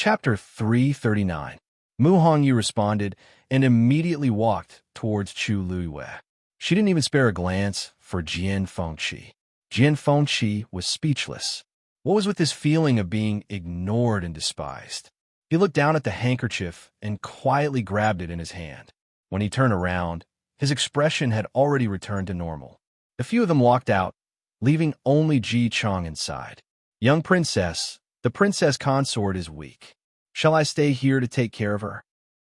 Chapter 339. Mu Hongyu responded and immediately walked towards Chu Luiyue. She didn't even spare a glance for Jian Fengqi. Jian Fengqi was speechless. What was with this feeling of being ignored and despised? He looked down at the handkerchief and quietly grabbed it in his hand. When he turned around, his expression had already returned to normal. A few of them walked out, leaving only Ji Chong inside. Young princess, the princess consort is weak. Shall I stay here to take care of her?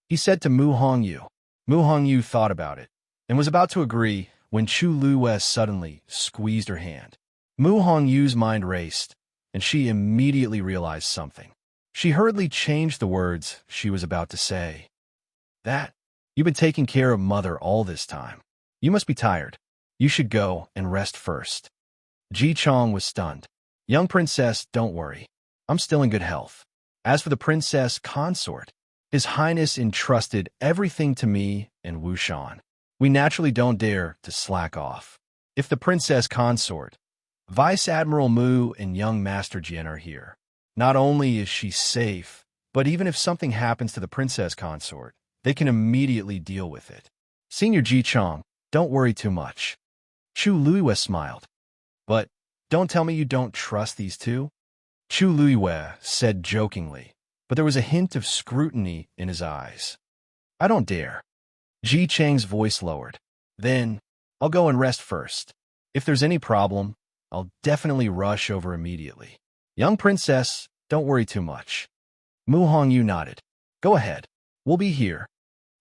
He said to Mu Hongyu. Mu Hongyu thought about it and was about to agree when Chu Luiyue suddenly squeezed her hand. Mu Hongyu's mind raced, and she immediately realized something. She hurriedly changed the words she was about to say. That, you've been taking care of mother all this time. You must be tired. You should go and rest first. Ji Chong was stunned. Young princess, don't worry. I'm still in good health. As for the princess consort, His Highness entrusted everything to me and Wu Shan. We naturally don't dare to slack off. If the princess consort, Vice Admiral Mu and young Master Jian are here, not only is she safe, but even if something happens to the princess consort, they can immediately deal with it. Senior Ji Chong, don't worry too much. Chu Luiyue smiled. But don't tell me you don't trust these two? Chu Luiyue said jokingly, but there was a hint of scrutiny in his eyes. I don't dare. Ji Chang's voice lowered. Then, I'll go and rest first. If there's any problem, I'll definitely rush over immediately. Young princess, don't worry too much. Mu Hongyu nodded. Go ahead. We'll be here.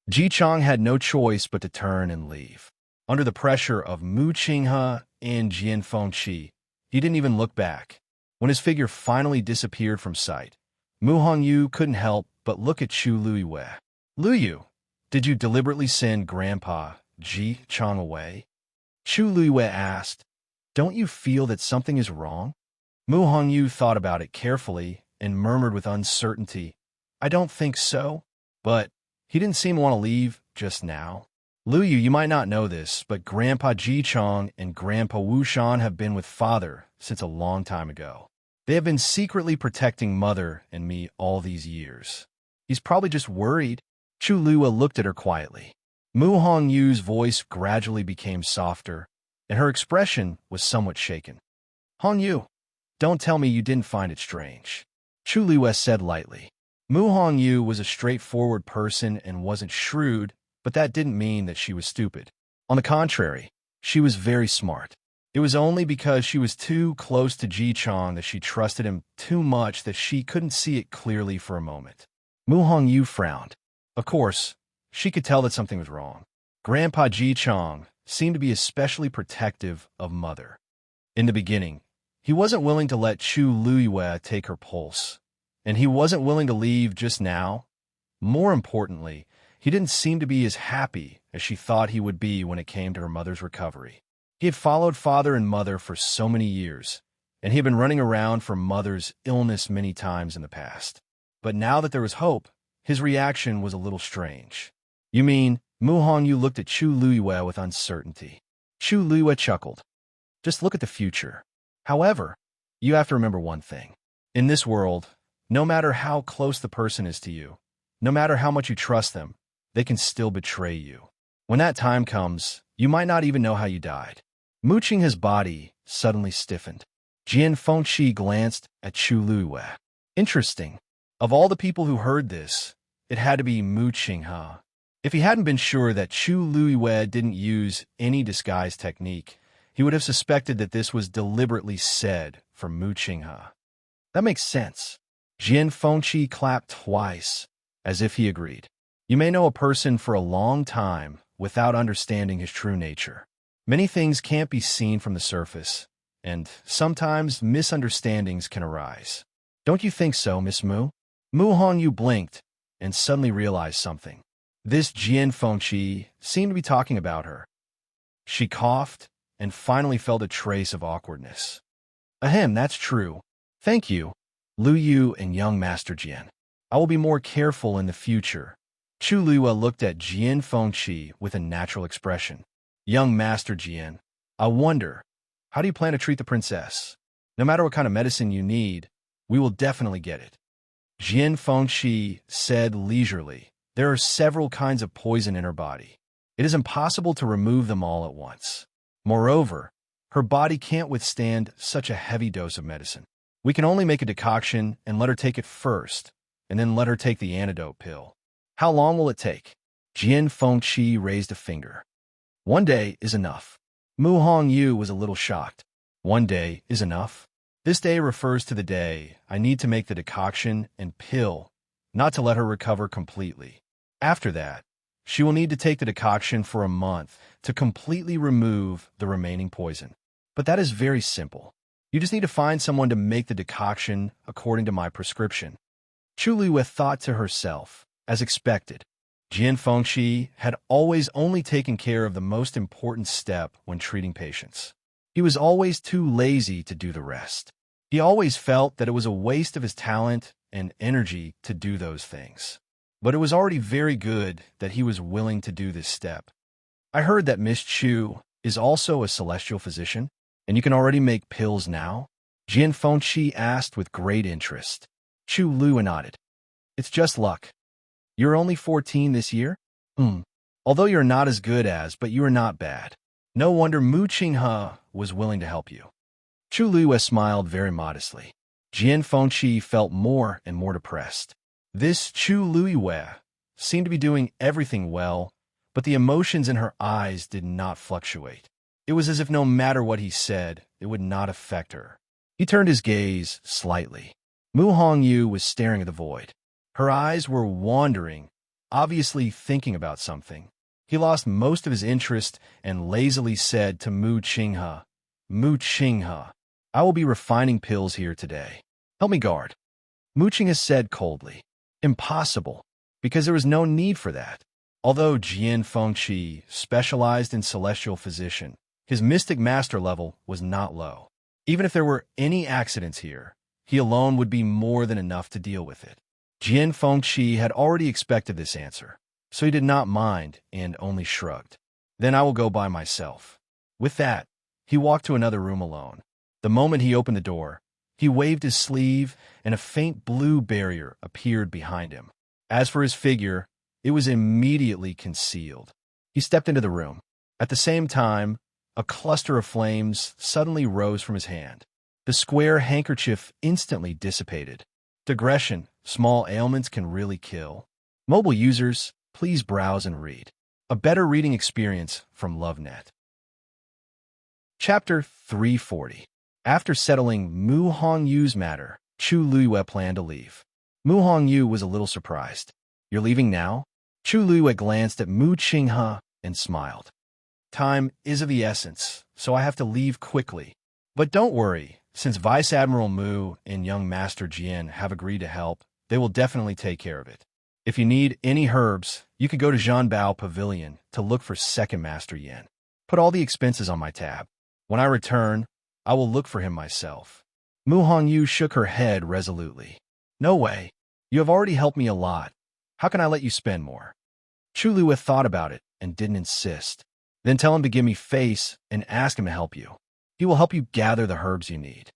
Ji Chong had no choice but to turn and leave. Under the pressure of Mu Qinghe and Jian Fengqi, he didn't even look back. When his figure finally disappeared from sight, Mu Hongyu couldn't help but look at Chu Luiyue. Luyu, did you deliberately send Grandpa Ji Chong away? Chu Luiyue asked. Don't you feel that something is wrong? Mu Hongyu thought about it carefully and murmured with uncertainty. I don't think so, but he didn't seem to want to leave just now. Luyu, you might not know this, but Grandpa Ji Chong and Grandpa Wu Shan have been with Father since a long time ago. They have been secretly protecting Mother and me all these years. He's probably just worried. Chu Luiyue looked at her quietly. Mu Hongyu's voice gradually became softer, and her expression was somewhat shaken. Hongyu, don't tell me you didn't find it strange. Chu Luiyue said lightly. Mu Hongyu was a straightforward person and wasn't shrewd, but that didn't mean that she was stupid. On the contrary, she was very smart. It was only because she was too close to Ji Chong that she trusted him too much that she couldn't see it clearly for a moment. Mu Hongyu frowned. Of course, she could tell that something was wrong. Grandpa Ji Chong seemed to be especially protective of Mother. In the beginning, he wasn't willing to let Chu Luiyue take her pulse, and he wasn't willing to leave just now. More importantly, he didn't seem to be as happy as she thought he would be when it came to her mother's recovery. He had followed Father and Mother for so many years, and he had been running around from Mother's illness many times in the past. But now that there was hope, his reaction was a little strange. You mean, Mu Hongyu looked at Chu Luiyue with uncertainty. Chu Luiyue chuckled. Just look at the future. However, you have to remember one thing. In this world, no matter how close the person is to you, no matter how much you trust them, they can still betray you. When that time comes, you might not even know how you died. Mu Qinghe's body suddenly stiffened. Jian Fengqi glanced at Chu Luiyue. Interesting. Of all the people who heard this, it had to be Mu Qinghe. If he hadn't been sure that Chu Luiyue didn't use any disguise technique, he would have suspected that this was deliberately said for Mu Qinghe. That makes sense. Jian Fengqi clapped twice, as if he agreed. You may know a person for a long time without understanding his true nature. Many things can't be seen from the surface, and sometimes misunderstandings can arise. Don't you think so, Miss Mu? Mu Hongyu blinked and suddenly realized something. This Jian Fengqi seemed to be talking about her. She coughed and finally felt a trace of awkwardness. Ahem, that's true. Thank you, Luyu and young Master Jian. I will be more careful in the future. Chu Luiyue looked at Jian Fengqi with a natural expression. Young Master Jian, I wonder, how do you plan to treat the princess? No matter what kind of medicine you need, we will definitely get it. Jian Fengqi said leisurely. There are several kinds of poison in her body. It is impossible to remove them all at once. Moreover, her body can't withstand such a heavy dose of medicine. We can only make a decoction and let her take it first, and then let her take the antidote pill. How long will it take? Jian Fengqi raised a finger. 1 day is enough. Mu Hongyu was a little shocked. 1 day is enough? This day refers to the day I need to make the decoction and pill, not to let her recover completely. After that, she will need to take the decoction for a month to completely remove the remaining poison. But that is very simple. You just need to find someone to make the decoction according to my prescription. Chu Liyue thought to herself, as expected. Jian Fengqi had always only taken care of the most important step when treating patients. He was always too lazy to do the rest. He always felt that it was a waste of his talent and energy to do those things. But it was already very good that he was willing to do this step. I heard that Miss Chu is also a celestial physician, and you can already make pills now? Jian Fengqi asked with great interest. Chu Liyue nodded. It's just luck. You're only 14 this year? Although you're not as good as, but you are not bad. No wonder Mu Qinghe was willing to help you. Chu Liyue smiled very modestly. Jian Fengqi felt more and more depressed. This Chu Liyue seemed to be doing everything well, but the emotions in her eyes did not fluctuate. It was as if no matter what he said, it would not affect her. He turned his gaze slightly. Mu Hongyu was staring at the void. Her eyes were wandering, obviously thinking about something. He lost most of his interest and lazily said to Mu Qinghe, Mu Qinghe, I will be refining pills here today. Help me guard. Mu Qinghe said coldly. Impossible, because there was no need for that. Although Jian Fengqi specialized in celestial physician, his mystic master level was not low. Even if there were any accidents here, he alone would be more than enough to deal with it. Jian Fengqi had already expected this answer, so he did not mind and only shrugged. Then I will go by myself. With that, he walked to another room alone. The moment he opened the door, he waved his sleeve and a faint blue barrier appeared behind him. As for his figure, it was immediately concealed. He stepped into the room. At the same time, a cluster of flames suddenly rose from his hand. The square handkerchief instantly dissipated. Digression, small ailments can really kill. Mobile users, please browse and read. A better reading experience from LoveNet. Chapter 340. After settling Mu Hongyu's matter, Chu Liyue planned to leave. Mu Hongyu was a little surprised. You're leaving now? Chu Liyue glanced at Mu Qinghe and smiled. Time is of the essence, so I have to leave quickly. But don't worry, since Vice Admiral Mu and young Master Jian have agreed to help, they will definitely take care of it. If you need any herbs, you could go to Zhanbao Pavilion to look for Second Master Yan. Put all the expenses on my tab. When I return, I will look for him myself. Mu Hongyu shook her head resolutely. No way. You have already helped me a lot. How can I let you spend more? Chu Liyue thought about it and didn't insist. Then tell him to give me face and ask him to help you. He will help you gather the herbs you need.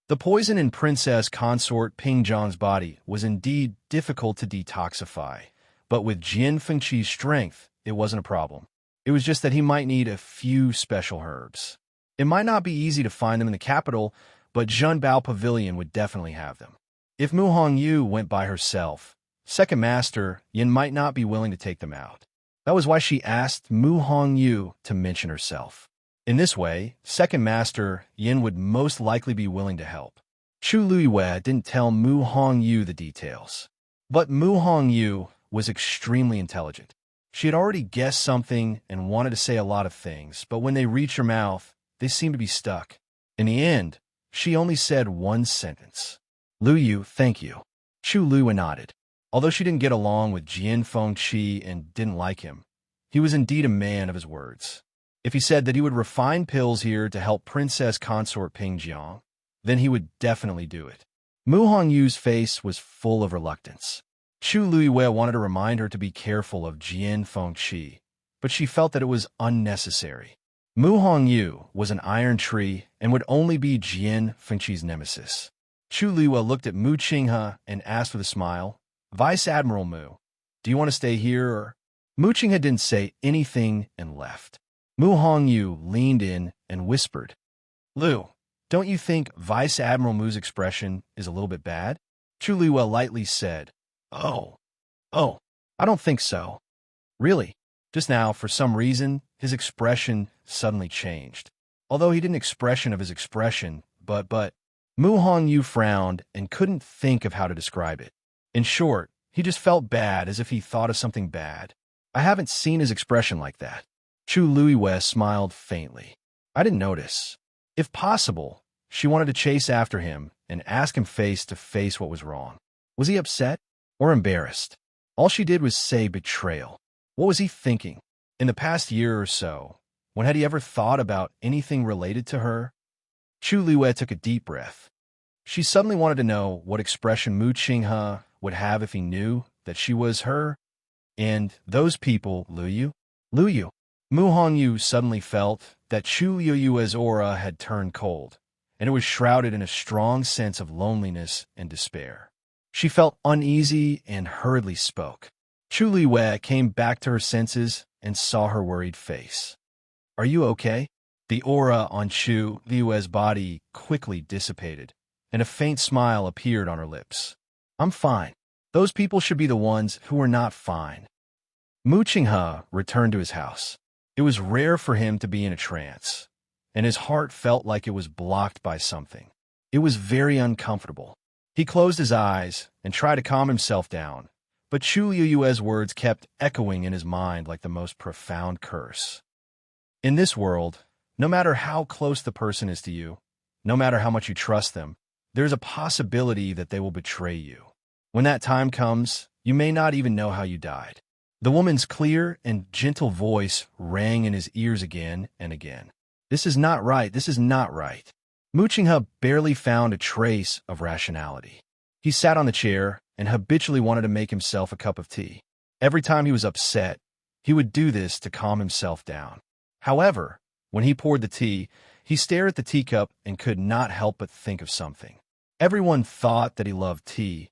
The poison in Princess Consort Ping Zhang's body was indeed difficult to detoxify, but with Jian Fengqi's strength, it wasn't a problem. It was just that he might need a few special herbs. It might not be easy to find them in the capital, but Zhanbao Pavilion would definitely have them. If Mu Hongyu went by herself, Second Master Yin might not be willing to take them out. That was why she asked Mu Hongyu to mention herself. In this way, Second Master Yin would most likely be willing to help. Chu Liyue didn't tell Mu Hongyu the details. But Mu Hongyu was extremely intelligent. She had already guessed something and wanted to say a lot of things, but when they reached her mouth, they seemed to be stuck. In the end, she only said one sentence. Liu, thank you. Chu Liyue nodded. Although she didn't get along with Jian Fengqi and didn't like him, he was indeed a man of his words. If he said that he would refine pills here to help Princess Consort Pingjiang, then he would definitely do it. Mu Hongyu's face was full of reluctance. Chu Liyue wanted to remind her to be careful of Jian Fengqi, but she felt that it was unnecessary. Mu Hongyu was an iron tree and would only be Jian Fengqi's nemesis. Chu Liwa looked at Mu Qinghe and asked with a smile, Vice Admiral Mu, do you want to stay here or? Mu Qinghe didn't say anything and left. Mu Hongyu leaned in and whispered, Lu, don't you think Vice Admiral Mu's expression is a little bit bad? Chu Liwa lightly said, Oh, I don't think so. Really, just now, for some reason, his expression suddenly changed. Although he didn't expression of his expression, but Mu Hongyu frowned and couldn't think of how to describe it. In short, he just felt bad as if he thought of something bad. I haven't seen his expression like that. Chu Liwa smiled faintly. I didn't notice. If possible, she wanted to chase after him and ask him face to face what was wrong. Was he upset or embarrassed? All she did was say betrayal. What was he thinking? In the past year or so, when had he ever thought about anything related to her? Chu Liwa took a deep breath. She suddenly wanted to know what expression Mu Qinghe would have if he knew that she was her. And those people, Luyu? Mu Hongyu suddenly felt that Chu Liyue's aura had turned cold, and it was shrouded in a strong sense of loneliness and despair. She felt uneasy and hurriedly spoke. Chu Liwa came back to her senses and saw her worried face. Are you okay? The aura on Chu Liue's body quickly dissipated, and a faint smile appeared on her lips. I'm fine. Those people should be the ones who are not fine. Mu Qinghe returned to his house. It was rare for him to be in a trance, and his heart felt like it was blocked by something. It was very uncomfortable. He closed his eyes and tried to calm himself down, but Chu Liyue's words kept echoing in his mind like the most profound curse. In this world, no matter how close the person is to you, no matter how much you trust them, there's a possibility that they will betray you. When that time comes, you may not even know how you died. The woman's clear and gentle voice rang in his ears again and again. This is not right. This is not right. Mu Qinghe barely found a trace of rationality. He sat on the chair and habitually wanted to make himself a cup of tea. Every time he was upset, he would do this to calm himself down. However, when he poured the tea, he stared at the teacup and could not help but think of something. Everyone thought that he loved tea,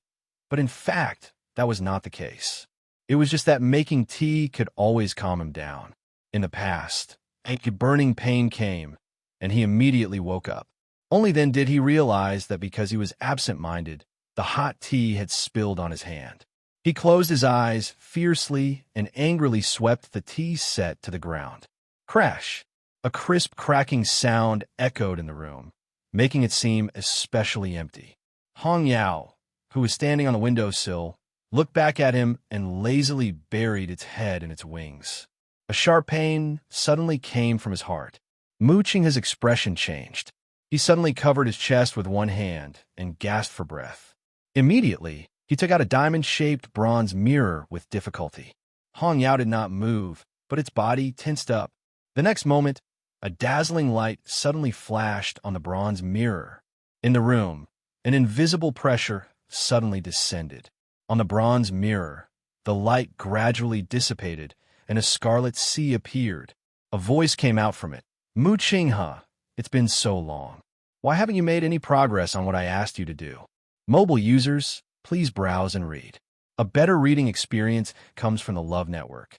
but in fact, that was not the case. It was just that making tea could always calm him down. In the past, a burning pain came, and he immediately woke up. Only then did he realize that because he was absent-minded, the hot tea had spilled on his hand. He closed his eyes fiercely and angrily swept the tea set to the ground. Crash! A crisp cracking sound echoed in the room, making it seem especially empty. Hong Yao, who was standing on the windowsill, looked back at him and lazily buried its head in its wings. A sharp pain suddenly came from his heart. Mu Qinghe's expression changed. He suddenly covered his chest with one hand and gasped for breath. Immediately, he took out a diamond-shaped bronze mirror with difficulty. Hong Yao did not move, but its body tensed up. The next moment, a dazzling light suddenly flashed on the bronze mirror. In the room, an invisible pressure suddenly descended. On the bronze mirror, the light gradually dissipated, and a scarlet sea appeared. A voice came out from it. Mu Qinghe, it's been so long. Why haven't you made any progress on what I asked you to do? Mobile users, please browse and read. A better reading experience comes from the Love Network.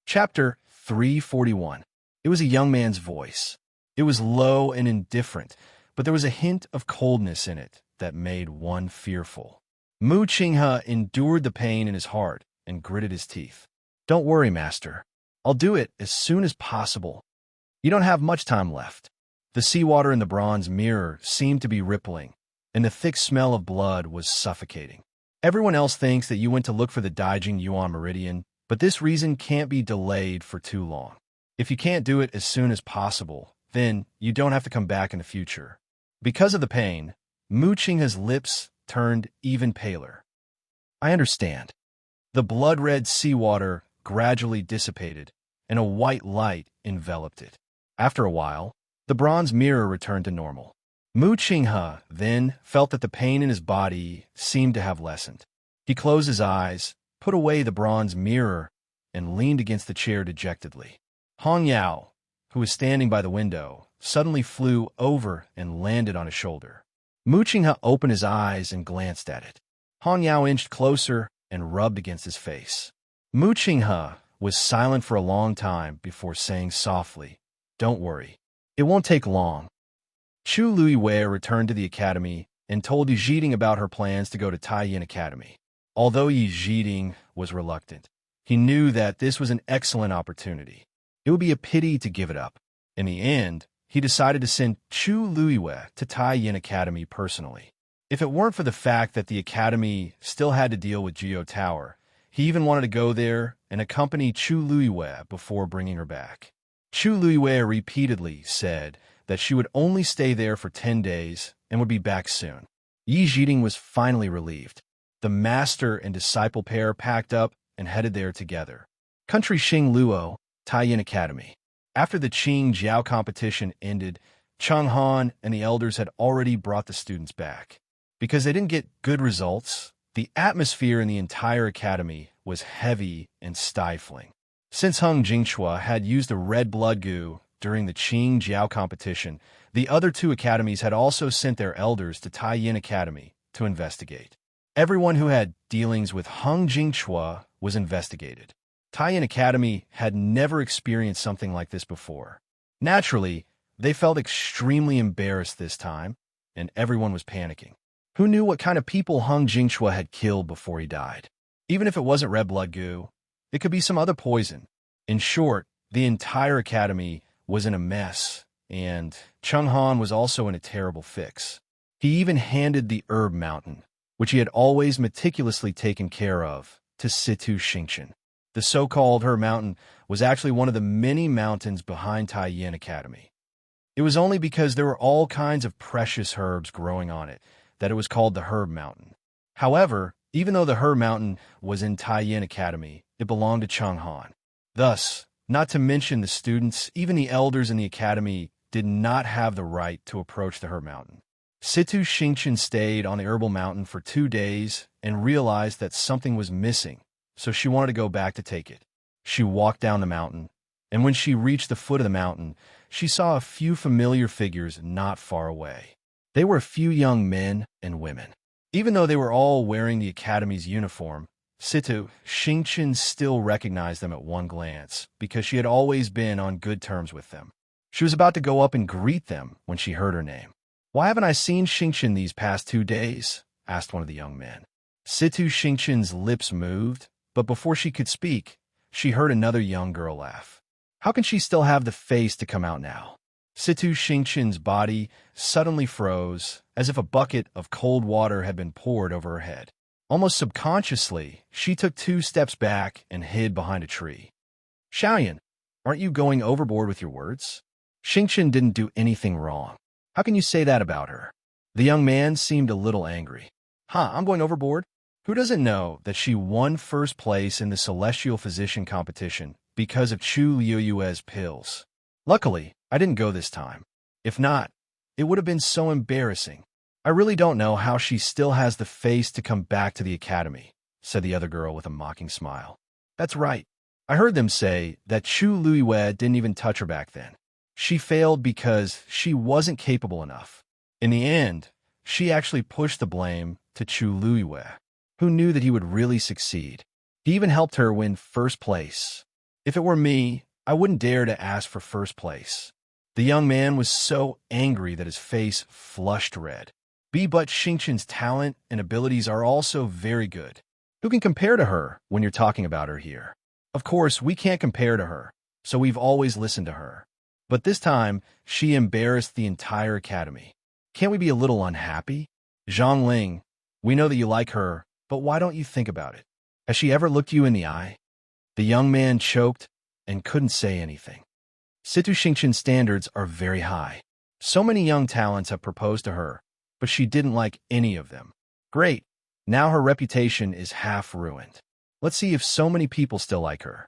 Chapter 341. It was a young man's voice. It was low and indifferent, but there was a hint of coldness in it that made one fearful. Mu Qinghe endured the pain in his heart and gritted his teeth. Don't worry, master. I'll do it as soon as possible. You don't have much time left. The seawater in the bronze mirror seemed to be rippling, and the thick smell of blood was suffocating. Everyone else thinks that you went to look for the Daijing Yuan Meridian, but this reason can't be delayed for too long. If you can't do it as soon as possible, then you don't have to come back in the future. Because of the pain, Mu Qinghe's lips turned even paler. I understand. The blood-red seawater gradually dissipated, and a white light enveloped it. After a while, the bronze mirror returned to normal. Mu Qinghe then felt that the pain in his body seemed to have lessened. He closed his eyes, put away the bronze mirror, and leaned against the chair dejectedly. Hong Yao, who was standing by the window, suddenly flew over and landed on his shoulder. Mu Qinghe opened his eyes and glanced at it. Han Yao inched closer and rubbed against his face. Mu Qinghe was silent for a long time before saying softly, "Don't worry. It won't take long." Chu Luiwei returned to the academy and told Yi Zhiding about her plans to go to Taiyin Academy. Although Yi Zhiding was reluctant, he knew that this was an excellent opportunity. It would be a pity to give it up. In the end, he decided to send Chu Luiwei to Taiyin Academy personally. If it weren't for the fact that the academy still had to deal with Geo Tower, he even wanted to go there and accompany Chu Luiwei before bringing her back. Chu Luiwei repeatedly said that she would only stay there for 10 days and would be back soon. Yi Zhiding was finally relieved. The master and disciple pair packed up and headed there together. Country Xing Luo, Taiyin Academy. After the Qing Jiao competition ended, Cheng Han and the elders had already brought the students back. Because they didn't get good results, the atmosphere in the entire academy was heavy and stifling. Since Hung Jingchua had used the red blood goo during the Qing Jiao competition, the other two academies had also sent their elders to Taiyin Academy to investigate. Everyone who had dealings with Hung Jingchua was investigated. Taiyin Academy had never experienced something like this before. Naturally, they felt extremely embarrassed this time, and everyone was panicking. Who knew what kind of people Hung Jingchua had killed before he died? Even if it wasn't red blood goo, it could be some other poison. In short, the entire academy was in a mess, and Cheng Han was also in a terrible fix. He even handed the herb mountain, which he had always meticulously taken care of, to Situ Xingchen. The so-called herb mountain was actually one of the many mountains behind Taiyin Academy. It was only because there were all kinds of precious herbs growing on it that it was called the herb mountain. However, even though the herb mountain was in Taiyin Academy, it belonged to Cheng Han. Thus, not to mention the students, even the elders in the academy did not have the right to approach the herb mountain. Situ Xingchen stayed on the herbal mountain for 2 days and realized that something was missing, so she wanted to go back to take it. She walked down the mountain, and when she reached the foot of the mountain, she saw a few familiar figures not far away. They were a few young men and women. Even though they were all wearing the academy's uniform, Situ Xingchen still recognized them at one glance because she had always been on good terms with them. She was about to go up and greet them when she heard her name. "Why haven't I seen Xingchen these past 2 days?" asked one of the young men. Situ Xingchen's lips moved, but before she could speak, she heard another young girl laugh. How can she still have the face to come out now? Situ Xingchen's body suddenly froze, as if a bucket of cold water had been poured over her head. Almost subconsciously, she took 2 steps back and hid behind a tree. "Xiaoyan, aren't you going overboard with your words? Xingchen didn't do anything wrong. How can you say that about her?" The young man seemed a little angry. I'm going overboard? Who doesn't know that she won first place in the Celestial Physician competition because of Chu Liuyue's pills? Luckily, I didn't go this time. If not, it would have been so embarrassing. "I really don't know how she still has the face to come back to the academy," said the other girl with a mocking smile. "That's right. I heard them say that Chu Luiwei didn't even touch her back then. She failed because she wasn't capable enough. In the end, she actually pushed the blame to Chu Luiwei, who knew that he would really succeed. He even helped her win first place. If it were me, I wouldn't dare to ask for first place." The young man was so angry that his face flushed red. But Xingchen's talent and abilities are also very good. Who can compare to her when you're talking about her here? Of course, we can't compare to her, so we've always listened to her. But this time, she embarrassed the entire academy. Can't we be a little unhappy? Zhongling, we know that you like her, but why don't you think about it? Has she ever looked you in the eye? The young man choked and couldn't say anything. Situ Xingchen's standards are very high. So many young talents have proposed to her, but she didn't like any of them. Great, now her reputation is half ruined. Let's see if so many people still like her.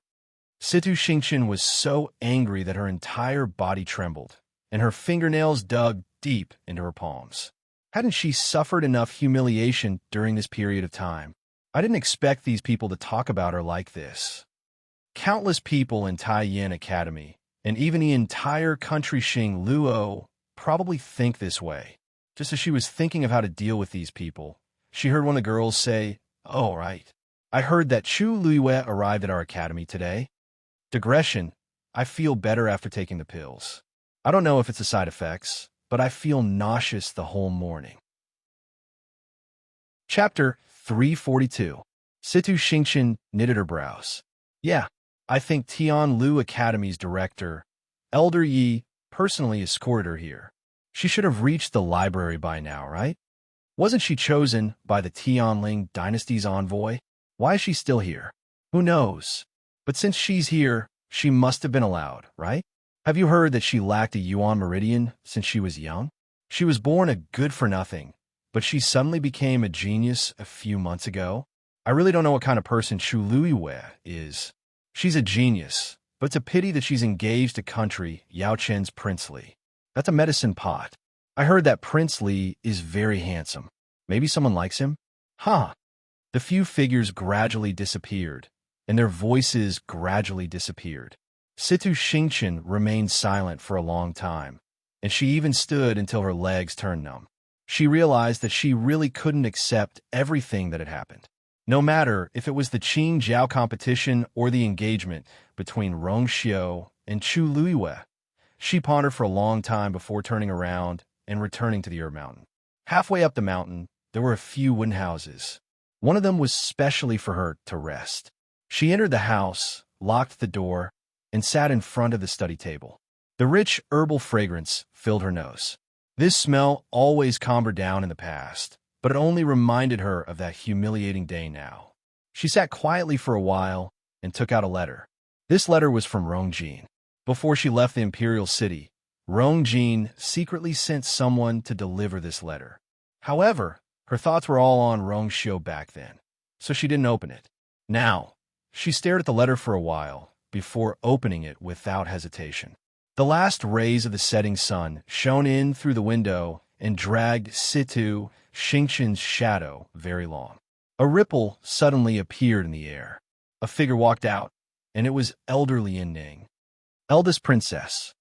Situ Xingchen was so angry that her entire body trembled, and her fingernails dug deep into her palms. Hadn't she suffered enough humiliation during this period of time? I didn't expect these people to talk about her like this. Countless people in Taiyin Academy, and even the entire country Xing Luo, probably think this way. Just as she was thinking of how to deal with these people, she heard one of the girls say, "Oh, right. I heard that Chu Luiyue arrived at our academy today. Digression, I feel better after taking the pills. I don't know if it's the side effects, but I feel nauseous the whole morning." Chapter 342. Situ Xingqian knitted her brows. "Yeah, I think Tianlu Academy's director, Elder Yi, personally escorted her here. She should have reached the library by now, right? Wasn't she chosen by the Tianling dynasty's envoy? Why is she still here? Who knows? But since she's here, she must have been allowed, right? Have you heard that she lacked a yuan meridian since she was young? She was born a good-for-nothing, but she suddenly became a genius a few months ago. I really don't know what kind of person Chu Luiyue is. She's a genius, but it's a pity that she's engaged to country Yao Chen's Prince Li. That's a medicine pot. I heard that Prince Li is very handsome. Maybe someone likes him? Huh." The few figures gradually disappeared, and their voices gradually disappeared. Situ Xingqian remained silent for a long time, and she even stood until her legs turned numb. She realized that she really couldn't accept everything that had happened. No matter if it was the Qin Jiao competition or the engagement between Rong Xiu and Chu Luiyue, she pondered for a long time before turning around and returning to the Herb Mountain. Halfway up the mountain, there were a few wooden houses. One of them was specially for her to rest. She entered the house, locked the door, and sat in front of the study table. The rich herbal fragrance filled her nose. This smell always calmed her down in the past, but it only reminded her of that humiliating day now. She sat quietly for a while and took out a letter. This letter was from Rong Jin. Before she left the Imperial city, Rong Jin secretly sent someone to deliver this letter. However, her thoughts were all on Rong Xiu back then, so she didn't open it. Now, she stared at the letter for a while before opening it without hesitation. The last rays of the setting sun shone in through the window and dragged Situ Xingqian's shadow very long. A ripple suddenly appeared in the air. A figure walked out, and it was Elder Lian Ning, eldest princess.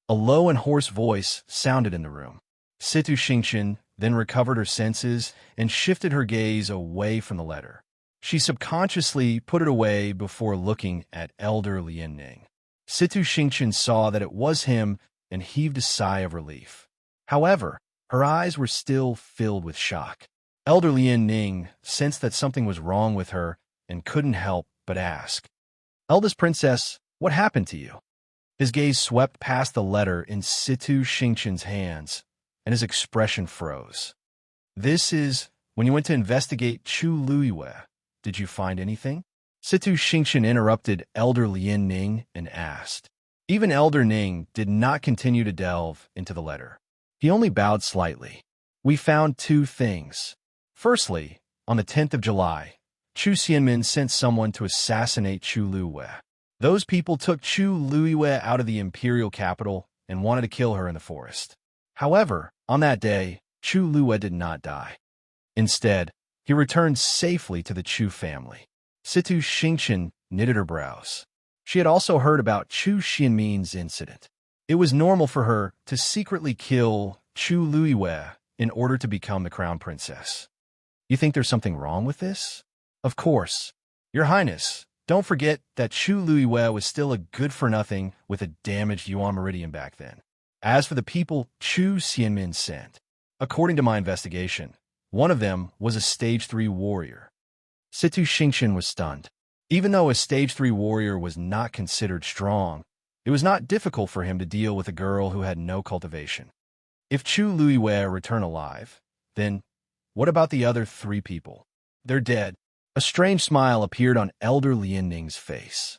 A low and hoarse voice sounded in the room. Situ Xingqian then recovered her senses and shifted her gaze away from the letter. She subconsciously put it away before looking at Elder Lian Ning. Situ Xingqian saw that it was him and heaved a sigh of relief. However, her eyes were still filled with shock. Elder Lian Ning sensed that something was wrong with her and couldn't help but ask, "Eldest princess, what happened to you?" His gaze swept past the letter in Situ Xingqian's hands, and his expression froze. "This is when you went to investigate Chu Luiyue. Did you find anything?" Situ Xingqian interrupted Elder Lian Ning and asked. Even Elder Ning did not continue to delve into the letter. He only bowed slightly. "We found two things. Firstly, on the 10th of July, Chu Xianmin sent someone to assassinate Chu Luiyue. Those people took Chu Luiyue out of the Imperial capital and wanted to kill her in the forest. However, on that day, Chu Luiyue did not die. Instead, he returned safely to the Chu family." Situ Xingqian knitted her brows. She had also heard about Chu Xianmin's incident. It was normal for her to secretly kill Chu Luiyue in order to become the crown princess. "You think there's something wrong with this?" "Of course. Your Highness, don't forget that Chu Luiyue was still a good-for-nothing with a damaged yuan meridian back then. As for the people Chu Xianmin sent, according to my investigation, one of them was a Stage 3 warrior." Situ Xingqian was stunned. Even though a Stage 3 warrior was not considered strong, it was not difficult for him to deal with a girl who had no cultivation. If Chu Luiyue returned alive, then what about the other 3 people? They're dead. A strange smile appeared on Elder Lian Ning's face.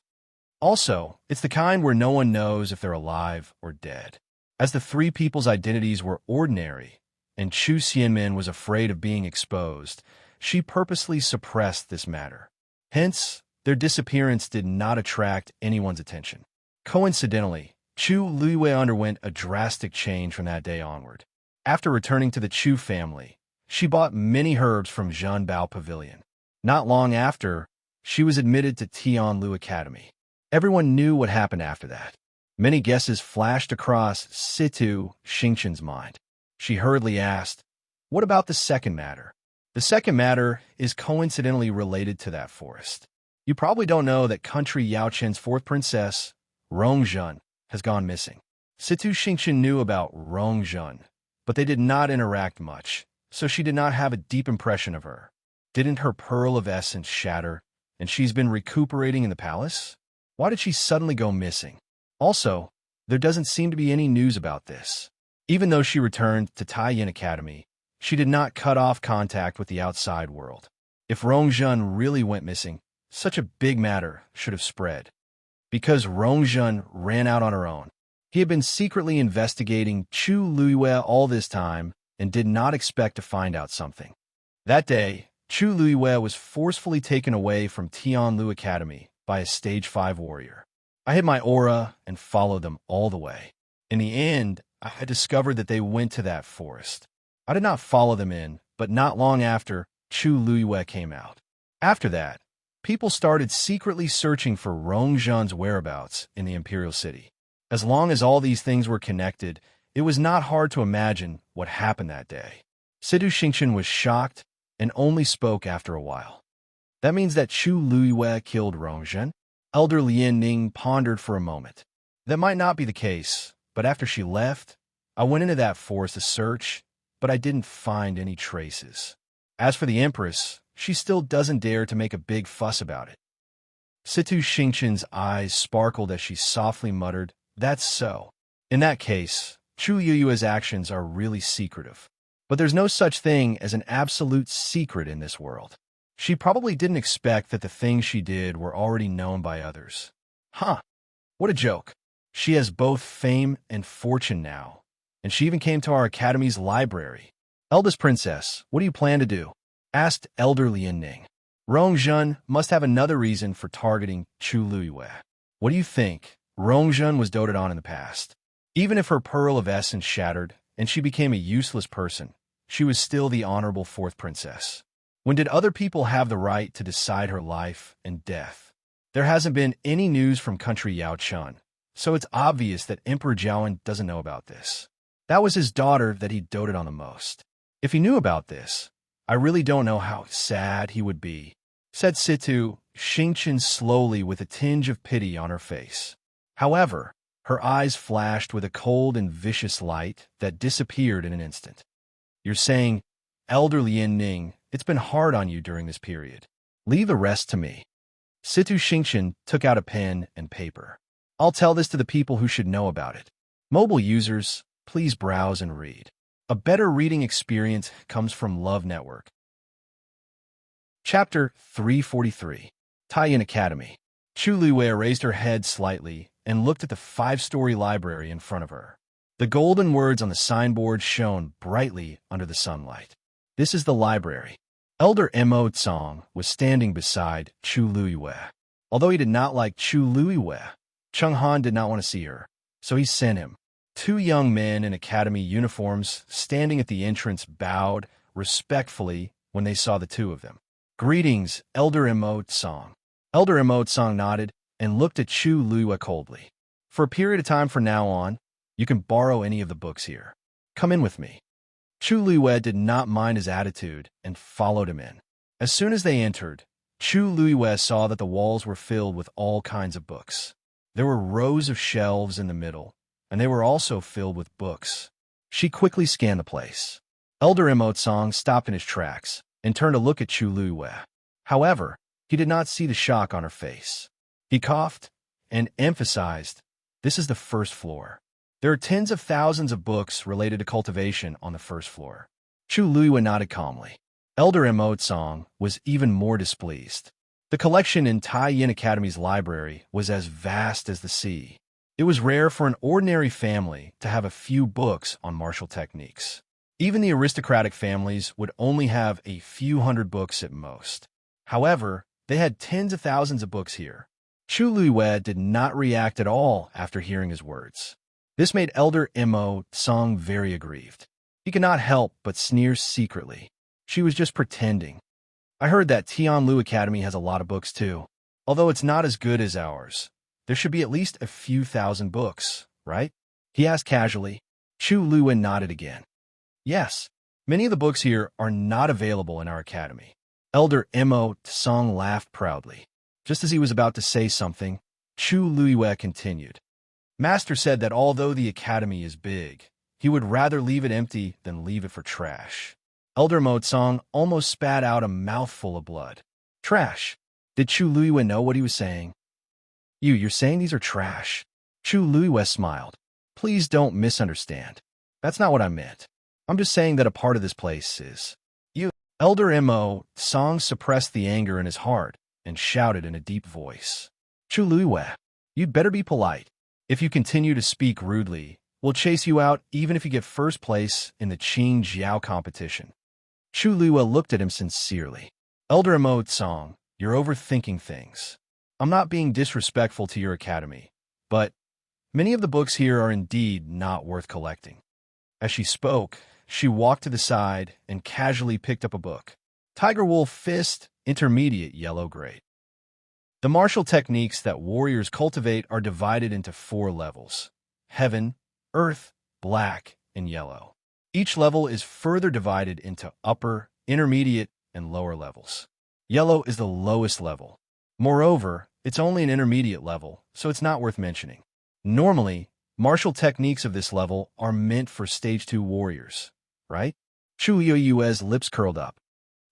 Also, it's the kind where no one knows if they're alive or dead. As the 3 people's identities were ordinary, and Chu Xianmin was afraid of being exposed, she purposely suppressed this matter. Hence, their disappearance did not attract anyone's attention. Coincidentally, Chu Luiyue underwent a drastic change from that day onward. After returning to the Chu family, she bought many herbs from Zhenbao Pavilion. Not long after, she was admitted to Tianlu Academy. Everyone knew what happened after that. Many guesses flashed across Situ Xingqian's mind. She hurriedly asked, What about the second matter? The second matter is coincidentally related to that forest. You probably don't know that country Yao Chen's fourth princess, Rongjun, has gone missing. Situ Xingqian knew about Rongjun, but they did not interact much, so she did not have a deep impression of her. Didn't her pearl of essence shatter, and she's been recuperating in the palace? Why did she suddenly go missing? Also, there doesn't seem to be any news about this. Even though she returned to Taiyin Academy, she did not cut off contact with the outside world. If Rongjun really went missing, such a big matter should have spread. Because Rongjun ran out on her own. He had been secretly investigating Chu Luiyue all this time and did not expect to find out something. That day, Chu Luiyue was forcefully taken away from Tianlu Academy by a stage 5 warrior. I hid my aura and followed them all the way. In the end, I had discovered that they went to that forest. I did not follow them in, but not long after, Chu Luiyue came out. After that, people started secretly searching for Rongjun's whereabouts in the Imperial City. As long as all these things were connected, it was not hard to imagine what happened that day. Situ Xingqian was shocked and only spoke after a while. That means that Chu Luiyue killed Rongjun? Elder Lian Ning pondered for a moment. That might not be the case, but after she left, I went into that forest to search, but I didn't find any traces. As for the Empress, she still doesn't dare to make a big fuss about it. Situ Xingqian's eyes sparkled as she softly muttered, "That's so. In that case, Chu Yueyue's actions are really secretive. But there's no such thing as an absolute secret in this world. She probably didn't expect that the things she did were already known by others. Huh, what a joke. She has both fame and fortune now, and she even came to our academy's library. Eldest princess, what do you plan to do?" asked Elder Lian Ning. Rongjun must have another reason for targeting Chu Luiyue. What do you think? Rongjun was doted on in the past. Even if her pearl of essence shattered and she became a useless person, she was still the honorable fourth princess. When did other people have the right to decide her life and death? There hasn't been any news from country Yao Chun, so it's obvious that Emperor Jiawen doesn't know about this. That was his daughter that he doted on the most. If he knew about this, I really don't know how sad he would be, said Situ Xingqian slowly with a tinge of pity on her face. However, her eyes flashed with a cold and vicious light that disappeared in an instant. You're saying, Elder Lian Ning, it's been hard on you during this period. Leave the rest to me. Situ Xingqian took out a pen and paper. I'll tell this to the people who should know about it. Mobile users, please browse and read. A better reading experience comes from Love Network. Chapter 343. Taiyin Academy. Chu Luiyue raised her head slightly and looked at the 5-story library in front of her. The golden words on the signboard shone brightly under the sunlight. This is the library. Elder Mo Tsang was standing beside Chu Luiyue. Although he did not like Chu Luiyue, Cheng Han did not want to see her, so he sent him. 2 young men in academy uniforms standing at the entrance bowed respectfully when they saw the 2 of them. Greetings, Elder Mo Tsang. Elder Mo Tsang nodded and looked at Chu Luiyue coldly. For a period of time from now on, you can borrow any of the books here. Come in with me. Chu Luiyue did not mind his attitude and followed him in. As soon as they entered, Chu Luiyue saw that the walls were filled with all kinds of books. There were rows of shelves in the middle, and they were also filled with books. She quickly scanned the place. Elder Mo Tsang stopped in his tracks and turned to look at Chu Luiyue. However, he did not see the shock on her face. He coughed and emphasized, "This is the first floor. There are tens of thousands of books related to cultivation on the first floor." Chu Luiyue nodded calmly. Elder Mo Tsang was even more displeased. The collection in Taiyin Academy's library was as vast as the sea. It was rare for an ordinary family to have a few books on martial techniques. Even the aristocratic families would only have a few hundred books at most. However, they had tens of thousands of books here. Chu Luiyue did not react at all after hearing his words. This made Elder Mo Tsang very aggrieved. He could not help but sneer secretly. She was just pretending. I heard that Tianlu Academy has a lot of books too. Although it's not as good as ours, there should be at least a few thousand books, right? He asked casually. Chu Luiyue nodded again. Yes, Many of the books here are not available in our academy. Elder Mo Tsang laughed proudly. Just as he was about to say something, Chu Luiyue continued. Master said that although the academy is big, he would rather leave it empty than leave it for trash. Elder Mo Tsang almost spat out a mouthful of blood. Trash. Did Chu Luiyue know what he was saying? You're saying these are trash? Chu Luiyue smiled. Please don't misunderstand. That's not what I meant. I'm just saying that a part of this place is. You. Elder Mo Tsang suppressed the anger in his heart and shouted in a deep voice. Chu Luiyue, you'd better be polite. If you continue to speak rudely, we'll chase you out even if you get first place in the Qing Jiao competition. Chu Luiyue looked at him sincerely. Elder Mo Tsang, you're overthinking things. I'm not being disrespectful to your academy, but many of the books here are indeed not worth collecting. As she spoke, she walked to the side and casually picked up a book. Tiger Wolf Fist, Intermediate Yellow Grade. The martial techniques that warriors cultivate are divided into 4 levels: Heaven, Earth, Black, and Yellow. Each level is further divided into upper, intermediate, and lower levels. Yellow is the lowest level. Moreover, it's only an intermediate level, so it's not worth mentioning. Normally, martial techniques of this level are meant for Stage 2 warriors, right? Chu Luiyue's lips curled up.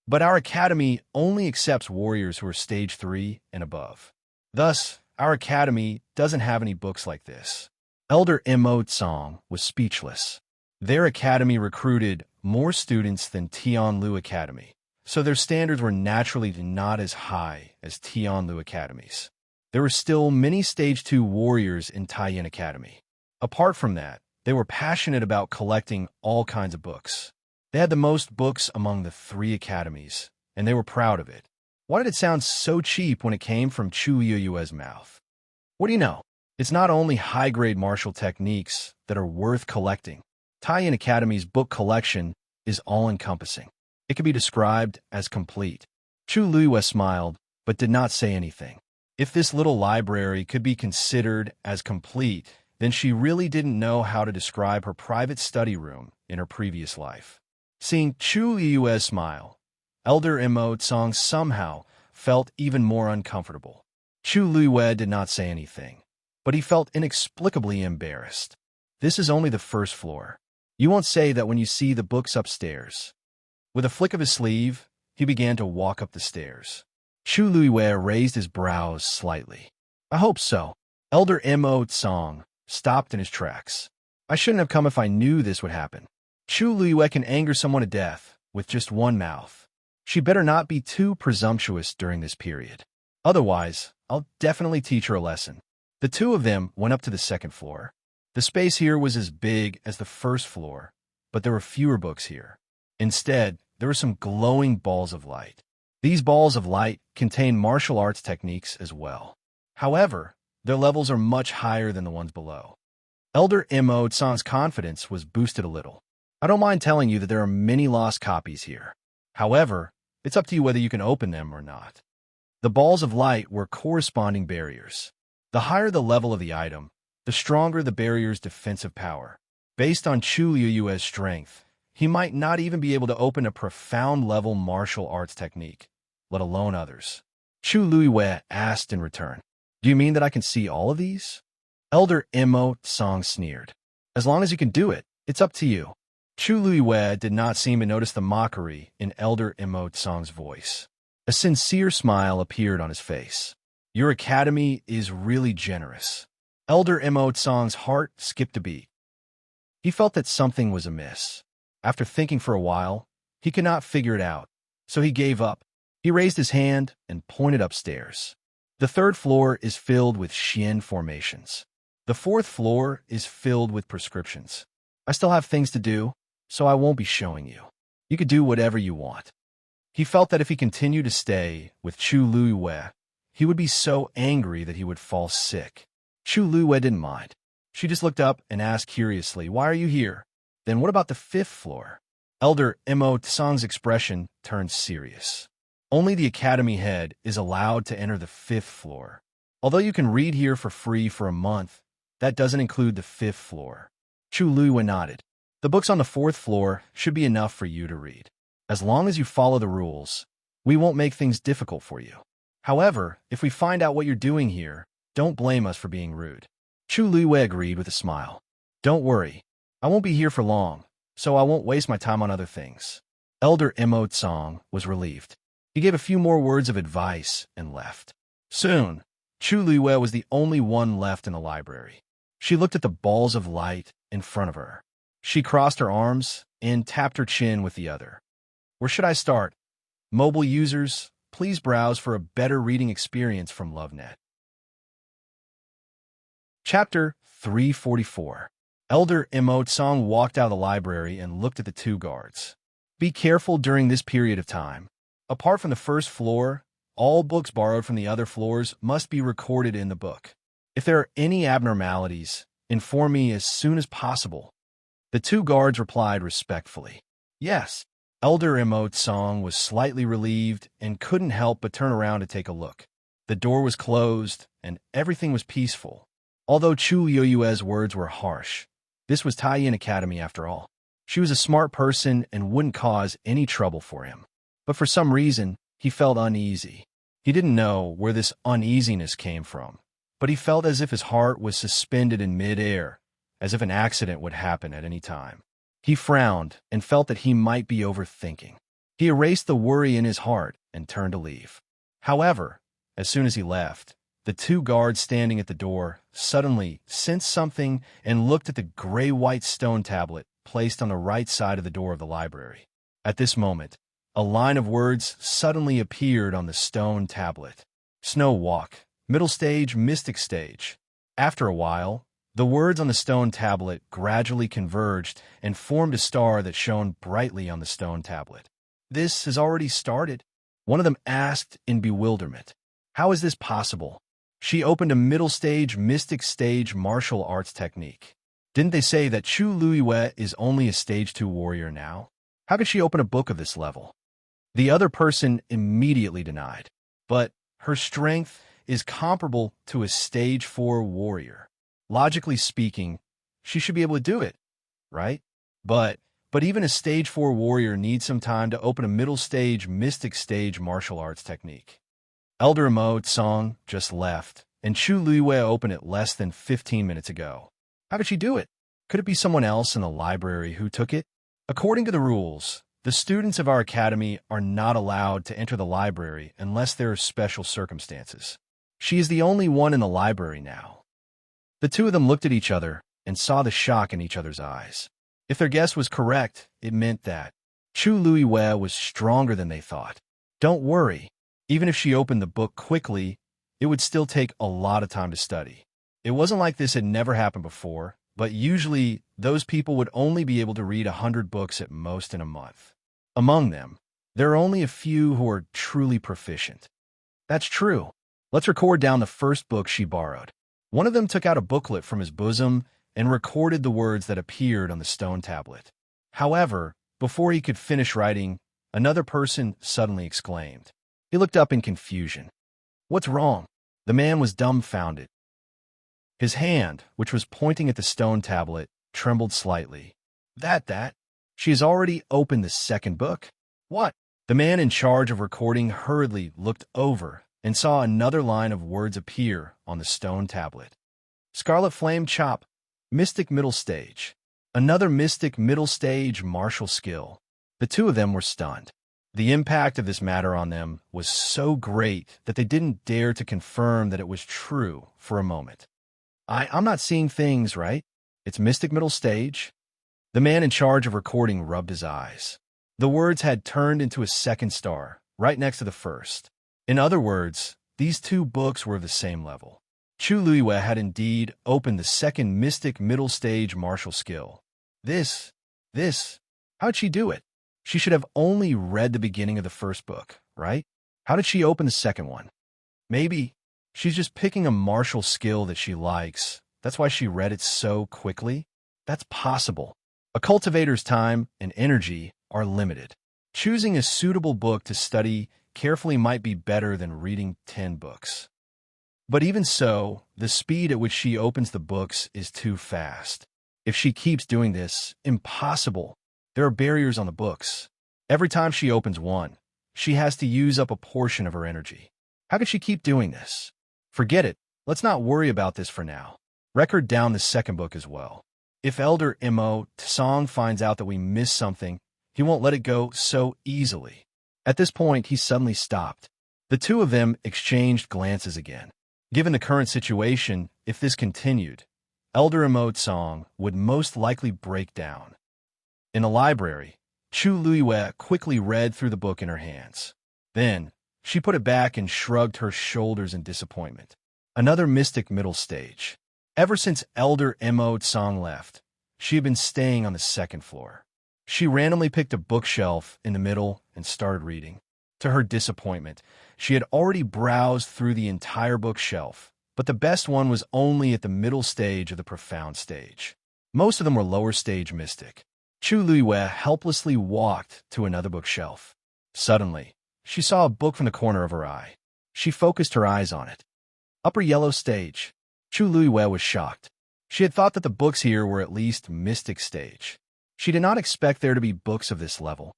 But our academy only accepts warriors who are Stage 3 and above. Thus, our academy doesn't have any books like this. Elder Mo Tsang was speechless. Their academy recruited more students than Tianlu Academy, so their standards were naturally not as high as Tianlu Academies. There were still many Stage 2 warriors in Taiyin Academy. Apart from that, they were passionate about collecting all kinds of books. They had the most books among the 3 academies, and they were proud of it. Why did it sound so cheap when it came from Chu Luiyue's mouth? What do you know? It's not only high-grade martial techniques that are worth collecting. Taiyin Academy's book collection is all-encompassing. It can be described as complete. Chu Luiyue smiled, but did not say anything. If this little library could be considered as complete, then she really didn't know how to describe her private study room in her previous life. Seeing Chu Luiyue's smile, Elder Mo Tsang somehow felt even more uncomfortable. Chu Luiyue did not say anything, but he felt inexplicably embarrassed. This is only the first floor. You won't say that when you see the books upstairs. With a flick of his sleeve, he began to walk up the stairs. Chu Luiyue raised his brows slightly. I hope so. Elder Mo Tsang stopped in his tracks. I shouldn't have come if I knew this would happen. Chu Luiyue can anger someone to death with just one mouth. She better not be too presumptuous during this period. Otherwise, I'll definitely teach her a lesson. The 2 of them went up to the 2nd floor. The space here was as big as the 1st floor, but there were fewer books here. Instead, there were some glowing balls of light. These balls of light contain martial arts techniques as well. However, their levels are much higher than the ones below. Elder Mo Tsang's confidence was boosted a little. I don't mind telling you that there are many lost copies here. However, it's up to you whether you can open them or not. The balls of light were corresponding barriers. The higher the level of the item, the stronger the barrier's defensive power. Based on Chu Luiyue's strength, he might not even be able to open a profound-level martial arts technique, let alone others. Chu Luiyue asked in return, Do you mean that I can see all of these? Elder Mo Tsang sneered. As long as you can do it, it's up to you. Chu Luiyue did not seem to notice the mockery in Elder Mo Tsang's voice. A sincere smile appeared on his face. Your academy is really generous. Elder Mo Tsang's heart skipped a beat. He felt that something was amiss. After thinking for a while, he could not figure it out, so he gave up. He raised his hand and pointed upstairs. The 3rd floor is filled with Xian formations. The 4th floor is filled with prescriptions. I still have things to do, so I won't be showing you. You could do whatever you want. He felt that if he continued to stay with Chu Luiyue, he would be so angry that he would fall sick. Chu Luiyue didn't mind. She just looked up and asked curiously, Why are you here? Then what about the 5th floor? Elder Mo Tsang's expression turned serious. Only the academy head is allowed to enter the 5th floor. Although you can read here for free for a month, that doesn't include the 5th floor. Chu Luiyue nodded. The books on the fourth floor should be enough for you to read. As long as you follow the rules, we won't make things difficult for you. However, if we find out what you're doing here, don't blame us for being rude. Chu Luiwei agreed with a smile. Don't worry, I won't be here for long, so I won't waste my time on other things. Elder Emo Tsang was relieved. He gave a few more words of advice and left. Soon, Chu Luiwei was the only one left in the library. She looked at the balls of light in front of her. She crossed her arms and tapped her chin with the other. Where should I start? Mobile users, please browse for a better reading experience from LoveNet. Chapter 344. Elder Emo Tsang walked out of the library and looked at the two guards. Be careful during this period of time. Apart from the first floor, all books borrowed from the other floors must be recorded in the book. If there are any abnormalities, inform me as soon as possible. The two guards replied respectfully. Yes. Elder Emo Tsang was slightly relieved and couldn't help but turn around to take a look. The door was closed, and everything was peaceful. Although Chu Yoyue's words were harsh, this was Taiyin Academy after all. She was a smart person and wouldn't cause any trouble for him. But for some reason, he felt uneasy. He didn't know where this uneasiness came from, but he felt as if his heart was suspended in mid-air, as if an accident would happen at any time. He frowned and felt that he might be overthinking. He erased the worry in his heart and turned to leave. However, as soon as he left, the two guards standing at the door suddenly sensed something and looked at the gray-white stone tablet placed on the right side of the door of the library. At this moment, a line of words suddenly appeared on the stone tablet. Snow Walk, Middle Stage, Mystic Stage. After a while, the words on the stone tablet gradually converged and formed a star that shone brightly on the stone tablet. This has already started, one of them asked in bewilderment. How is this possible? She opened a middle stage, mystic stage martial arts technique. Didn't they say that Chu Luiwei is only a stage 2 warrior now? How could she open a book of this level? The other person immediately denied. But her strength is comparable to a stage 4 warrior. Logically speaking, she should be able to do it, right? But even a stage 4 warrior needs some time to open a middle stage, mystic stage martial arts technique. Elder Mo Tsang just left, and Chu Luiwei opened it less than 15 minutes ago. How could she do it? Could it be someone else in the library who took it? According to the rules, the students of our academy are not allowed to enter the library unless there are special circumstances. She is the only one in the library now. The two of them looked at each other and saw the shock in each other's eyes. If their guess was correct, it meant that Chu Luiwei was stronger than they thought. Don't worry. Even if she opened the book quickly, it would still take a lot of time to study. It wasn't like this had never happened before, but usually those people would only be able to read 100 books at most in a month. Among them, there are only a few who are truly proficient. That's true. Let's record down the first book she borrowed. One of them took out a booklet from his bosom and recorded the words that appeared on the stone tablet. However, before he could finish writing, another person suddenly exclaimed. He looked up in confusion. What's wrong? The man was dumbfounded. His hand, which was pointing at the stone tablet, trembled slightly. That? She has already opened the second book. What? The man in charge of recording hurriedly looked over and saw another line of words appear on the stone tablet. Scarlet Flame Chop, Mystic Middle Stage. Another Mystic Middle Stage martial skill. The two of them were stunned. The impact of this matter on them was so great that they didn't dare to confirm that it was true for a moment. I'm not seeing things right. It's Mystic Middle Stage. The man in charge of recording rubbed his eyes. The words had turned into a second star, right next to the first. In other words, these two books were of the same level. Chu Luiwei had indeed opened the second Mystic Middle Stage martial skill. How'd she do it? She should have only read the beginning of the first book, right? How did she open the second one? Maybe she's just picking a martial skill that she likes. That's why she read it so quickly. That's possible. A cultivator's time and energy are limited. Choosing a suitable book to study carefully might be better than reading 10 books. But even so, the speed at which she opens the books is too fast. If she keeps doing this, impossible. There are barriers on the books. Every time she opens one, she has to use up a portion of her energy. How could she keep doing this? Forget it. Let's not worry about this for now. Record down the second book as well. If Elder Mo Tsang finds out that we missed something, he won't let it go so easily. At this point, he suddenly stopped. The two of them exchanged glances again. Given the current situation, if this continued, Elder Mo Tsang would most likely break down. In the library, Chu Luiyue quickly read through the book in her hands. Then, she put it back and shrugged her shoulders in disappointment. Another mystic middle stage. Ever since Elder Mo Tsang left, she had been staying on the second floor. She randomly picked a bookshelf in the middle and started reading. To her disappointment, she had already browsed through the entire bookshelf, but the best one was only at the middle stage of the profound stage. Most of them were lower stage mystic. Chu Luiyue helplessly walked to another bookshelf. Suddenly, she saw a book from the corner of her eye. She focused her eyes on it. Upper yellow stage. Chu Luiyue was shocked. She had thought that the books here were at least mystic stage. She did not expect there to be books of this level.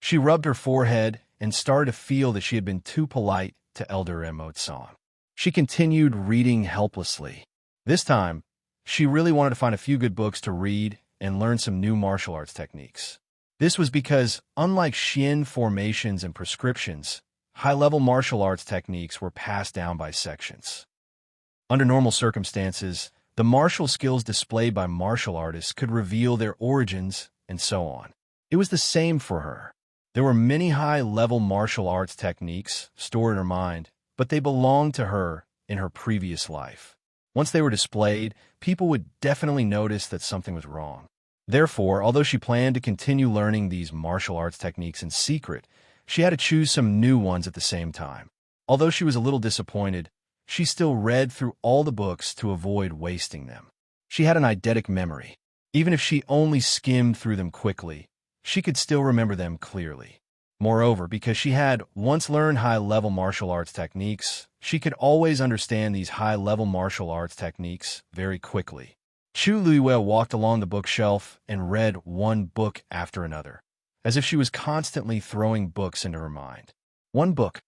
She rubbed her forehead and started to feel that she had been too polite to Elder Mo Tsang. She continued reading helplessly. This time, she really wanted to find a few good books to read and learn some new martial arts techniques. This was because, unlike Xin formations and prescriptions, high-level martial arts techniques were passed down by sections. Under normal circumstances, the martial skills displayed by martial artists could reveal their origins and so on. It was the same for her. There were many high-level martial arts techniques stored in her mind, but they belonged to her in her previous life. Once they were displayed, people would definitely notice that something was wrong. Therefore, although she planned to continue learning these martial arts techniques in secret, she had to choose some new ones at the same time. Although she was a little disappointed, she still read through all the books to avoid wasting them. She had an eidetic memory. Even if she only skimmed through them quickly, she could still remember them clearly. Moreover, because she had once learned high-level martial arts techniques, she could always understand these high-level martial arts techniques very quickly. Chu Luiyue walked along the bookshelf and read one book after another, as if she was constantly throwing books into her mind. One book,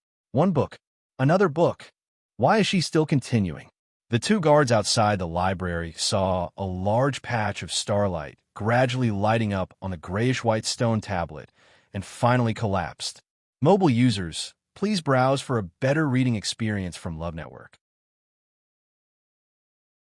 another book. Why is she still continuing? The two guards outside the library saw a large patch of starlight gradually lighting up on the grayish-white stone tablet and finally collapsed. Mobile users, please browse for a better reading experience from Love Network.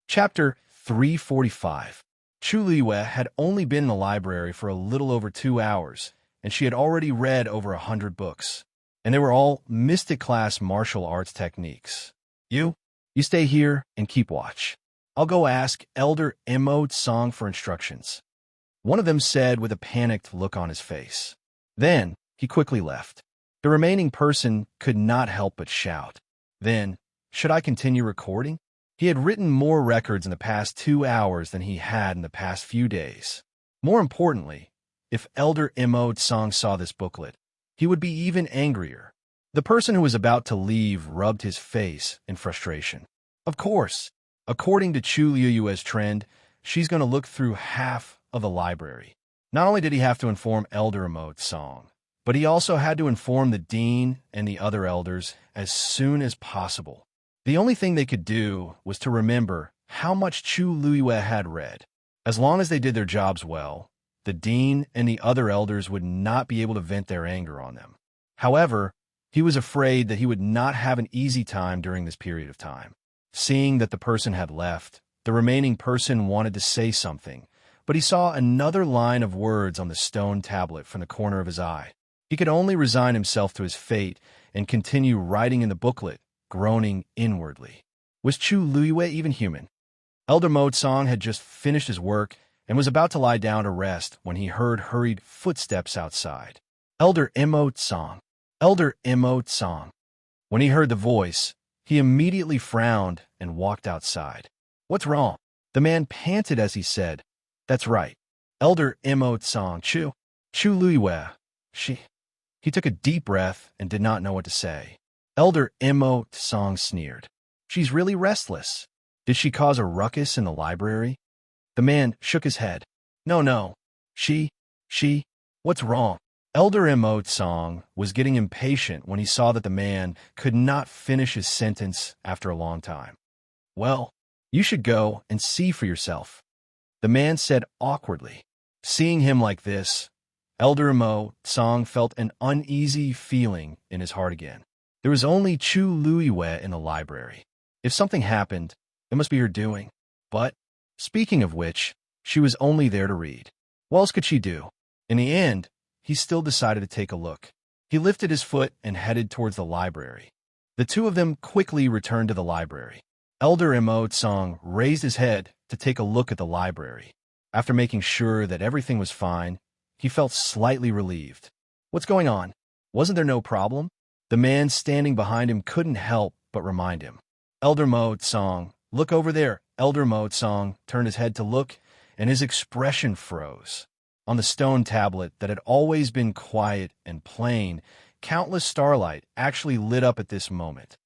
Chapter 345. Chu Luiyue had only been in the library for a little over 2 hours, and she had already read over 100 books. And they were all mystic-class martial arts techniques. You stay here and keep watch. I'll go ask Elder Mo Tsang for instructions. One of them said with a panicked look on his face. Then, he quickly left. The remaining person could not help but shout. Then, should I continue recording? He had written more records in the past 2 hours than he had in the past few days. More importantly, if Elder Mo Tsang saw this booklet, he would be even angrier. The person who was about to leave rubbed his face in frustration. Of course, according to Chu Luiyue's trend, she's going to look through half of the library. Not only did he have to inform Elder Mo Tsang, but he also had to inform the dean and the other elders as soon as possible. The only thing they could do was to remember how much Chu Luiyue had read. As long as they did their jobs well, the dean and the other elders would not be able to vent their anger on them. However, he was afraid that he would not have an easy time during this period of time. Seeing that the person had left, the remaining person wanted to say something, but he saw another line of words on the stone tablet from the corner of his eye. He could only resign himself to his fate and continue writing in the booklet, groaning inwardly. Was Chu Luiyue even human? Elder Mo Tsang had just finished his work and was about to lie down to rest when he heard hurried footsteps outside. Elder Mo Tsang. Elder Mo Tsang. When he heard the voice, he immediately frowned and walked outside. What's wrong? The man panted as he said, That's right. Elder Mo Tsang. Chu Luiyue. He took a deep breath and did not know what to say. Elder Mo Tsang sneered. She's really restless. Did she cause a ruckus in the library? The man shook his head. No, no. She, what's wrong? Elder Mo Tsang was getting impatient when he saw that the man could not finish his sentence after a long time. Well, you should go and see for yourself, the man said awkwardly. Seeing him like this, Elder Mo Tsang felt an uneasy feeling in his heart again. There was only Chu Luiwe in the library. If something happened, it must be her doing. But, speaking of which, she was only there to read. What else could she do? In the end, he still decided to take a look. He lifted his foot and headed towards the library. The two of them quickly returned to the library. Elder Mo Tsang raised his head to take a look at the library. After making sure that everything was fine, he felt slightly relieved. What's going on? Wasn't there no problem? The man standing behind him couldn't help but remind him. Elder Mo Tsang, look over there. Elder Mo Tsang turned his head to look, and his expression froze. On the stone tablet that had always been quiet and plain, countless starlight actually lit up at this moment.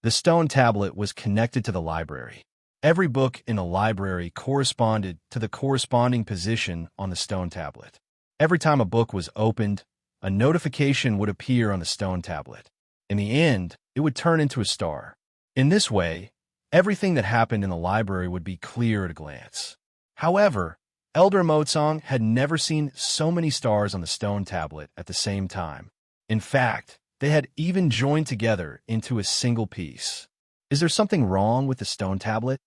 The stone tablet was connected to the library. Every book in the library corresponded to the corresponding position on the stone tablet. Every time a book was opened, a notification would appear on the stone tablet. In the end, it would turn into a star. In this way, everything that happened in the library would be clear at a glance. However, Elder Mo Tsang had never seen so many stars on the stone tablet at the same time. In fact, they had even joined together into a single piece. Is there something wrong with the stone tablet?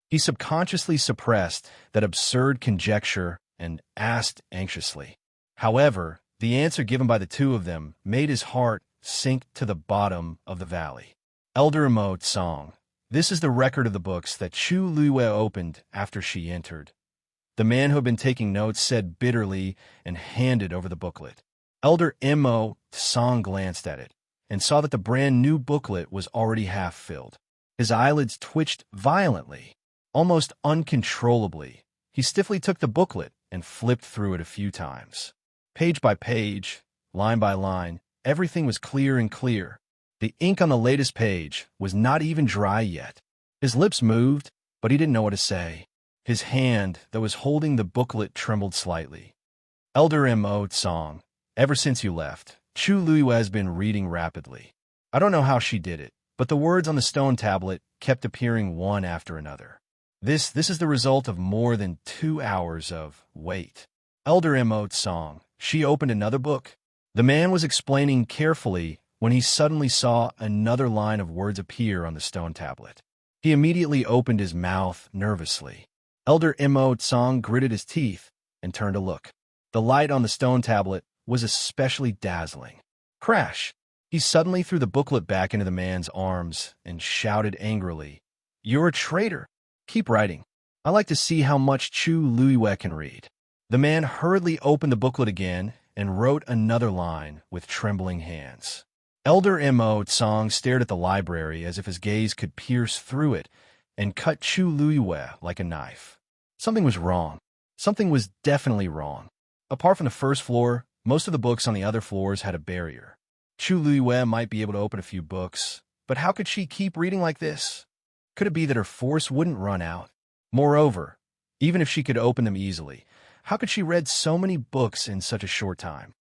He subconsciously suppressed that absurd conjecture and asked anxiously. However, the answer given by the two of them made his heart sink to the bottom of the valley. Elder Mo Tsang, this is the record of the books that Chu Luiwe opened after she entered. The man who had been taking notes said bitterly and handed over the booklet. Elder Mo Tsang glanced at it and saw that the brand new booklet was already half filled. His eyelids twitched violently, almost uncontrollably. He stiffly took the booklet and flipped through it a few times. Page by page, line by line, everything was clear and clear. The ink on the latest page was not even dry yet. His lips moved, but he didn't know what to say. His hand that was holding the booklet trembled slightly. Elder Mo Tsang, ever since you left, Chu Luiwe has been reading rapidly. I don't know how she did it, but the words on the stone tablet kept appearing one after another. This is the result of more than 2 hours of wait. Elder Mo Tsang, she opened another book. The man was explaining carefully when he suddenly saw another line of words appear on the stone tablet. He immediately opened his mouth nervously. Elder Mo Tsang gritted his teeth and turned to look. The light on the stone tablet was especially dazzling. Crash! He suddenly threw the booklet back into the man's arms and shouted angrily, "You're a traitor! Keep writing. I like to see how much Chu Luiwe can read." The man hurriedly opened the booklet again and wrote another line with trembling hands. Elder Mo Tsang stared at the library as if his gaze could pierce through it and cut Chu Luiwe like a knife. Something was wrong. Something was definitely wrong. Apart from the first floor, most of the books on the other floors had a barrier. Chu Luiwe might be able to open a few books, but how could she keep reading like this? Could it be that her force wouldn't run out? Moreover, even if she could open them easily, how could she read so many books in such a short time?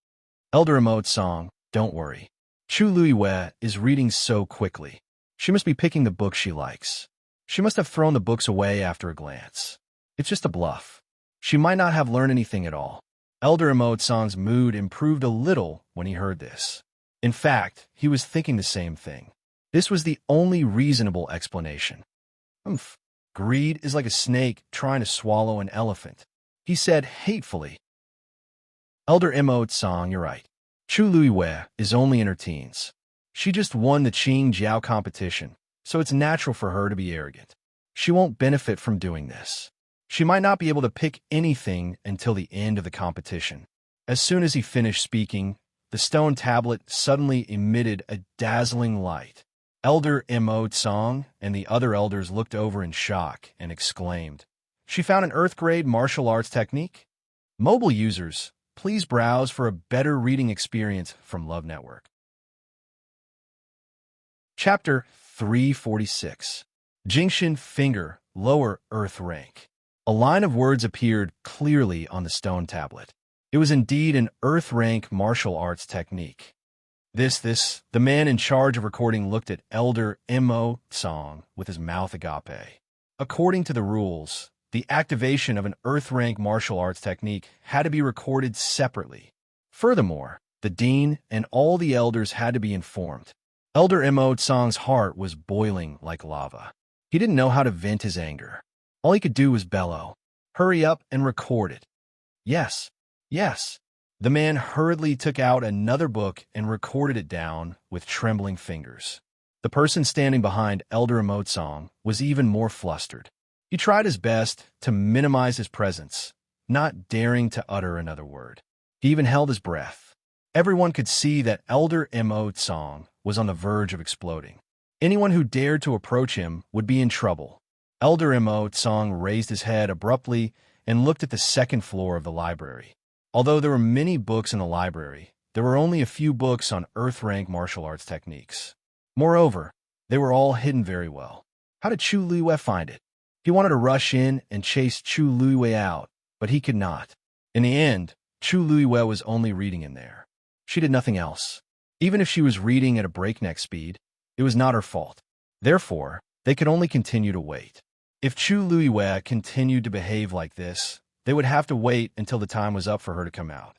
Elder Mo Tsang, don't worry. Chu Luiwe is reading so quickly. She must be picking the books she likes. She must have thrown the books away after a glance. It's just a bluff. She might not have learned anything at all. Elder Mo Tsang's mood improved a little when he heard this. In fact, he was thinking the same thing. This was the only reasonable explanation. Greed is like a snake trying to swallow an elephant, he said hatefully. Elder Mo Tsang, you're right. Chu Luiwe is only in her teens. She just won the Qing Jiao competition, so it's natural for her to be arrogant. She won't benefit from doing this. She might not be able to pick anything until the end of the competition. As soon as he finished speaking, the stone tablet suddenly emitted a dazzling light. Elder Mo Tsang and the other elders looked over in shock and exclaimed, "She found an Earth-grade martial arts technique?" Mobile users, please browse for a better reading experience from Love Network. Chapter 346. Jingshan Finger, Lower Earth Rank. A line of words appeared clearly on the stone tablet. It was indeed an Earth-rank martial arts technique. The man in charge of recording looked at Elder Mo Song with his mouth agape. According to the rules, the activation of an Earth-rank martial arts technique had to be recorded separately. Furthermore, the dean and all the elders had to be informed. Elder Mo Song's heart was boiling like lava. He didn't know how to vent his anger. All he could do was bellow, "Hurry up and record it." Yes, yes. The man hurriedly took out another book and recorded it down with trembling fingers. The person standing behind Elder Mo Song was even more flustered. He tried his best to minimize his presence, not daring to utter another word. He even held his breath. Everyone could see that Elder Mo Song was on the verge of exploding. Anyone who dared to approach him would be in trouble. Elder Mo Song raised his head abruptly and looked at the second floor of the library. Although there were many books in the library, there were only a few books on Earth-rank martial arts techniques. Moreover, they were all hidden very well. How did Chu Luiwei find it? He wanted to rush in and chase Chu Luiwei out, but he could not. In the end, Chu Luiwei was only reading in there. She did nothing else. Even if she was reading at a breakneck speed, it was not her fault. Therefore, they could only continue to wait. If Chu Luiwei continued to behave like this, they would have to wait until the time was up for her to come out.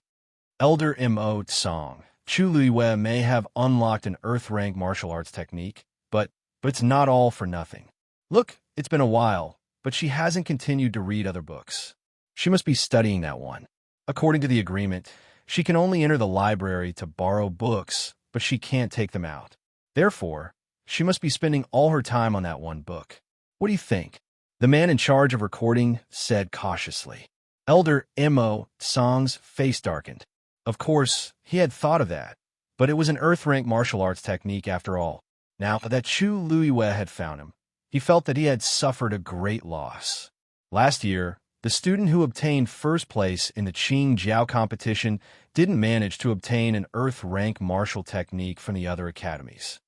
Elder Mo Song, Chu Luiwei may have unlocked an Earth-rank martial arts technique, but it's not all for nothing. Look, it's been a while, but she hasn't continued to read other books. She must be studying that one. According to the agreement, she can only enter the library to borrow books, but she can't take them out. Therefore, she must be spending all her time on that one book. What do you think? The man in charge of recording said cautiously. Elder Mo Song's face darkened. Of course, he had thought of that, but it was an Earth-rank martial arts technique after all. Now that Chu Luiwei had found him, he felt that he had suffered a great loss. Last year, the student who obtained first place in the Qing Jiao competition didn't manage to obtain an Earth-rank martial technique from the other academies.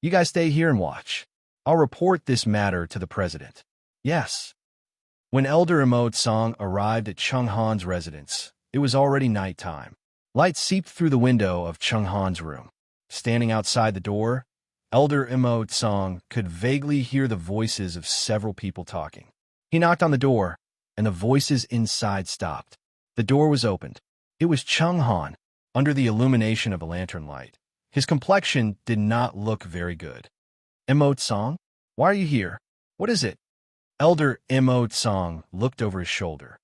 You guys stay here and watch. I'll report this matter to the president. Yes. When Elder Mo Song arrived at Chung Han's residence, it was already nighttime. Light seeped through the window of Chung Han's room. Standing outside the door, Elder Mo Song could vaguely hear the voices of several people talking. He knocked on the door, and the voices inside stopped. The door was opened. It was Chung Han, under the illumination of a lantern light. His complexion did not look very good. Mo Song, why are you here? What is it? Elder Mo Song looked over his shoulder.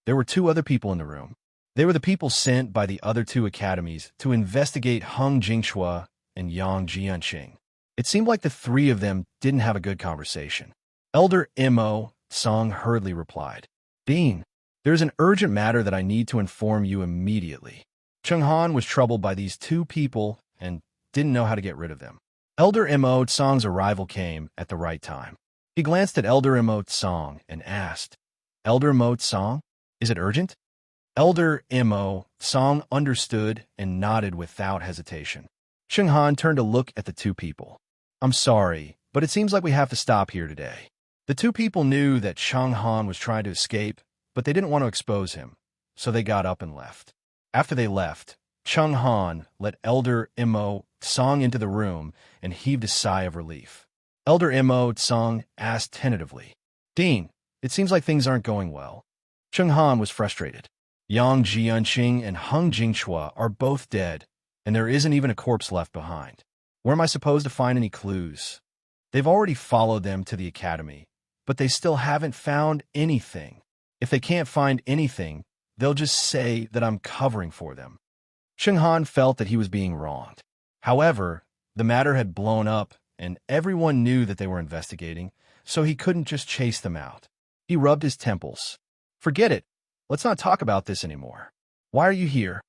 There were two other people in the room. They were the people sent by the other two academies to investigate Hung Jingshua and Yang Jianqing. It seemed like the three of them didn't have a good conversation. Elder Mo Song hurriedly replied, "Dean, there's an urgent matter that I need to inform you immediately." Chung Han was troubled by these two people and didn't know how to get rid of them. Elder Mo Song's arrival came at the right time. He glanced at Elder Mo Song and asked, "Elder Mo Song, is it urgent?" Elder Mo Song understood and nodded without hesitation. Chung Han turned to look at the two people. "I'm sorry, but it seems like we have to stop here today." The two people knew that Chung Han was trying to escape, but they didn't want to expose him, so they got up and left. After they left, Chung Han let Elder Mo Song into the room and heaved a sigh of relief. Elder Mo Song asked tentatively, "Dean, it seems like things aren't going well." Chung Han was frustrated. Yang Jianqing and Hung Jingshua are both dead, and there isn't even a corpse left behind. Where am I supposed to find any clues? They've already followed them to the academy, but they still haven't found anything. If they can't find anything, they'll just say that I'm covering for them. Chung Han felt that he was being wronged. However, the matter had blown up, and everyone knew that they were investigating, so he couldn't just chase them out. He rubbed his temples. "Forget it. Let's not talk about this anymore. Why are you here?"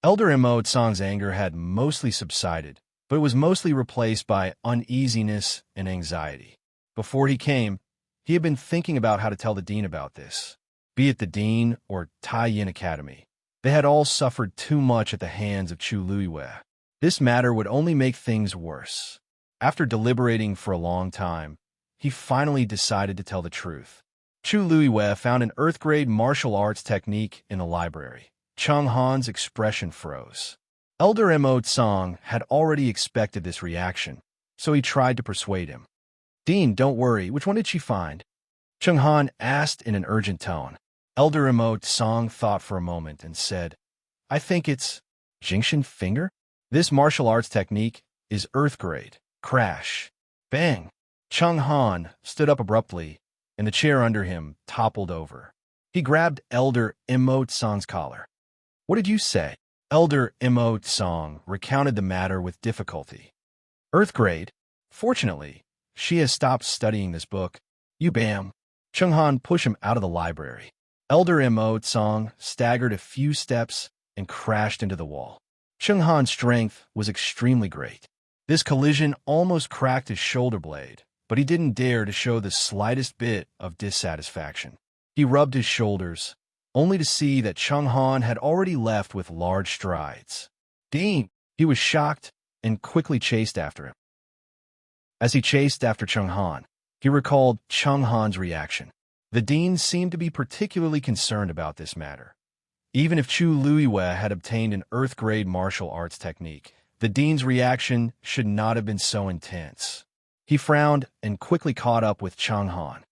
Elder Mo Song's anger had mostly subsided, but it was mostly replaced by uneasiness and anxiety. Before he came, he had been thinking about how to tell the dean about this, be it the dean or Tai Yin Academy. They had all suffered too much at the hands of Chu Luiwei. This matter would only make things worse. After deliberating for a long time, he finally decided to tell the truth. Chu Luiwei found an Earth-grade martial arts technique in the library. Chung Han's expression froze. Elder Mo Tsang had already expected this reaction, so he tried to persuade him. "Dean, don't worry, which one did she find?" Chung Han asked in an urgent tone. Elder Mo Tsang thought for a moment and said, "I think it's Jingshin Finger? This martial arts technique is Earth-grade." Crash. Bang. Chung Han stood up abruptly, and the chair under him toppled over. He grabbed Elder Mo Tsang's collar. "What did you say?" Elder Mo Tsang recounted the matter with difficulty. "Earth-grade? Fortunately, she has stopped studying this book. You bam." Chung Han pushed him out of the library. Elder Mo Tsang staggered a few steps and crashed into the wall. Chung Han's strength was extremely great. This collision almost cracked his shoulder blade, but he didn't dare to show the slightest bit of dissatisfaction. He rubbed his shoulders, only to see that Chung Han had already left with large strides. "Dean!" He was shocked and quickly chased after him. As he chased after Chung Han, he recalled Chung Han's reaction. The dean seemed to be particularly concerned about this matter. Even if Chu Luiwei had obtained an Earth-grade martial arts technique, the dean's reaction should not have been so intense. He frowned and quickly caught up with Chung Han.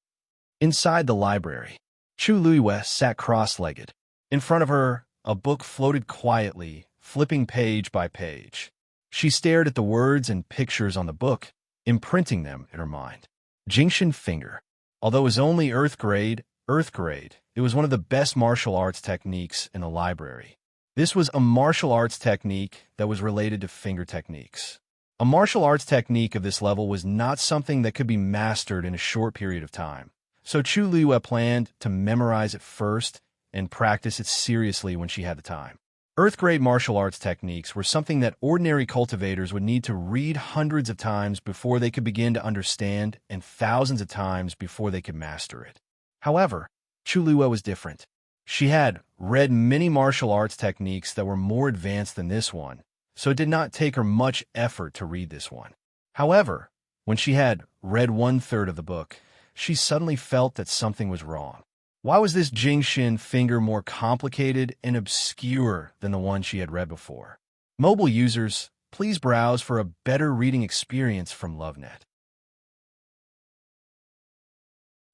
Inside the library, Chu Luiwei sat cross-legged. In front of her, a book floated quietly, flipping page by page. She stared at the words and pictures on the book, imprinting them in her mind. Jingshin Finger. Although it was only Earth-grade, it was one of the best martial arts techniques in the library. This was a martial arts technique that was related to finger techniques. A martial arts technique of this level was not something that could be mastered in a short period of time, so Chu Luiwei planned to memorize it first and practice it seriously when she had the time. Earth-grade martial arts techniques were something that ordinary cultivators would need to read hundreds of times before they could begin to understand and thousands of times before they could master it. However, Chu Luiwei was different. She had read many martial arts techniques that were more advanced than this one, so it did not take her much effort to read this one. However, when she had read 1/3 of the book, she suddenly felt that something was wrong. Why was this Jingshin Finger more complicated and obscure than the one she had read before? Mobile users, please browse for a better reading experience from LoveNet.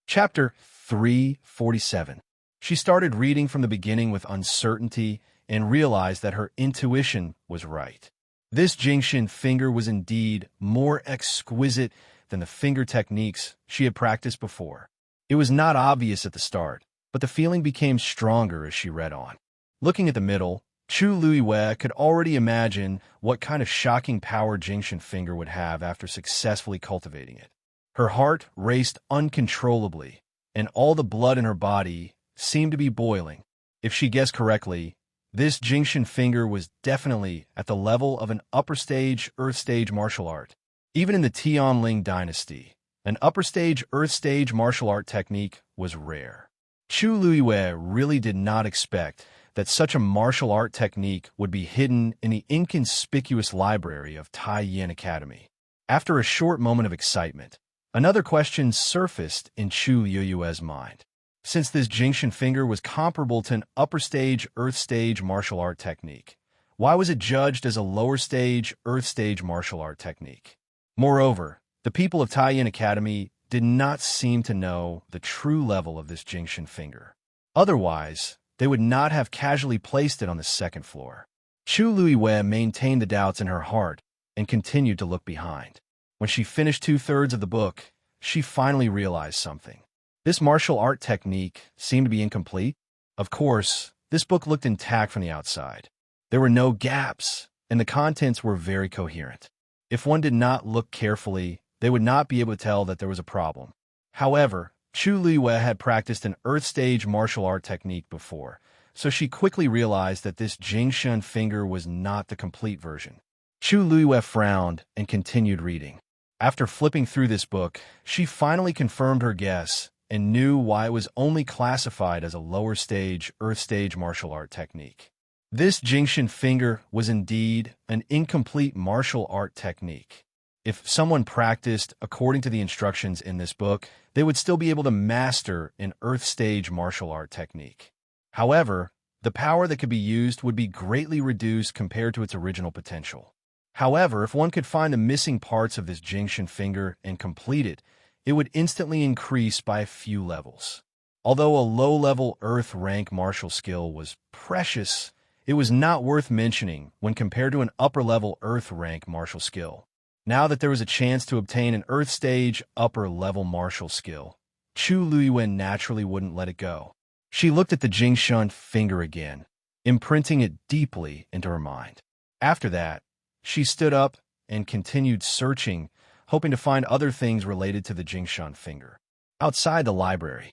Chapter 347. She started reading from the beginning with uncertainty and realized that her intuition was right. This Jingshin Finger was indeed more exquisite than the finger techniques she had practiced before. It was not obvious at the start, but the feeling became stronger as she read on. Looking at the middle, Chu Luiwei could already imagine what kind of shocking power Jingshin Finger would have after successfully cultivating it. Her heart raced uncontrollably, and all the blood in her body seemed to be boiling. If she guessed correctly, this Jingshin Finger was definitely at the level of an upper-stage, earth-stage martial art. Even in the Tianling dynasty, an upper-stage, earth-stage martial art technique was rare. Chu Luiwei really did not expect that such a martial art technique would be hidden in the inconspicuous library of Taiyin Academy. After a short moment of excitement, another question surfaced in Chu Luiwei's mind. Since this Jingshin Finger was comparable to an upper-stage, earth-stage martial art technique, why was it judged as a lower-stage, earth-stage martial art technique? Moreover, the people of Taiyin Academy did not seem to know the true level of this Jingshin Finger. Otherwise, they would not have casually placed it on the second floor. Chu Luiwei maintained the doubts in her heart and continued to look behind. When she finished 2/3 of the book, she finally realized something. This martial art technique seemed to be incomplete. Of course, this book looked intact from the outside. There were no gaps, and the contents were very coherent. If one did not look carefully, they would not be able to tell that there was a problem. However, Chu Luiwei had practiced an earth-stage martial art technique before, so she quickly realized that this Jingshin Finger was not the complete version. Chu Luiwei frowned and continued reading. After flipping through this book, she finally confirmed her guess and knew why it was only classified as a lower-stage, earth-stage martial art technique. This Jingshin Finger was indeed an incomplete martial art technique. If someone practiced according to the instructions in this book, they would still be able to master an Earth stage martial art technique. However, the power that could be used would be greatly reduced compared to its original potential. However, if one could find the missing parts of this Jingshan finger and complete it, it would instantly increase by a few levels. Although a low-level Earth rank martial skill was precious, it was not worth mentioning when compared to an upper-level Earth rank martial skill. Now that there was a chance to obtain an Earth stage upper-level martial skill, Chu Luiyuan naturally wouldn't let it go. She looked at the Jingshan finger again, imprinting it deeply into her mind. After that, she stood up and continued searching, hoping to find other things related to the Jingshan finger. Outside the library,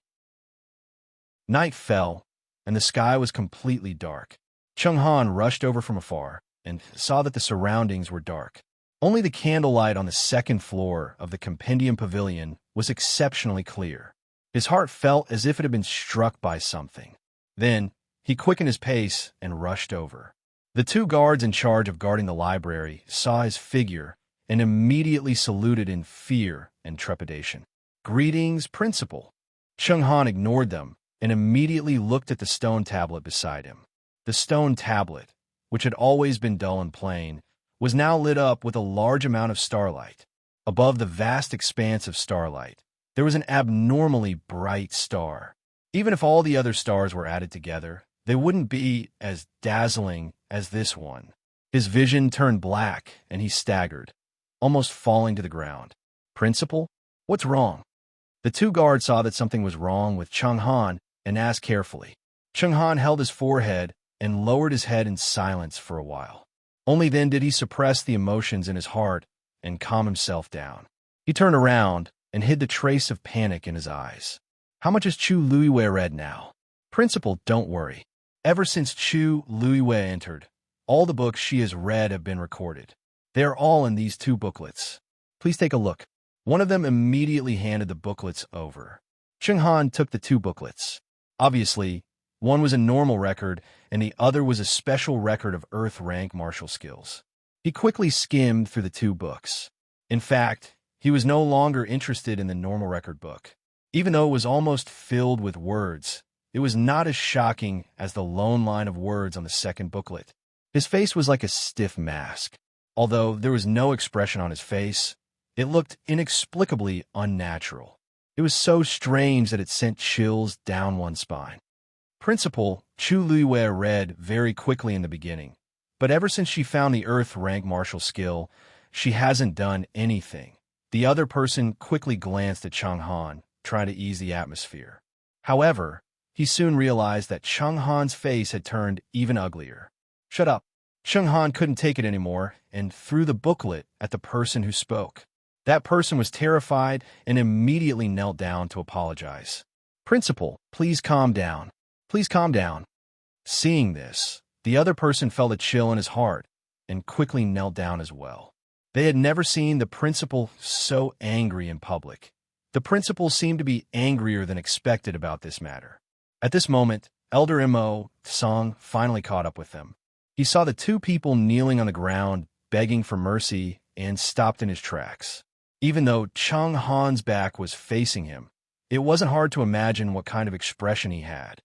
night fell, and the sky was completely dark. Cheng Han rushed over from afar and saw that the surroundings were dark. Only the candlelight on the second floor of the Compendium Pavilion was exceptionally clear. His heart felt as if it had been struck by something. Then, he quickened his pace and rushed over. The two guards in charge of guarding the library saw his figure and immediately saluted in fear and trepidation. "Greetings, Principal." Cheng Han ignored them and immediately looked at the stone tablet beside him. The stone tablet, which had always been dull and plain, was now lit up with a large amount of starlight. Above the vast expanse of starlight, there was an abnormally bright star. Even if all the other stars were added together, they wouldn't be as dazzling as this one. His vision turned black, and he staggered, almost falling to the ground. "Principal, what's wrong?" The two guards saw that something was wrong with Cheng Han and asked carefully. Cheng Han held his forehead and lowered his head in silence for a while. Only then did he suppress the emotions in his heart and calm himself down. He turned around and hid the trace of panic in his eyes. "How much has Chu Luiyue read now?" "Principal, don't worry. Ever since Chu Luiyue entered, all the books she has read have been recorded. They are all in these two booklets. Please take a look." One of them immediately handed the booklets over. Cheng Han took the two booklets. Obviously, one was a normal record, and the other was a special record of Earth rank martial skills. He quickly skimmed through the two books. In fact, he was no longer interested in the normal record book. Even though it was almost filled with words, it was not as shocking as the lone line of words on the second booklet. His face was like a stiff mask. Although there was no expression on his face, it looked inexplicably unnatural. It was so strange that it sent chills down one's spine. "Principal," Chu Luiyue read very quickly in the beginning, but ever since she found the Earth rank martial skill, she hasn't done anything. The other person quickly glanced at Cheng Han, trying to ease the atmosphere. However, he soon realized that Cheng Han's face had turned even uglier. "Shut up." Cheng Han couldn't take it anymore and threw the booklet at the person who spoke. That person was terrified and immediately knelt down to apologize. "Principal, please calm down. Please calm down." Seeing this, the other person felt a chill in his heart and quickly knelt down as well. They had never seen the principal so angry in public. The principal seemed to be angrier than expected about this matter. At this moment, Elder Imo Song finally caught up with them. He saw the two people kneeling on the ground, begging for mercy, and stopped in his tracks. Even though Cheng Han's back was facing him, it wasn't hard to imagine what kind of expression he had.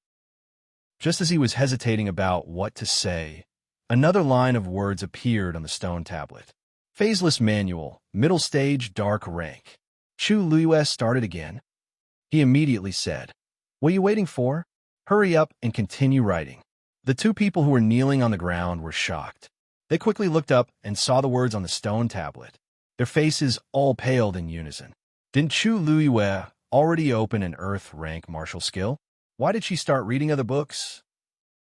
Just as he was hesitating about what to say, another line of words appeared on the stone tablet. "Phaseless manual, middle stage, dark rank." Chu Luiyue started again. He immediately said, "What are you waiting for? Hurry up and continue writing." The two people who were kneeling on the ground were shocked. They quickly looked up and saw the words on the stone tablet. Their faces all paled in unison. Didn't Chu Luiyue already open an Earth rank martial skill? Why did she start reading other books?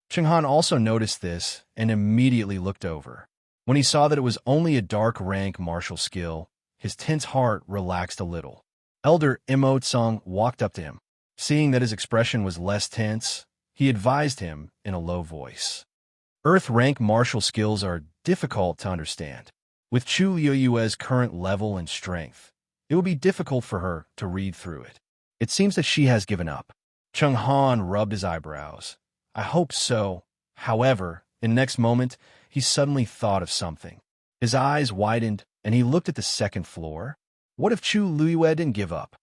Cheng Han also noticed this and immediately looked over. When he saw that it was only a dark rank martial skill, his tense heart relaxed a little. Elder Imo Tsung walked up to him. Seeing that his expression was less tense, he advised him in a low voice. Earth rank martial skills are difficult to understand. With Chu Luiyue's current level and strength, it will be difficult for her to read through it. It seems that she has given up. Cheng Han rubbed his eyebrows. "I hope so." However, in the next moment, he suddenly thought of something. His eyes widened and he looked at the second floor. What if Chu Luiyue didn't give up?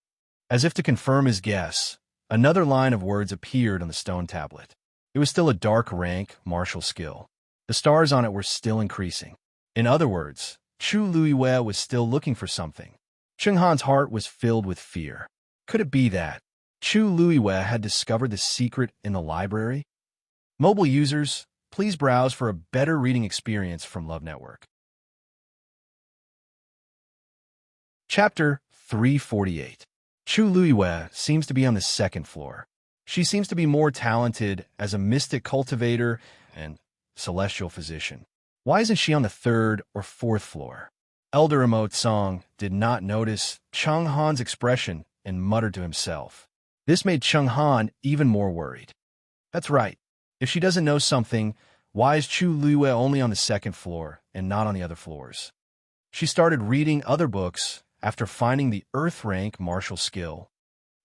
As if to confirm his guess, another line of words appeared on the stone tablet. It was still a dark rank martial skill. The stars on it were still increasing. In other words, Chu Luiyue was still looking for something. Cheng Han's heart was filled with fear. Could it be that Chu Luiyue had discovered the secret in the library? Mobile users, please browse for a better reading experience from Love Network. Chapter 348. Chu Luiyue seems to be on the second floor. She seems to be more talented as a mystic cultivator and celestial physician. Why isn't she on the third or fourth floor? Elder Emo Tsang did not notice Cheng Han's expression and muttered to himself. This made Cheng Han even more worried. That's right. If she doesn't know something, why is Chu Luiyue only on the second floor and not on the other floors? She started reading other books after finding the Earth rank martial skill.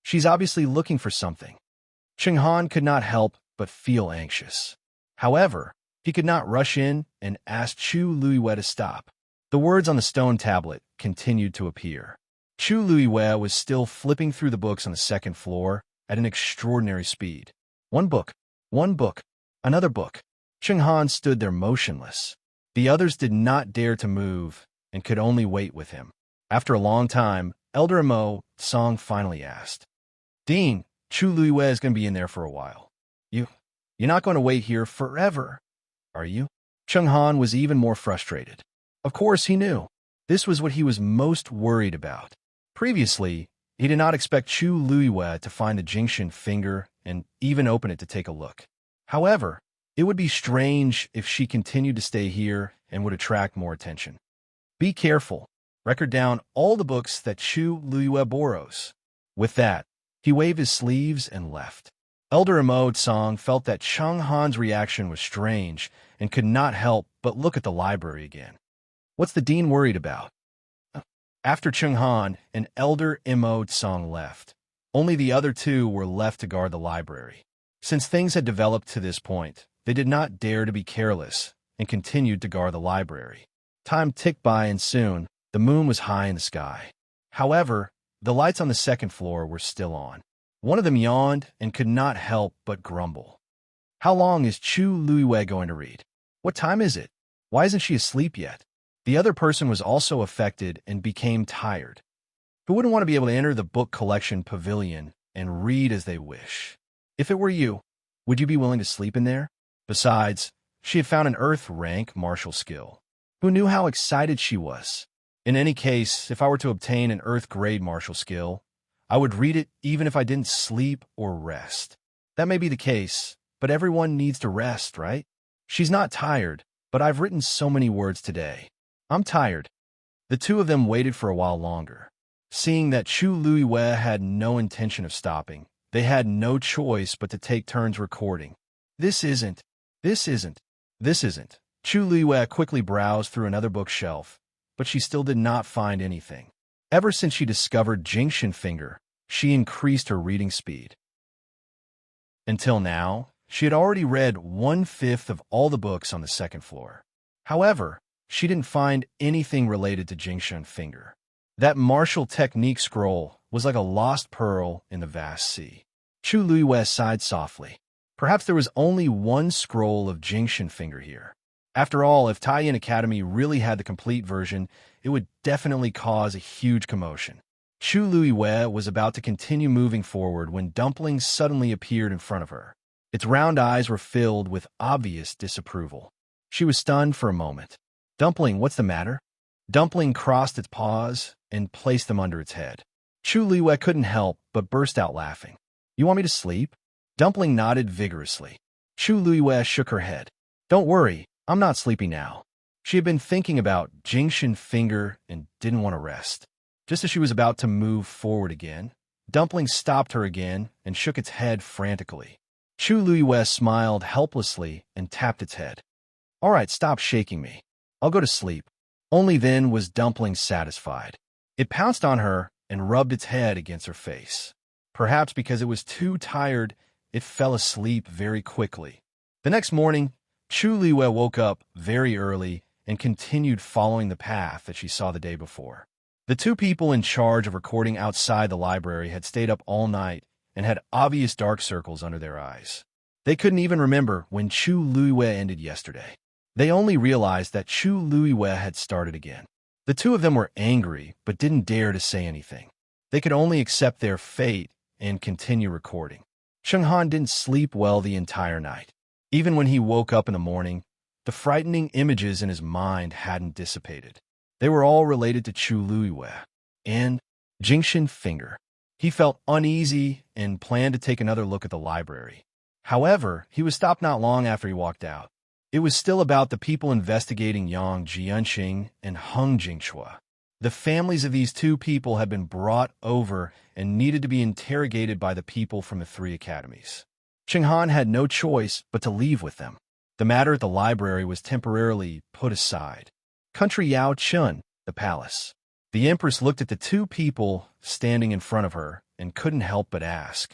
She's obviously looking for something. Cheng Han could not help but feel anxious. However, he could not rush in and ask Chu Luiyue to stop. The words on the stone tablet continued to appear. Chu Luiyue was still flipping through the books on the second floor at an extraordinary speed. One book, another book. Cheng Han stood there motionless. The others did not dare to move and could only wait with him. After a long time, Elder Emo Tsang finally asked, Dean, Chu Luiyue is going to be in there for a while. You're not going to wait here forever, are you? Cheng Han was even more frustrated. Of course he knew. This was what he was most worried about. Previously, he did not expect Chu Luiyue to find the Jingshan finger and even open it to take a look. However, it would be strange if she continued to stay here and would attract more attention. Be careful. Record down all the books that Chu Luiyue borrows. With that, he waved his sleeves and left. Elder Emo Tsang felt that Cheng Han's reaction was strange and could not help but look at the library again. What's the dean worried about? After Cheng Han and Elder Emo Tsang left, only the other two were left to guard the library. Since things had developed to this point, they did not dare to be careless and continued to guard the library. Time ticked by and soon, the moon was high in the sky. However, the lights on the second floor were still on. One of them yawned and could not help but grumble. How long is Chu Luiyue going to read? What time is it? Why isn't she asleep yet? The other person was also affected and became tired. Who wouldn't want to be able to enter the book collection pavilion and read as they wish? If it were you, would you be willing to sleep in there? Besides, she had found an Earth rank martial skill. Who knew how excited she was? In any case, if I were to obtain an Earth grade martial skill, I would read it even if I didn't sleep or rest. That may be the case, but everyone needs to rest, right? She's not tired, but I've written so many words today. I'm tired. The two of them waited for a while longer. Seeing that Chu Luiyue had no intention of stopping, they had no choice but to take turns recording. This isn't. Chu Luiyue quickly browsed through another bookshelf, but she still did not find anything. Ever since she discovered Jingshan finger, she increased her reading speed. Until now, she had already read 1/5 of all the books on the second floor. However, she didn't find anything related to Jingshan finger. That martial technique scroll was like a lost pearl in the vast sea. Chu Luiyue sighed softly. Perhaps there was only one scroll of Jingshan finger here. After all, if Taiyin Academy really had the complete version, it would definitely cause a huge commotion. Chu Luiyue was about to continue moving forward when Dumpling suddenly appeared in front of her. Its round eyes were filled with obvious disapproval. She was stunned for a moment. Dumpling, what's the matter? Dumpling crossed its paws and placed them under its head. Chu Luiyue couldn't help but burst out laughing. You want me to sleep? Dumpling nodded vigorously. Chu Luiyue shook her head. Don't worry, I'm not sleepy now. She had been thinking about Jingshan finger and didn't want to rest. Just as she was about to move forward again, Dumpling stopped her again and shook its head frantically. Chu Luiyue smiled helplessly and tapped its head. All right, stop shaking me. I'll go to sleep. Only then was Dumpling satisfied. It pounced on her and rubbed its head against her face. Perhaps because it was too tired, it fell asleep very quickly. The next morning, Chu Luiyue woke up very early and continued following the path that she saw the day before. The two people in charge of recording outside the library had stayed up all night and had obvious dark circles under their eyes. They couldn't even remember when Chu Luiwe ended yesterday. They only realized that Chu Luiwe had started again. The two of them were angry, but didn't dare to say anything. They could only accept their fate and continue recording. Chenghan didn't sleep well the entire night. Even when he woke up in the morning, the frightening images in his mind hadn't dissipated. They were all related to Chu Luiwe and Jingshin Finger. He felt uneasy and planned to take another look at the library. However, he was stopped not long after he walked out. It was still about the people investigating Yang Jianxing and Heng Jingchua. The families of these two people had been brought over and needed to be interrogated by the people from the three academies. Chenghan had no choice but to leave with them. The matter at the library was temporarily put aside. Country Yao Chun, the palace. The Empress looked at the two people standing in front of her and couldn't help but ask,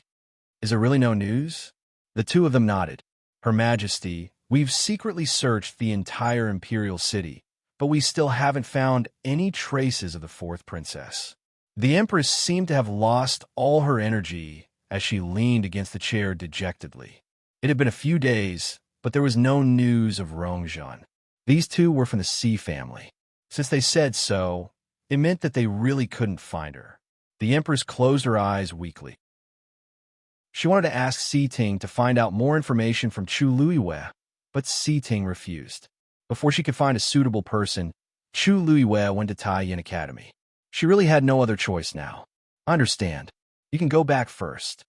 "Is there really no news?" The two of them nodded. "Her Majesty, we've secretly searched the entire Imperial city, but we still haven't found any traces of the fourth princess." The Empress seemed to have lost all her energy as she leaned against the chair dejectedly. It had been a few days, but there was no news of Rongzhen. These two were from the C family. Since they said so, it meant that they really couldn't find her. The Empress closed her eyes weakly. She wanted to ask Si Ting to find out more information from Chu Luiwe, but Si Ting refused. Before she could find a suitable person, Chu Luiwe went to Tai Yin Academy. She really had no other choice now. "I understand. You can go back first."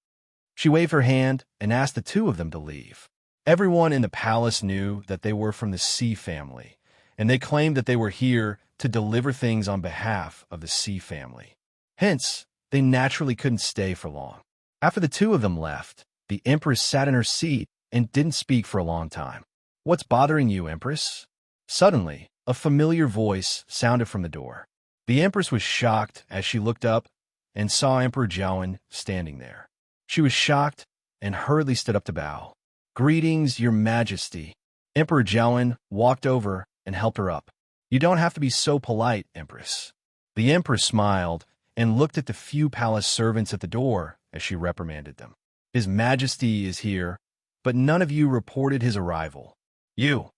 She waved her hand and asked the two of them to leave. Everyone in the palace knew that they were from the C family, and they claimed that they were here to deliver things on behalf of the C family. Hence, they naturally couldn't stay for long. After the two of them left, the Empress sat in her seat and didn't speak for a long time. "What's bothering you, Empress?" Suddenly, a familiar voice sounded from the door. The Empress was shocked as she looked up and saw Emperor Jiawen standing there. She was shocked and hurriedly stood up to bow. "Greetings, Your Majesty." Emperor Jiawen walked over and helped her up. "You don't have to be so polite, Empress." The Empress smiled and looked at the few palace servants at the door as she reprimanded them. "His Majesty is here, but none of you reported his arrival." "You,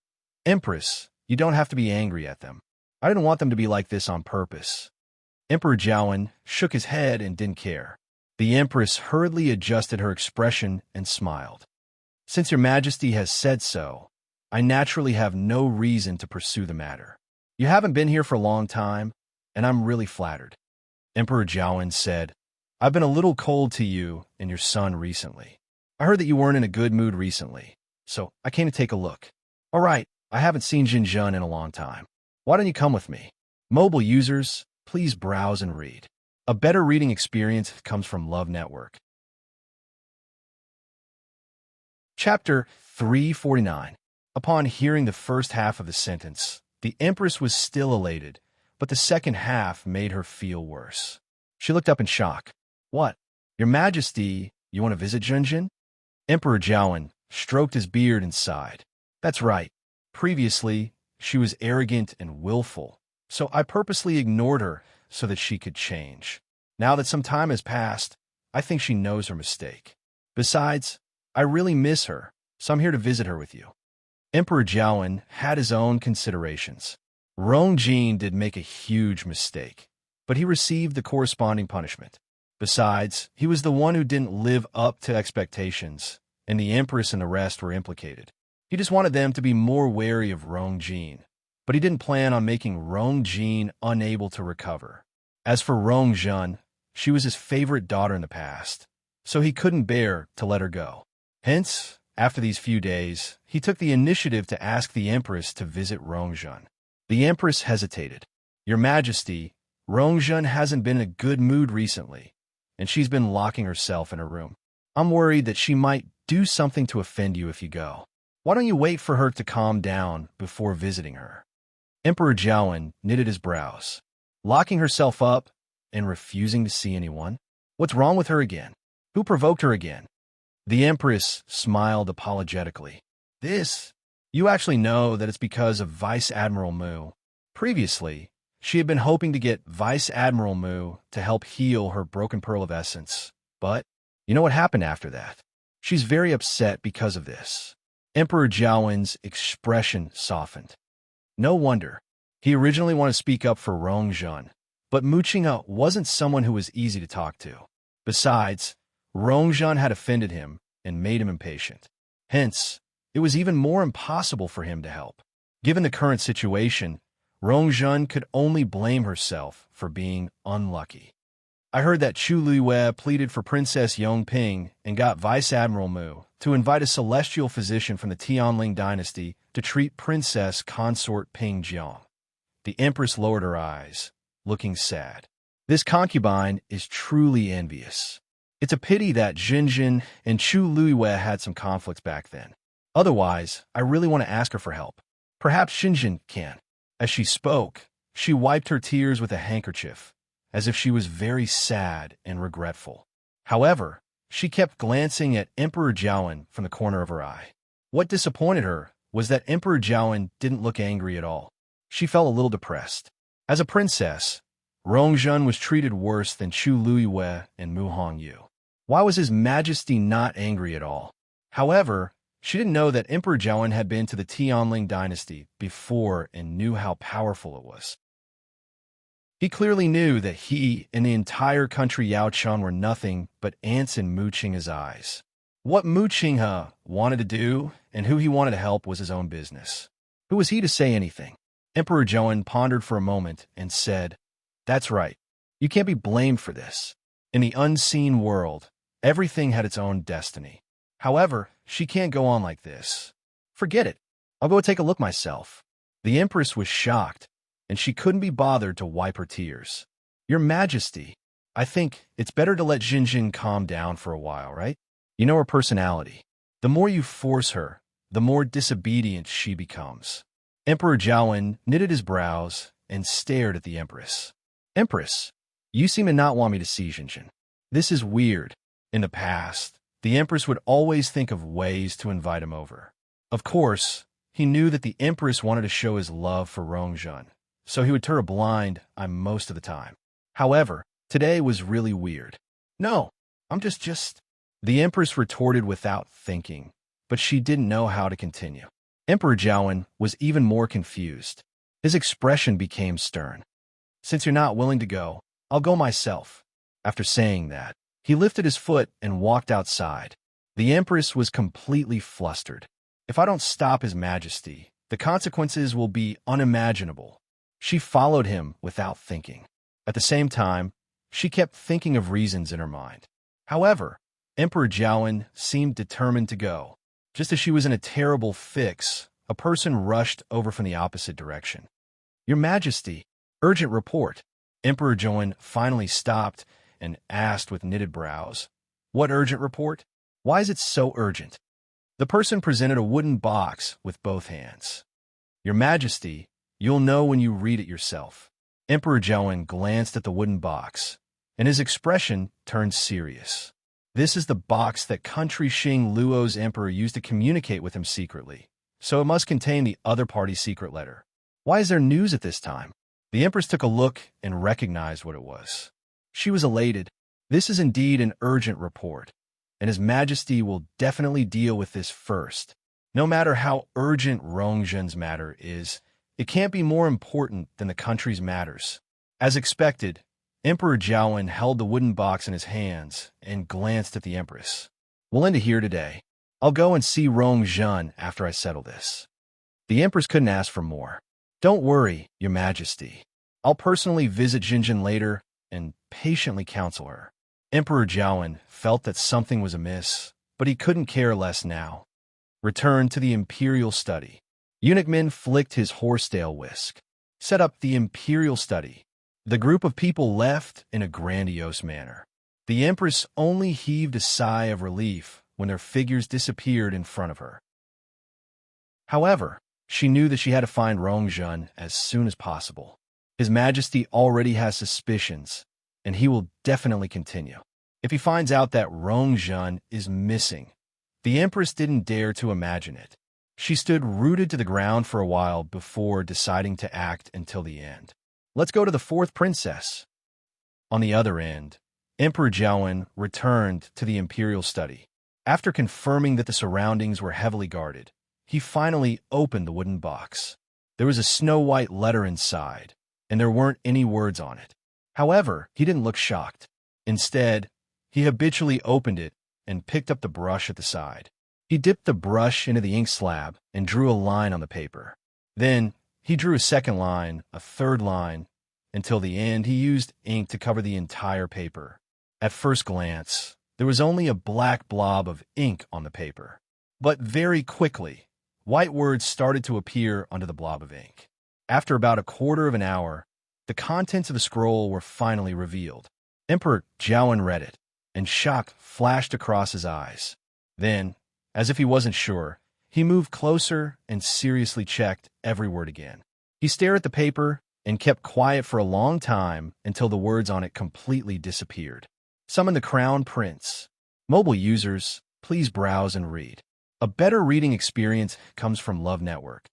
Empress, you don't have to be angry at them. I didn't want them to be like this on purpose." Emperor Jiawen shook his head and didn't care. The Empress hurriedly adjusted her expression and smiled. "Since Your Majesty has said so, I naturally have no reason to pursue the matter. You haven't been here for a long time, and I'm really flattered." Emperor Jiawen said, "I've been a little cold to you and your son recently. I heard that you weren't in a good mood recently, so I came to take a look." "All right, I haven't seen Jinjun in a long time. Why don't you come with me?" Mobile users, please browse and read. A better reading experience comes from Love Network. Chapter 349. Upon hearing the first half of the sentence, the Empress was still elated, but the second half made her feel worse. She looked up in shock. "What? Your Majesty, you want to visit Junjin?" Emperor Jiawen stroked his beard and sighed. "That's right. Previously, she was arrogant and willful, so I purposely ignored her so that she could change. Now that some time has passed, I think she knows her mistake. Besides, I really miss her, so I'm here to visit her with you." Emperor Jiawen had his own considerations. Rongjin did make a huge mistake, but he received the corresponding punishment. Besides, he was the one who didn't live up to expectations, and the Empress and the rest were implicated. He just wanted them to be more wary of Rongjin, but he didn't plan on making Rongjin unable to recover. As for Rongzhen, she was his favorite daughter in the past, so he couldn't bear to let her go. Hence, after these few days, he took the initiative to ask the Empress to visit Rongzhen. The Empress hesitated. "Your Majesty, Rongzhen hasn't been in a good mood recently, and she's been locking herself in her room. I'm worried that she might do something to offend you if you go. Why don't you wait for her to calm down before visiting her?" Emperor Jiawen knitted his brows. Locking herself up and refusing to see anyone? What's wrong with her again? Who provoked her again? The Empress smiled apologetically. This You actually know that it's because of Vice Admiral Mu. Previously, she had been hoping to get Vice Admiral Mu to help heal her broken pearl of essence. But you know what happened after that? She's very upset because of this. Emperor Jiawen's expression softened. No wonder. He originally wanted to speak up for Rongjun, but Mu Qinghe wasn't someone who was easy to talk to. Besides, Rongjun had offended him and made him impatient. Hence, it was even more impossible for him to help. Given the current situation, Rongjun could only blame herself for being unlucky. I heard that Chu Luiyue pleaded for Princess Yongping and got Vice Admiral Mu to invite a celestial physician from the Tianling dynasty to treat Princess Consort Ping Jiang. The Empress lowered her eyes, looking sad. This concubine is truly envious. It's a pity that Jinjin and Chu Luiyue had some conflicts back then. Otherwise, I really want to ask her for help. Perhaps Jinjin can. As she spoke, she wiped her tears with a handkerchief, as if she was very sad and regretful. However, she kept glancing at Emperor Jiawen from the corner of her eye. What disappointed her was that Emperor Jiawen didn't look angry at all. She felt a little depressed. As a princess, Rongjun was treated worse than Chu Luiyue and Mu Hongyu. Why was His Majesty not angry at all? However, she didn't know that Emperor Jiawen had been to the Tianling dynasty before and knew how powerful it was. He clearly knew that he and the entire country Yaochun were nothing but ants in Mu Qinghe's eyes. What Mu Qinghe wanted to do and who he wanted to help was his own business. Who was he to say anything? Emperor Jiawen pondered for a moment and said, "That's right. You can't be blamed for this. In the unseen world, everything had its own destiny. However, she can't go on like this. Forget it. I'll go take a look myself." The Empress was shocked, and she couldn't be bothered to wipe her tears. "Your Majesty, I think it's better to let Jinjin calm down for a while, right? You know her personality. The more you force her, the more disobedient she becomes." Emperor Jiawen knitted his brows and stared at the Empress. "Empress, you seem to not want me to see Jinjin. This is weird. In the past, the Empress would always think of ways to invite him over. Of course, he knew that the Empress wanted to show his love for Rongjun, so he would turn a blind eye most of the time. However, today was really weird. "No, I'm just..." The Empress retorted without thinking, but she didn't know how to continue. Emperor Jiawen was even more confused. His expression became stern. "Since you're not willing to go, I'll go myself." After saying that, he lifted his foot and walked outside. The Empress was completely flustered. "If I don't stop His Majesty, the consequences will be unimaginable." She followed him without thinking. At the same time, she kept thinking of reasons in her mind. However, Emperor Jiawen seemed determined to go. Just as she was in a terrible fix, a person rushed over from the opposite direction. "Your Majesty, urgent report." Emperor Jiawen finally stopped and asked with knitted brows, "What urgent report? Why is it so urgent?" The person presented a wooden box with both hands. "Your Majesty, you'll know when you read it yourself." Emperor Jiawen glanced at the wooden box, and his expression turned serious. This is the box that country Xing Luo's emperor used to communicate with him secretly, so it must contain the other party's secret letter. Why is there news at this time? The Empress took a look and recognized what it was. She was elated. This is indeed an urgent report, and His Majesty will definitely deal with this first. No matter how urgent Rongjun's matter is, it can't be more important than the country's matters. As expected, Emperor Jiawen held the wooden box in his hands and glanced at the Empress. "We'll end it here today. I'll go and see Rongjun after I settle this." The Empress couldn't ask for more. "Don't worry, Your Majesty. I'll personally visit Jinjin later and patiently counsel her." Emperor Jiawen felt that something was amiss, but he couldn't care less now. Returned to the Imperial study. Eunuch Min flicked his horsetail whisk. Set up the Imperial study. The group of people left in a grandiose manner. The Empress only heaved a sigh of relief when their figures disappeared in front of her. However, she knew that she had to find Rongjun as soon as possible. His Majesty already has suspicions, and he will definitely continue. If he finds out that Rongjun is missing, the Empress didn't dare to imagine it. She stood rooted to the ground for a while before deciding to act until the end. Let's go to the fourth princess. On the other end, Emperor Jiawen returned to the Imperial study. After confirming that the surroundings were heavily guarded, he finally opened the wooden box. There was a snow-white letter inside, and there weren't any words on it. However, he didn't look shocked. Instead, he habitually opened it and picked up the brush at the side. He dipped the brush into the ink slab and drew a line on the paper. Then, he drew a second line, a third line. Until the end, he used ink to cover the entire paper. At first glance, there was only a black blob of ink on the paper. But very quickly, white words started to appear under the blob of ink. After about a quarter of an hour, the contents of the scroll were finally revealed. Emperor Jiawen read it, and shock flashed across his eyes. Then, as if he wasn't sure, he moved closer and seriously checked every word again. He stared at the paper and kept quiet for a long time until the words on it completely disappeared. Summon the Crown Prince. Mobile users, please browse and read. A better reading experience comes from Love Network.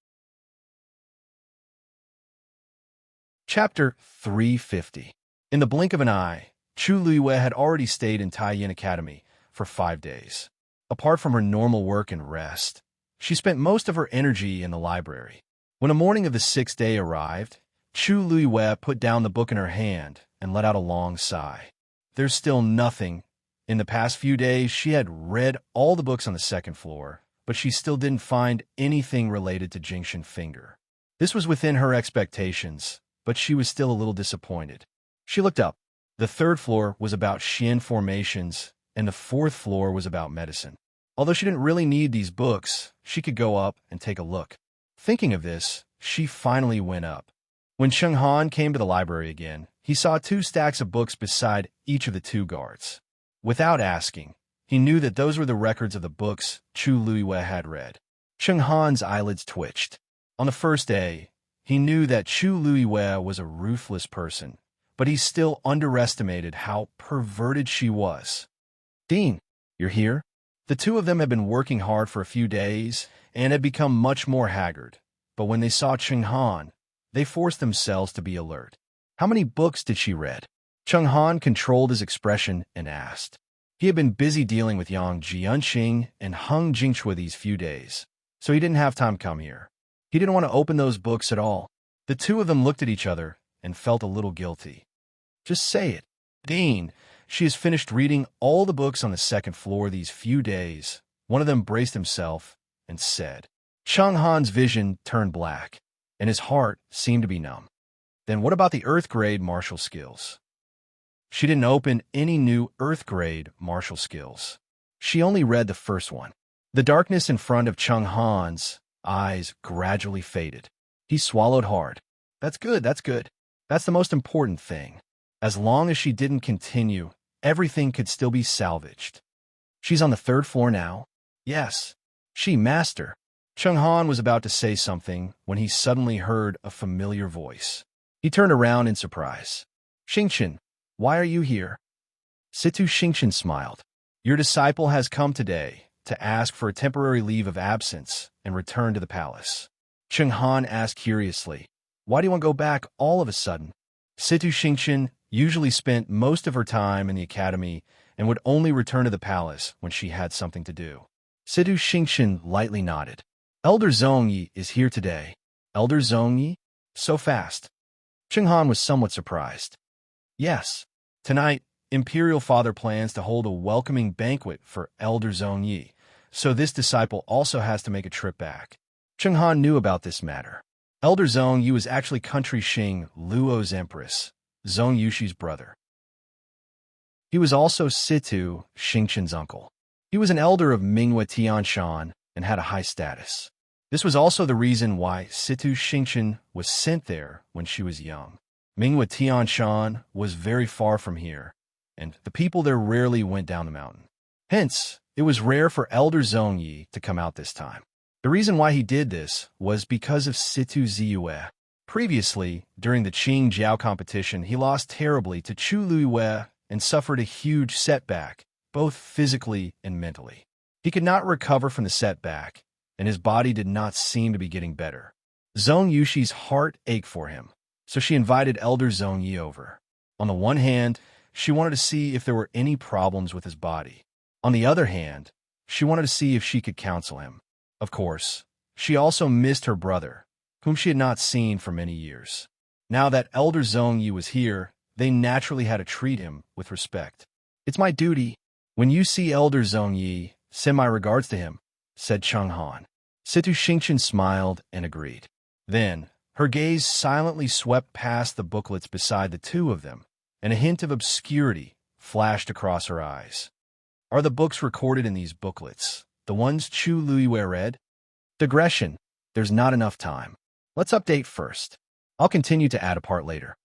Chapter 350. In the blink of an eye, Chu Luiyue had already stayed in Taiyin Academy for 5 days. Apart from her normal work and rest, she spent most of her energy in the library. When the morning of the 6th day arrived, Chu Luiyue put down the book in her hand and let out a long sigh. There's still nothing. In the past few days, she had read all the books on the 2nd floor, but she still didn't find anything related to Jingxin Finger. This was within her expectations, but she was still a little disappointed. She looked up. The 3rd floor was about Xian formations, and the 4th floor was about medicine. Although she didn't really need these books, she could go up and take a look. Thinking of this, she finally went up. When Cheng Han came to the library again, he saw 2 stacks of books beside each of the 2 guards. Without asking, he knew that those were the records of the books Chu Luiyue had read. Cheng Han's eyelids twitched. On the first day, he knew that Chu Luiyue was a ruthless person, but he still underestimated how perverted she was. Dean, you're here? The 2 of them had been working hard for a few days and had become much more haggard, but when they saw Cheng Han, they forced themselves to be alert. How many books did she read? Cheng Han controlled his expression and asked. He had been busy dealing with Yang Jianqing and Heng Jingchua these few days, so he didn't have time to come here. He didn't want to open those books at all. The 2 of them looked at each other and felt a little guilty. Just say it. Dean, she has finished reading all the books on the 2nd floor these few days. One of them braced himself and said. Cheng Han's vision turned black, and his heart seemed to be numb. Then what about the Earth grade martial skills? She didn't open any new Earth grade martial skills. She only read the first one. The darkness in front of Cheng Han's eyes gradually faded. He swallowed hard. That's good, that's good. That's the most important thing. As long as she didn't continue, everything could still be salvaged. She's on the 3rd floor now? Yes. She, master. Cheng Han was about to say something when he suddenly heard a familiar voice. He turned around in surprise. Xingqian, why are you here? Situ Xingqian smiled. Your disciple has come today to ask for a temporary leave of absence and return to the palace. Cheng Han asked curiously, why do you want to go back all of a sudden? Situ Xingqian usually spent most of her time in the academy and would only return to the palace when she had something to do. Situ Xingqian lightly nodded. Elder Zhongyi is here today. Elder Zhongyi? So fast. Cheng Han was somewhat surprised. Yes. Tonight, Imperial Father plans to hold a welcoming banquet for Elder Zhongyi, so this disciple also has to make a trip back. Cheng Han knew about this matter. Elder Zhongyi was actually Country Xing Luo's empress, Zhong Yushi's brother. He was also Situ Xingqian's uncle. He was an elder of Minghua Tianshan and had a high status. This was also the reason why Situ Xingqian was sent there when she was young. Minghua Tianshan was very far from here, and the people there rarely went down the mountain. Hence, it was rare for Elder Zhongyi to come out this time. The reason why he did this was because of Situ Ziyue. Previously, during the Qing Jiao competition, he lost terribly to Chu Luiyue and suffered a huge setback, both physically and mentally. He could not recover from the setback, and his body did not seem to be getting better. Zhong Yushi's heart ached for him, so she invited Elder Zhong Yi over. On the one hand, she wanted to see if there were any problems with his body. On the other hand, she wanted to see if she could counsel him. Of course, she also missed her brother, whom she had not seen for many years. Now that Elder Zhong Yi was here, they naturally had to treat him with respect. "It's my duty. When you see Elder Zhong Yi, send my regards to him," said Cheng Han. Situ Xingchen smiled and agreed. Then, her gaze silently swept past the booklets beside the two of them, and a hint of obscurity flashed across her eyes. "Are the books recorded in these booklets the ones Chu Luiyue read?" "Digression. There's not enough time. Let's update first. I'll continue to add a part later."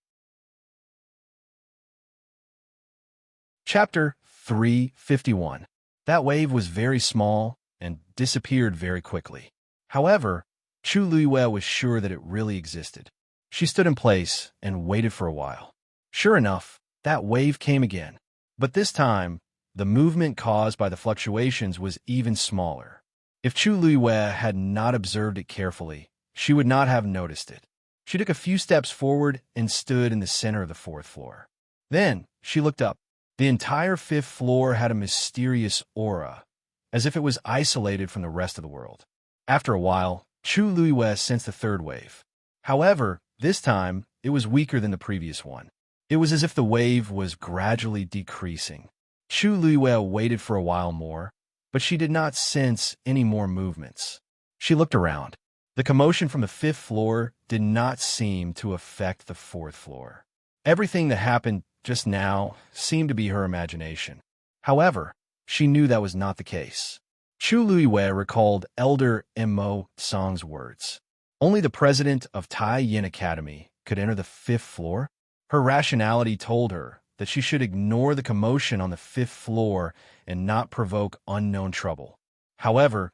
Chapter 351. That wave was very small and disappeared very quickly. However, Chu Luiyue was sure that it really existed. She stood in place and waited for a while. Sure enough, that wave came again. But this time, the movement caused by the fluctuations was even smaller. If Chu Luiyue had not observed it carefully, she would not have noticed it. She took a few steps forward and stood in the center of the fourth floor. Then, she looked up. The entire fifth floor had a mysterious aura, as if it was isolated from the rest of the world. After a while, Chu Luiyue sensed the third wave. However, this time, it was weaker than the previous one. It was as if the wave was gradually decreasing. Chu Luiyue waited for a while more, but she did not sense any more movements. She looked around. The commotion from the fifth floor did not seem to affect the fourth floor. Everything that happened just now seemed to be her imagination. However, she knew that was not the case. Chu Luiyue recalled Elder Mo Song's words. Only the president of Tai Yin Academy could enter the fifth floor. Her rationality told her that she should ignore the commotion on the fifth floor and not provoke unknown trouble. However,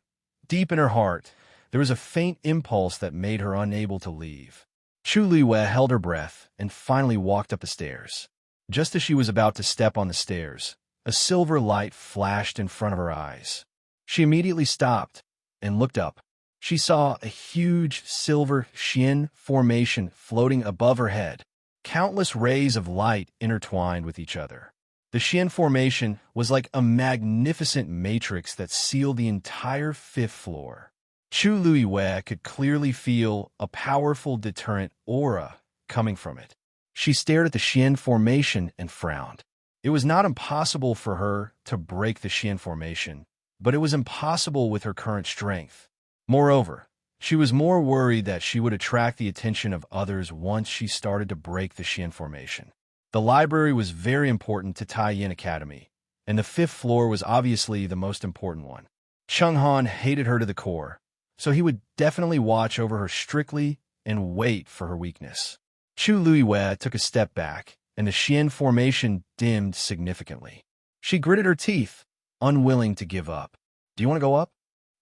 deep in her heart, there was a faint impulse that made her unable to leave. Chu Luiyue held her breath and finally walked up the stairs. Just as she was about to step on the stairs, a silver light flashed in front of her eyes. She immediately stopped and looked up. She saw a huge silver Xian formation floating above her head. Countless rays of light intertwined with each other. The Xian formation was like a magnificent matrix that sealed the entire fifth floor. Chu Luiyue could clearly feel a powerful deterrent aura coming from it. She stared at the Xian formation and frowned. It was not impossible for her to break the Xian formation, but it was impossible with her current strength. Moreover, she was more worried that she would attract the attention of others once she started to break the Xian formation. The library was very important to Tai Yin Academy, and the fifth floor was obviously the most important one. Cheng Han hated her to the core, so he would definitely watch over her strictly and wait for her weakness. Chu Luiyue took a step back, and the Xian formation dimmed significantly. She gritted her teeth, unwilling to give up. "Do you want to go up?"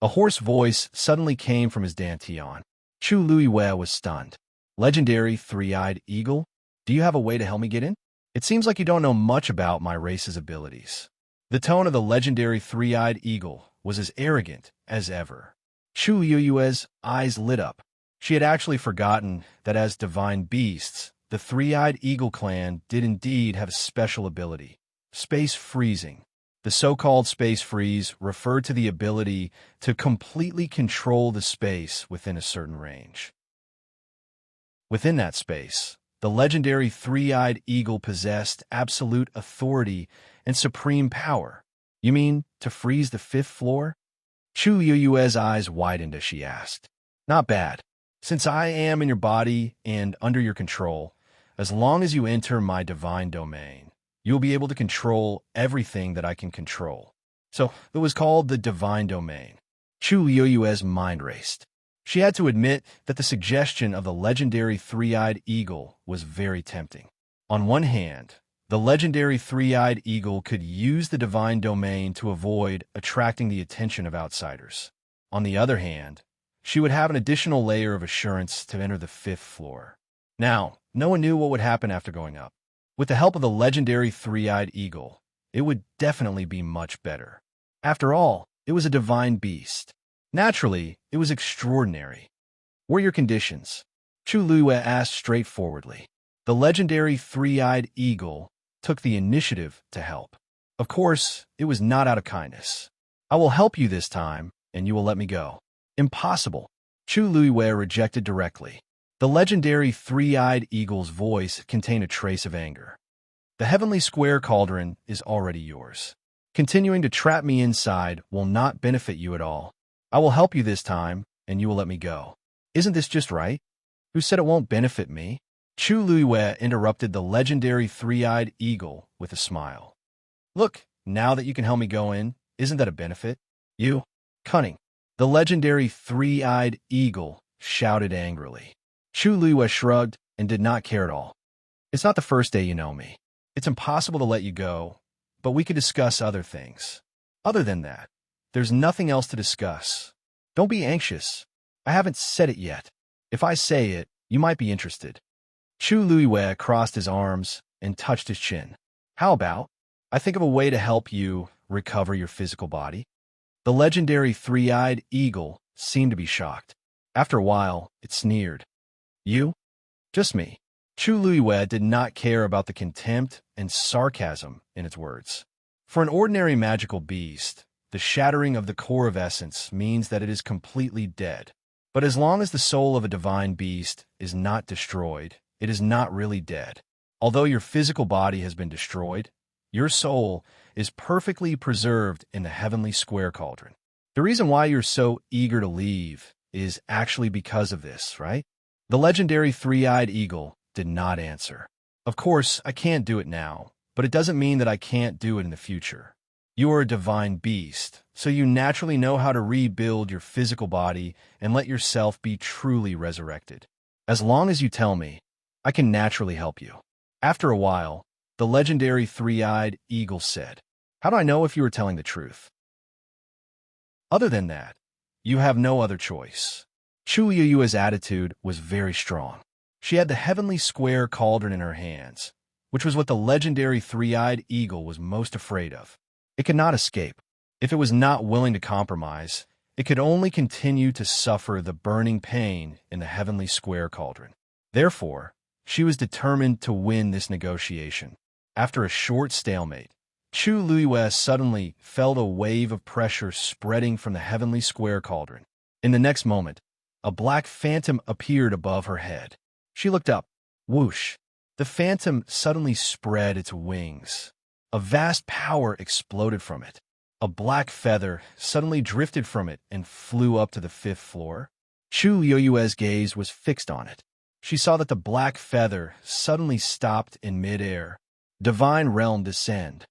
A hoarse voice suddenly came from his dantian. Chu Luiyue was stunned. "Legendary three-eyed eagle? Do you have a way to help me get in? It seems like you don't know much about my race's abilities." The tone of the legendary three-eyed eagle was as arrogant as ever. Chu Luiyue's eyes lit up. She had actually forgotten that as divine beasts, the three-eyed eagle clan did indeed have a special ability: space freezing. The so-called space freeze referred to the ability to completely control the space within a certain range. Within that space, the legendary three-eyed eagle possessed absolute authority and supreme power. "You mean to freeze the fifth floor?" Chu Yue's eyes widened as she asked. "Not bad. Since I am in your body and under your control, as long as you enter my divine domain, you'll be able to control everything that I can control." So it was called the divine domain. Chu Yue's mind raced. She had to admit that the suggestion of the legendary three-eyed eagle was very tempting. On one hand, the legendary three-eyed eagle could use the divine domain to avoid attracting the attention of outsiders. On the other hand, she would have an additional layer of assurance to enter the fifth floor. Now, no one knew what would happen after going up. With the help of the legendary three-eyed eagle, it would definitely be much better. After all, it was a divine beast. Naturally, it was extraordinary. What are your conditions? Chu Luiyue asked straightforwardly. The legendary three-eyed eagle took the initiative to help. Of course, it was not out of kindness. I will help you this time, and you will let me go. Impossible. Chu Luiyue rejected directly. The legendary three-eyed eagle's voice contained a trace of anger. The heavenly square cauldron is already yours. Continuing to trap me inside will not benefit you at all. I will help you this time, and you will let me go. Isn't this just right? Who said it won't benefit me? Chu Luiyue interrupted the legendary three-eyed eagle with a smile. Look, now that you can help me go in, isn't that a benefit? You? Cunning. The legendary three-eyed eagle shouted angrily. Chu Luiyue shrugged and did not care at all. It's not the first day you know me. It's impossible to let you go, but we could discuss other things. Other than that, there's nothing else to discuss. Don't be anxious. I haven't said it yet. If I say it, you might be interested. Chu Luiyue crossed his arms and touched his chin. How about, I think of a way to help you recover your physical body? The legendary three-eyed eagle seemed to be shocked. After a while, it sneered. You? Just me. Chu Luiyue did not care about the contempt and sarcasm in its words. For an ordinary magical beast, the shattering of the core of essence means that it is completely dead. But as long as the soul of a divine beast is not destroyed, it is not really dead. Although your physical body has been destroyed, your soul is perfectly preserved in the heavenly square cauldron. The reason why you're so eager to leave is actually because of this, right? The legendary three-eyed eagle did not answer. Of course, I can't do it now, but it doesn't mean that I can't do it in the future. You are a divine beast, so you naturally know how to rebuild your physical body and let yourself be truly resurrected. As long as you tell me, I can naturally help you. After a while, the legendary three-eyed eagle said, How do I know if you are telling the truth? Other than that, you have no other choice. Chu Luiyue's attitude was very strong. She had the heavenly square cauldron in her hands, which was what the legendary three-eyed eagle was most afraid of. It could not escape. If it was not willing to compromise, it could only continue to suffer the burning pain in the heavenly square cauldron. Therefore, she was determined to win this negotiation. After a short stalemate, Chu Luiyue suddenly felt a wave of pressure spreading from the heavenly square cauldron. In the next moment, a black phantom appeared above her head. She looked up. Whoosh! The phantom suddenly spread its wings. A vast power exploded from it. A black feather suddenly drifted from it and flew up to the 5th floor. Chu Luiyue's gaze was fixed on it. She saw that the black feather suddenly stopped in midair. Divine realm descend.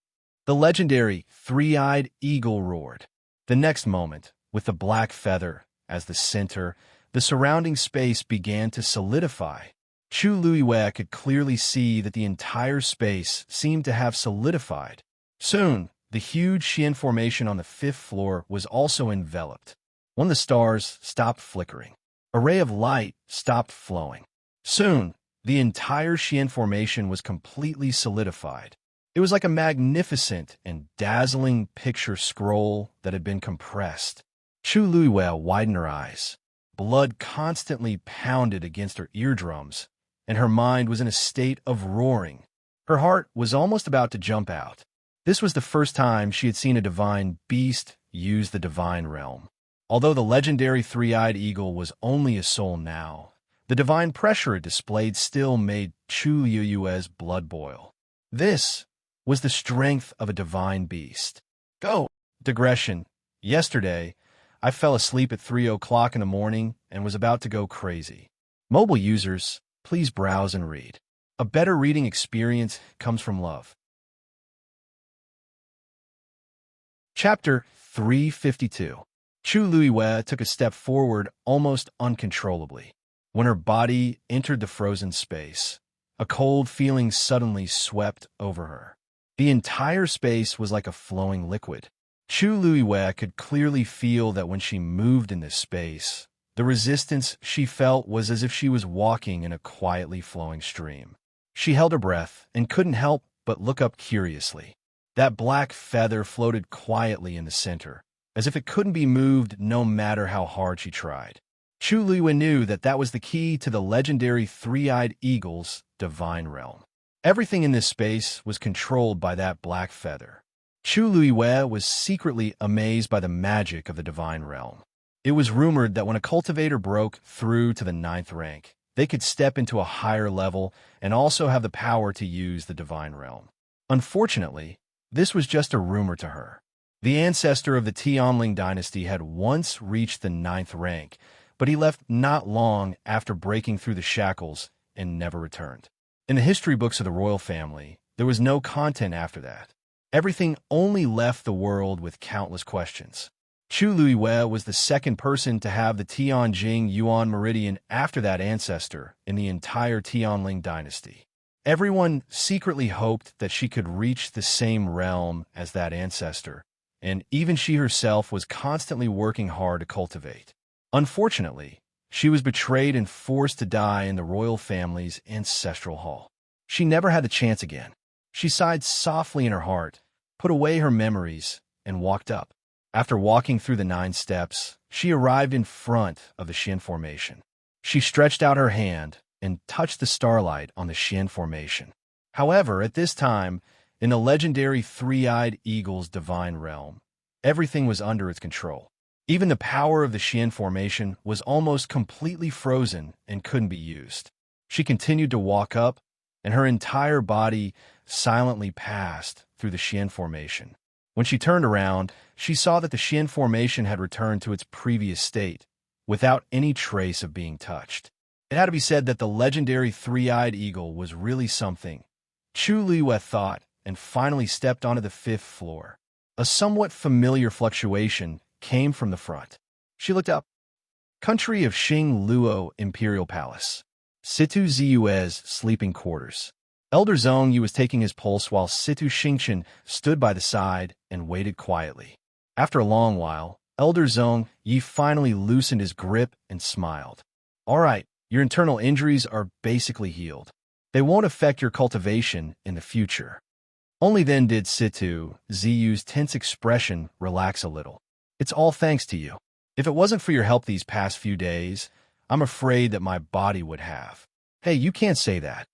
The legendary three-eyed eagle roared. The next moment, with the black feather as the center, the surrounding space began to solidify. Chu Luiyue could clearly see that the entire space seemed to have solidified. Soon, the huge Xian formation on the 5th floor was also enveloped. When the stars stopped flickering, a ray of light stopped flowing. Soon, the entire Xian formation was completely solidified. It was like a magnificent and dazzling picture scroll that had been compressed. Chu Luiyue widened her eyes. Blood constantly pounded against her eardrums, and her mind was in a state of roaring. Her heart was almost about to jump out. This was the first time she had seen a divine beast use the divine realm. Although the legendary three-eyed eagle was only a soul now, the divine pressure it displayed still made Chu Luiyue's blood boil. This was the strength of a divine beast. Go! Digression. Yesterday, I fell asleep at 3 o'clock in the morning and was about to go crazy. Mobile users, please browse and read. A better reading experience comes from love. Chapter 352. Chu Luiyue took a step forward almost uncontrollably. When her body entered the frozen space, a cold feeling suddenly swept over her. The entire space was like a flowing liquid. Chu Luiyue could clearly feel that when she moved in this space, the resistance she felt was as if she was walking in a quietly flowing stream. She held her breath and couldn't help but look up curiously. That black feather floated quietly in the center, as if it couldn't be moved no matter how hard she tried. Chu Luiyue knew that that was the key to the legendary three-eyed eagle's divine realm. Everything in this space was controlled by that black feather. Chu Luiyue was secretly amazed by the magic of the divine realm. It was rumored that when a cultivator broke through to the 9th rank, they could step into a higher level and also have the power to use the divine realm. Unfortunately, this was just a rumor to her. The ancestor of the Tianling dynasty had once reached the 9th rank, but he left not long after breaking through the shackles and never returned. In the history books of the royal family, there was no content after that. Everything only left the world with countless questions. Chu Luiyue was the second person to have the Tianjing Yuan meridian after that ancestor in the entire Tianling dynasty. Everyone secretly hoped that she could reach the same realm as that ancestor, and even she herself was constantly working hard to cultivate. Unfortunately, she was betrayed and forced to die in the royal family's ancestral hall. She never had the chance again. She sighed softly in her heart, put away her memories, and walked up. After walking through the 9 steps, she arrived in front of the Xian formation. She stretched out her hand and touched the starlight on the Xian formation. However, at this time, in the legendary three-eyed eagle's divine realm, everything was under its control. Even the power of the Xian formation was almost completely frozen and couldn't be used. She continued to walk up, and her entire body silently passed through the Xian formation. When she turned around, she saw that the Xian formation had returned to its previous state, without any trace of being touched. It had to be said that the legendary three-eyed eagle was really something. Chu Luiyue thought, and finally stepped onto the 5th floor. A somewhat familiar fluctuation came from the front. She looked up. Country of Xing Luo Imperial Palace. Situ Ziyue's sleeping quarters. Elder Zhongyi was taking his pulse while Situ Xingchen stood by the side and waited quietly. After a long while, Elder Zhongyi finally loosened his grip and smiled. All right, your internal injuries are basically healed. They won't affect your cultivation in the future. Only then did Situ Ziyu's tense expression relax a little. It's all thanks to you. If it wasn't for your help these past few days, I'm afraid that my body would have. Hey, you can't say that.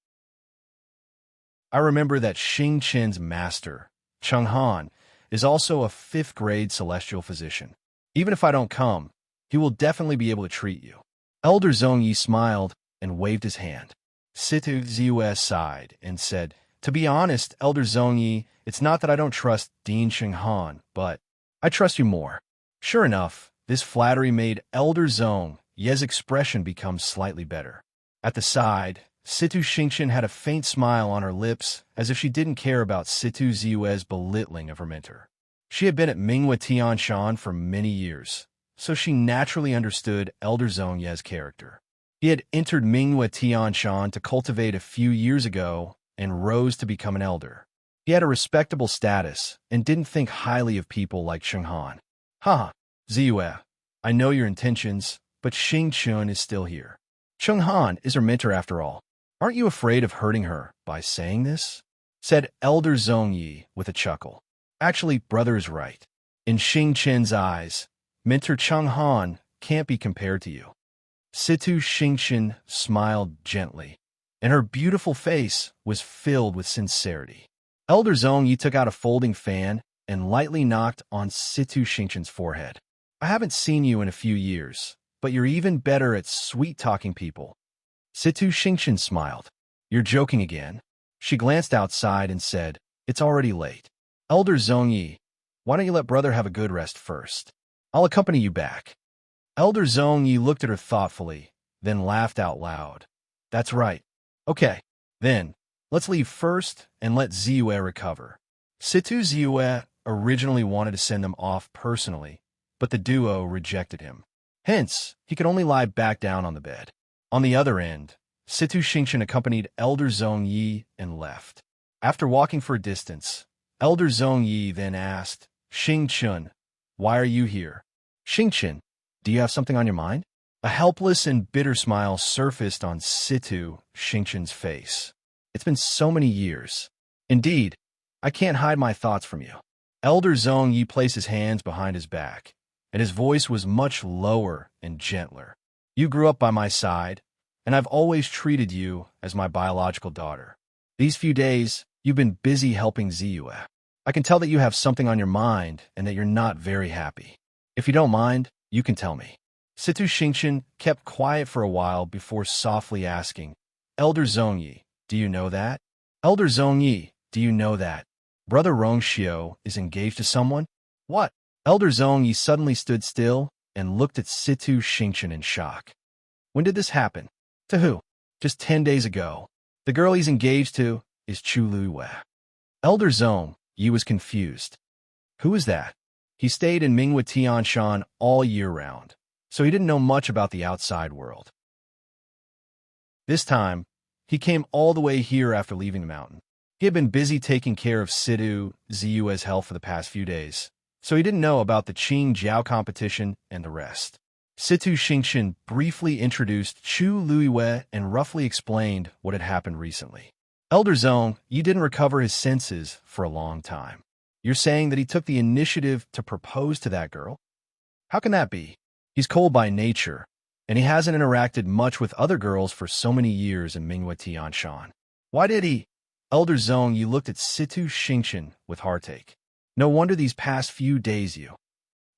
I remember that Xing Chen's master, Cheng Han, is also a 5th grade celestial physician. Even if I don't come, he will definitely be able to treat you. Elder Zhongyi smiled and waved his hand. Situ Ziyue sighed and said, To be honest, Elder Zhongyi, it's not that I don't trust Dean Cheng Han, but I trust you more. Sure enough, this flattery made Elder Zhongyi's expression become slightly better. At the side, Situ Xingchen had a faint smile on her lips, as if she didn't care about Situ Ziyue's belittling of her mentor. She had been at Minghua Tianshan for many years, so she naturally understood Elder Zhongyi's character. He had entered Minghua Tianshan to cultivate a few years ago and rose to become an elder. He had a respectable status and didn't think highly of people like Cheng Han. Ziyue, I know your intentions, but Xing Chun is still here. Cheng Han is her mentor after all. Aren't you afraid of hurting her by saying this? Said Elder Zhongyi with a chuckle. Actually, brother is right. In Xing Chen's eyes, mentor Cheng Han can't be compared to you. Situ Xingchen smiled gently, and her beautiful face was filled with sincerity. Elder Zhongyi took out a folding fan and lightly knocked on Situ Xingchen's forehead. I haven't seen you in a few years, but you're even better at sweet-talking people. Situ Xingchen smiled. You're joking again? She glanced outside and said, It's already late. Elder Zhongyi, why don't you let brother have a good rest first? I'll accompany you back. Elder Zhongyi looked at her thoughtfully, then laughed out loud. That's right. Okay, then, let's leave first and let Ziyue recover. Situ Ziyue originally wanted to send them off personally, but the duo rejected him. Hence, he could only lie back down on the bed. On the other end, Situ Xingchen accompanied Elder Zhongyi and left. After walking for a distance, Elder Zhongyi then asked, Xing Chun, why are you here? Xing Chen, do you have something on your mind? A helpless and bitter smile surfaced on Situ Xingchen's face. It's been so many years. Indeed, I can't hide my thoughts from you. Elder Zhong Yi placed his hands behind his back, and his voice was much lower and gentler. You grew up by my side, and I've always treated you as my biological daughter. These few days, you've been busy helping Ziyue. I can tell that you have something on your mind and that you're not very happy. If you don't mind, you can tell me. Situ Xingqian kept quiet for a while before softly asking, Elder Zhongyi, do you know that? Elder Zhongyi, do you know that? Brother Rongxiu is engaged to someone? What? Elder Zhongyi suddenly stood still and looked at Situ Xingqian in shock. When did this happen? To who? Just 10 days ago. The girl he's engaged to is Chu Luiwei. Elder Zhong Yi was confused. Who is that? He stayed in Minghua Tianshan all year round, so he didn't know much about the outside world. This time, he came all the way here after leaving the mountain. He had been busy taking care of Situ Ziyue's health for the past few days, so he didn't know about the Qing Jiao competition and the rest. Situ Xingqian briefly introduced Chu Luiwei and roughly explained what had happened recently. Elder Zhong, you didn't recover his senses for a long time. You're saying that he took the initiative to propose to that girl? How can that be? He's cold by nature, and he hasn't interacted much with other girls for so many years in Minghua Tianshan. Why did he? Elder Zhong, you looked at Situ Xingqian with heartache. No wonder these past few days you.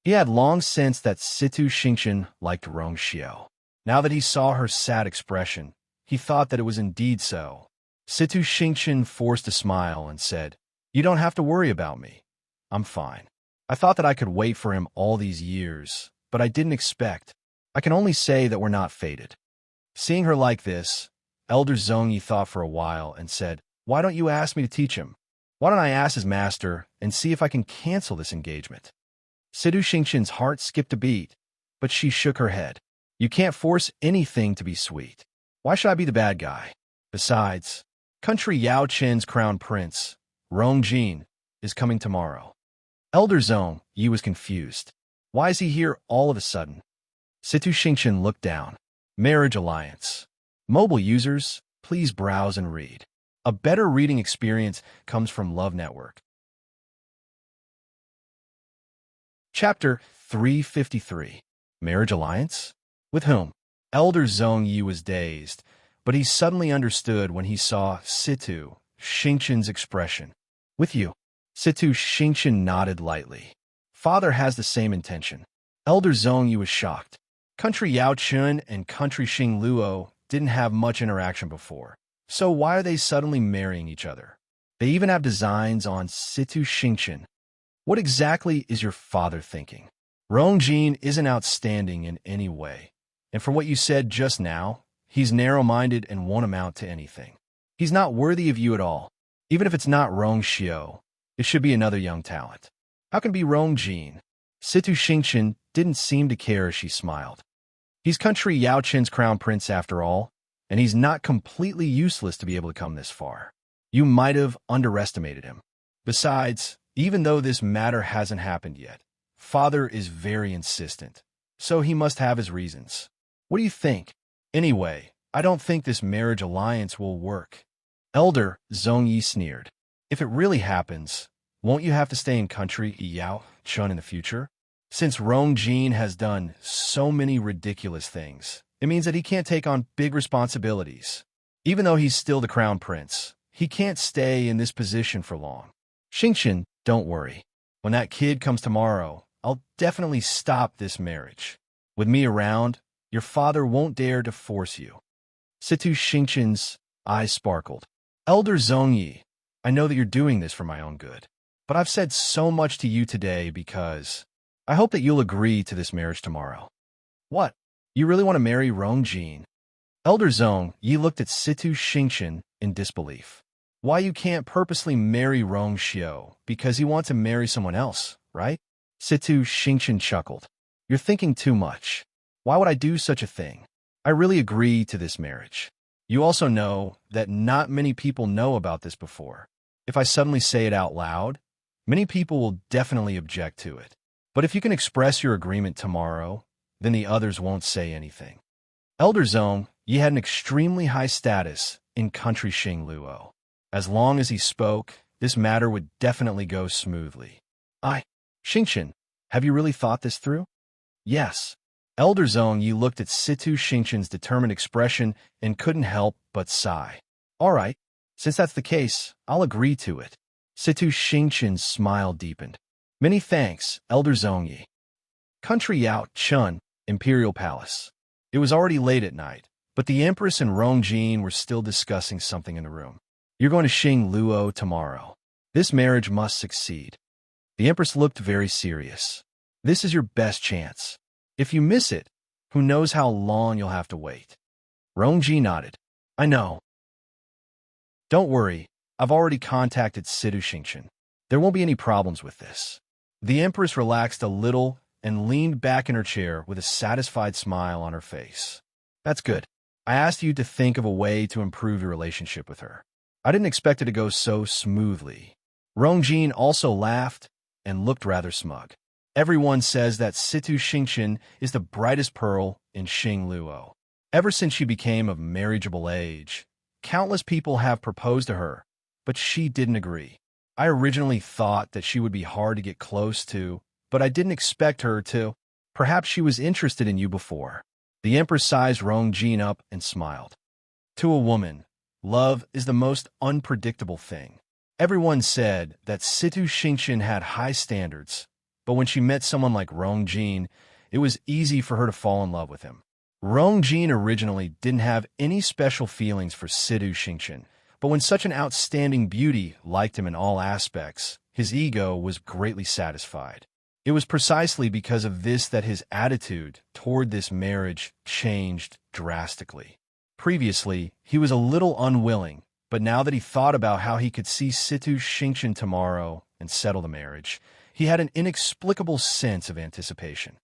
He had long sensed that Situ Xingqian liked Rongxiu. Now that he saw her sad expression, he thought that it was indeed so. Situ Xingqian forced a smile and said, You don't have to worry about me. I'm fine. I thought that I could wait for him all these years, but I didn't expect. I can only say that we're not fated. Seeing her like this, Elder Zhongyi thought for a while and said, Why don't you ask me to teach him? Why don't I ask his master and see if I can cancel this engagement? Situ Xingqian's heart skipped a beat, but she shook her head. You can't force anything to be sweet. Why should I be the bad guy? Besides, country Yao Chen's crown prince, Rong Jin, is coming tomorrow. Elder Zhong Yi was confused. Why is he here all of a sudden? Situ Xingqian looked down. Marriage alliance. Mobile users, please browse and read. A better reading experience comes from Love Network. Chapter 353. Marriage alliance? With whom? Elder Zhong Yi was dazed, but he suddenly understood when he saw Situ Xingqian's expression. With you. Situ Xingqian nodded lightly. Father has the same intention. Elder Zhong Yi was shocked. Country Yao Chun and Country Xing Luo didn't have much interaction before, so why are they suddenly marrying each other? They even have designs on Situ Xingqian. What exactly is your father thinking? Rong Jin isn't outstanding in any way, and from what you said just now, he's narrow-minded and won't amount to anything. He's not worthy of you at all. Even if it's not Rongxiu, it should be another young talent. How can it be Rong Jin? Situ Xingqian didn't seem to care as she smiled. He's country Yao Chen's crown prince after all, and he's not completely useless to be able to come this far. You might have underestimated him. Besides, even though this matter hasn't happened yet, Father is very insistent, so he must have his reasons. What do you think? Anyway, I don't think this marriage alliance will work. Elder Zhong Yi sneered. If it really happens, won't you have to stay in country Yao Chun in the future? Since Rong Jin has done so many ridiculous things, it means that he can't take on big responsibilities. Even though he's still the crown prince, he can't stay in this position for long. Xingqian, don't worry. When that kid comes tomorrow, I'll definitely stop this marriage. With me around, your father won't dare to force you. Situ Xingqian's eyes sparkled. Elder Zhong Yi, I know that you're doing this for my own good, but I've said so much to you today because I hope that you'll agree to this marriage tomorrow. What? You really want to marry Rong Jin? Elder Zhong Yi looked at Situ Xingqian in disbelief. Why you can't purposely marry Rongxiu because he wants to marry someone else, right? Situ Xingqian chuckled. You're thinking too much. Why would I do such a thing? I really agree to this marriage. You also know that not many people know about this before. If I suddenly say it out loud, many people will definitely object to it. But if you can express your agreement tomorrow, then the others won't say anything. Elder Zhong Yi had an extremely high status in country Xing Luo. As long as he spoke, this matter would definitely go smoothly. Xingqian, have you really thought this through? Yes. Elder Zhong Yi looked at Situ Xingqian's determined expression and couldn't help but sigh. All right, since that's the case, I'll agree to it. Situ Xingqian's smile deepened. Many thanks, Elder Zhong Yi. Country Yao Chun, Imperial Palace. It was already late at night, but the Empress and Rongjin were still discussing something in the room. You're going to Xing Luo tomorrow. This marriage must succeed. The Empress looked very serious. This is your best chance. If you miss it, who knows how long you'll have to wait. Rongji nodded. I know. Don't worry, I've already contacted Situ Xingqian. There won't be any problems with this. The Empress relaxed a little and leaned back in her chair with a satisfied smile on her face. That's good. I asked you to think of a way to improve your relationship with her. I didn't expect it to go so smoothly. Rongjin also laughed and looked rather smug. Everyone says that Situ Xingqian is the brightest pearl in Xing Luo. Ever since she became of marriageable age, countless people have proposed to her, but she didn't agree. I originally thought that she would be hard to get close to, but I didn't expect her to. Perhaps she was interested in you before. The Empress sized Rongjin up and smiled. To a woman, love is the most unpredictable thing. Everyone said that Situ Xingqian had high standards, but when she met someone like Rongjin, it was easy for her to fall in love with him. Rongjin originally didn't have any special feelings for Situ Xingqian, but when such an outstanding beauty liked him in all aspects, his ego was greatly satisfied. It was precisely because of this that his attitude toward this marriage changed drastically. Previously, he was a little unwilling, but now that he thought about how he could see Situ Xingqian tomorrow and settle the marriage, he had an inexplicable sense of anticipation.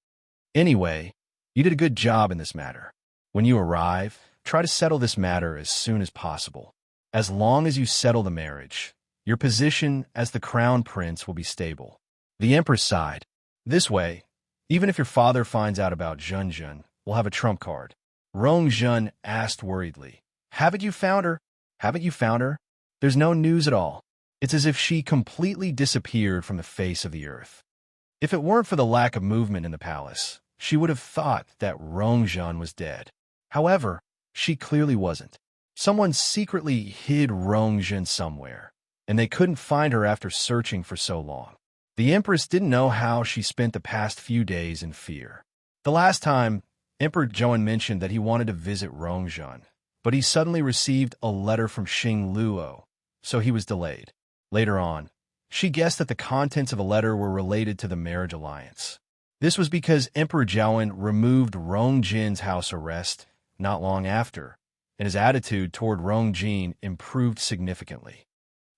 Anyway, you did a good job in this matter. When you arrive, try to settle this matter as soon as possible. As long as you settle the marriage, your position as the crown prince will be stable. The Empress sighed. This way, even if your father finds out about Zhenzhen, we'll have a trump card. Rongzhen asked worriedly. Haven't you found her? Haven't you found her? There's no news at all. It's as if she completely disappeared from the face of the earth. If it weren't for the lack of movement in the palace, she would have thought that Rongzhen was dead. However, she clearly wasn't. Someone secretly hid Rongzhen somewhere, and they couldn't find her after searching for so long. The Empress didn't know how she spent the past few days in fear. The last time, Emperor Zhou mentioned that he wanted to visit Rongzhen, but he suddenly received a letter from Xing Luo, so he was delayed. Later on, she guessed that the contents of a letter were related to the marriage alliance. This was because Emperor Zhou removed Rongjin's house arrest not long after, and his attitude toward Rongjin improved significantly.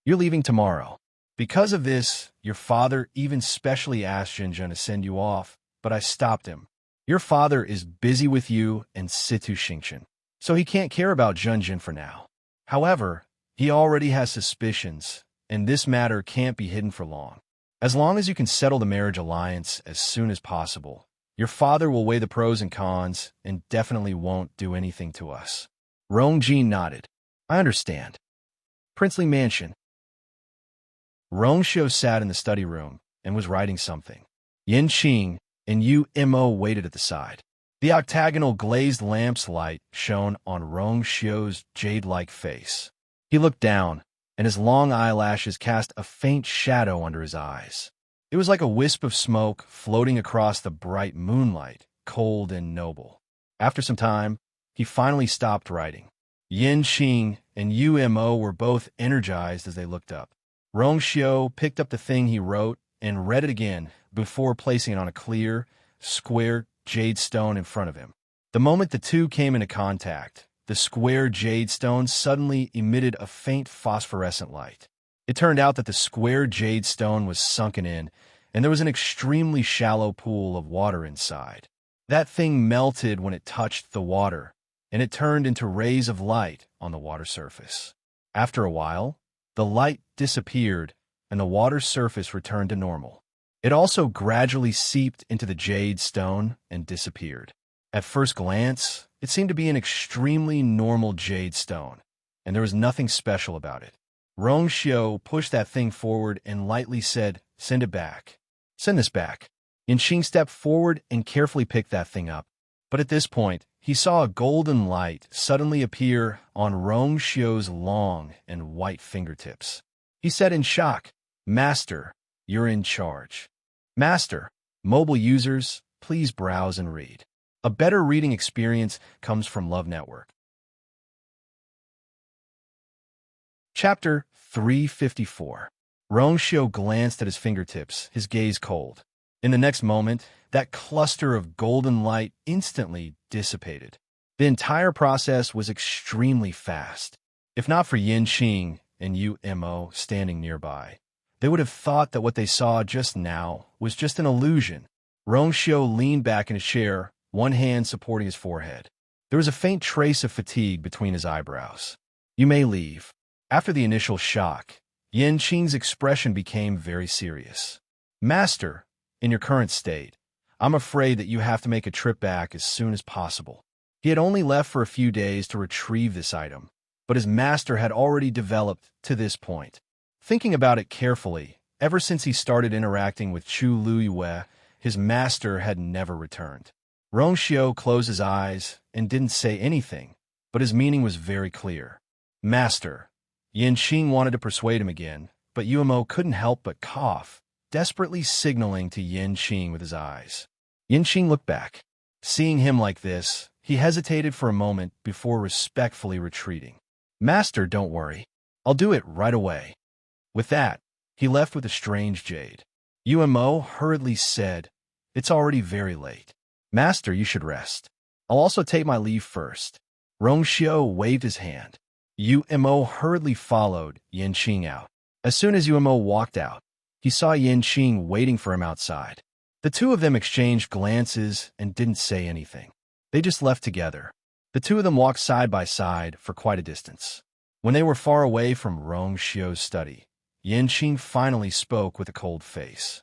You're leaving tomorrow. Because of this, your father even specially asked Zhenzhen to send you off, but I stopped him. Your father is busy with you and Situ Xingqian, so he can't care about Zhenzhen for now. However, he already has suspicions, and this matter can't be hidden for long. As long as you can settle the marriage alliance as soon as possible, your father will weigh the pros and cons and definitely won't do anything to us. Rongjin nodded. I understand. Princely Mansion. Rongxiu sat in the study room and was writing something. Yin Qing and Yu Mo waited at the side. The octagonal glazed lamp's light shone on Rongxiu's jade-like face. He looked down, and his long eyelashes cast a faint shadow under his eyes. It was like a wisp of smoke floating across the bright moonlight, cold and noble. After some time, he finally stopped writing. Yin Qing and Yu Mo were both energized as they looked up. Rongxiu picked up the thing he wrote and read it again before placing it on a clear, square jade stone in front of him. The moment the two came into contact, the square jade stone suddenly emitted a faint phosphorescent light. It turned out that the square jade stone was sunken in, and there was an extremely shallow pool of water inside. That thing melted when it touched the water, and it turned into rays of light on the water surface. After a while, the light disappeared, and the water's surface returned to normal. It also gradually seeped into the jade stone and disappeared. At first glance, it seemed to be an extremely normal jade stone, and there was nothing special about it. Rongxiu pushed that thing forward and lightly said, "Send it back." Send this back. Yanqing stepped forward and carefully picked that thing up. But at this point, he saw a golden light suddenly appear on Rongxiu's long and white fingertips. He said in shock, "Master, you're in charge." Master, mobile users, please browse and read. A better reading experience comes from Love Network. Chapter 354. Rongxiu glanced at his fingertips, his gaze cold. In the next moment, that cluster of golden light instantly dissipated. The entire process was extremely fast. If not for Yanqing and Umo standing nearby, they would have thought that what they saw just now was just an illusion. Rongxiu leaned back in his chair, one hand supporting his forehead. There was a faint trace of fatigue between his eyebrows. "You may leave." After the initial shock, Yanqing's expression became very serious. "Master, in your current state, I'm afraid that you have to make a trip back as soon as possible." He had only left for a few days to retrieve this item, but his master had already developed to this point. Thinking about it carefully, ever since he started interacting with Chu Luyue, his master had never returned. Rongxiu closed his eyes and didn't say anything, but his meaning was very clear. "Master." Yanqing wanted to persuade him again, but Umo couldn't help but cough, desperately signaling to Yanqing with his eyes. Yanqing looked back. Seeing him like this, he hesitated for a moment before respectfully retreating. "Master, don't worry. I'll do it right away." With that, he left with a strange jade. Umo hurriedly said, "It's already very late. Master, you should rest. I'll also take my leave first." Rongxiu waved his hand. Umo hurriedly followed Yanqing out. As soon as Umo walked out, he saw Yanqing waiting for him outside. The two of them exchanged glances and didn't say anything. They just left together. The two of them walked side by side for quite a distance. When they were far away from Rongxiu's study, Yanqing finally spoke with a cold face.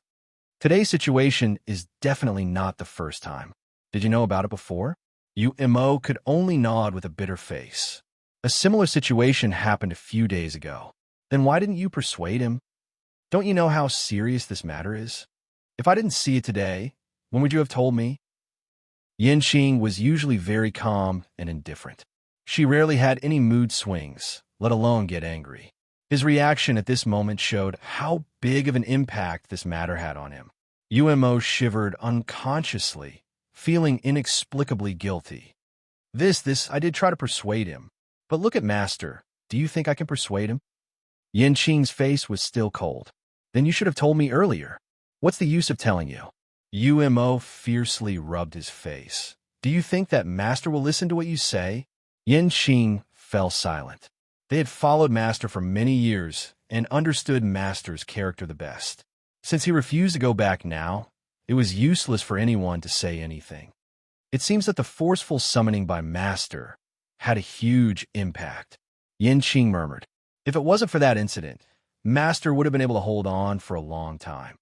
"Today's situation is definitely not the first time. Did you know about it before?" Umo could only nod with a bitter face. "A similar situation happened a few days ago. Then why didn't you persuade him? Don't you know how serious this matter is? If I didn't see it today, when would you have told me?" Yanqing was usually very calm and indifferent. She rarely had any mood swings, let alone get angry. His reaction at this moment showed how big of an impact this matter had on him. Umo shivered unconsciously, feeling inexplicably guilty. I did try to persuade him. But look at Master. Do you think I can persuade him?" Yanqing's face was still cold. "Then you should have told me earlier. What's the use of telling you?" Umo fiercely rubbed his face. "Do you think that Master will listen to what you say?" Yanqing fell silent. They had followed Master for many years and understood Master's character the best. Since he refused to go back now, it was useless for anyone to say anything. It seems that the forceful summoning by Master had a huge impact. Yanqing murmured, "If it wasn't for that incident, Master would have been able to hold on for a long time."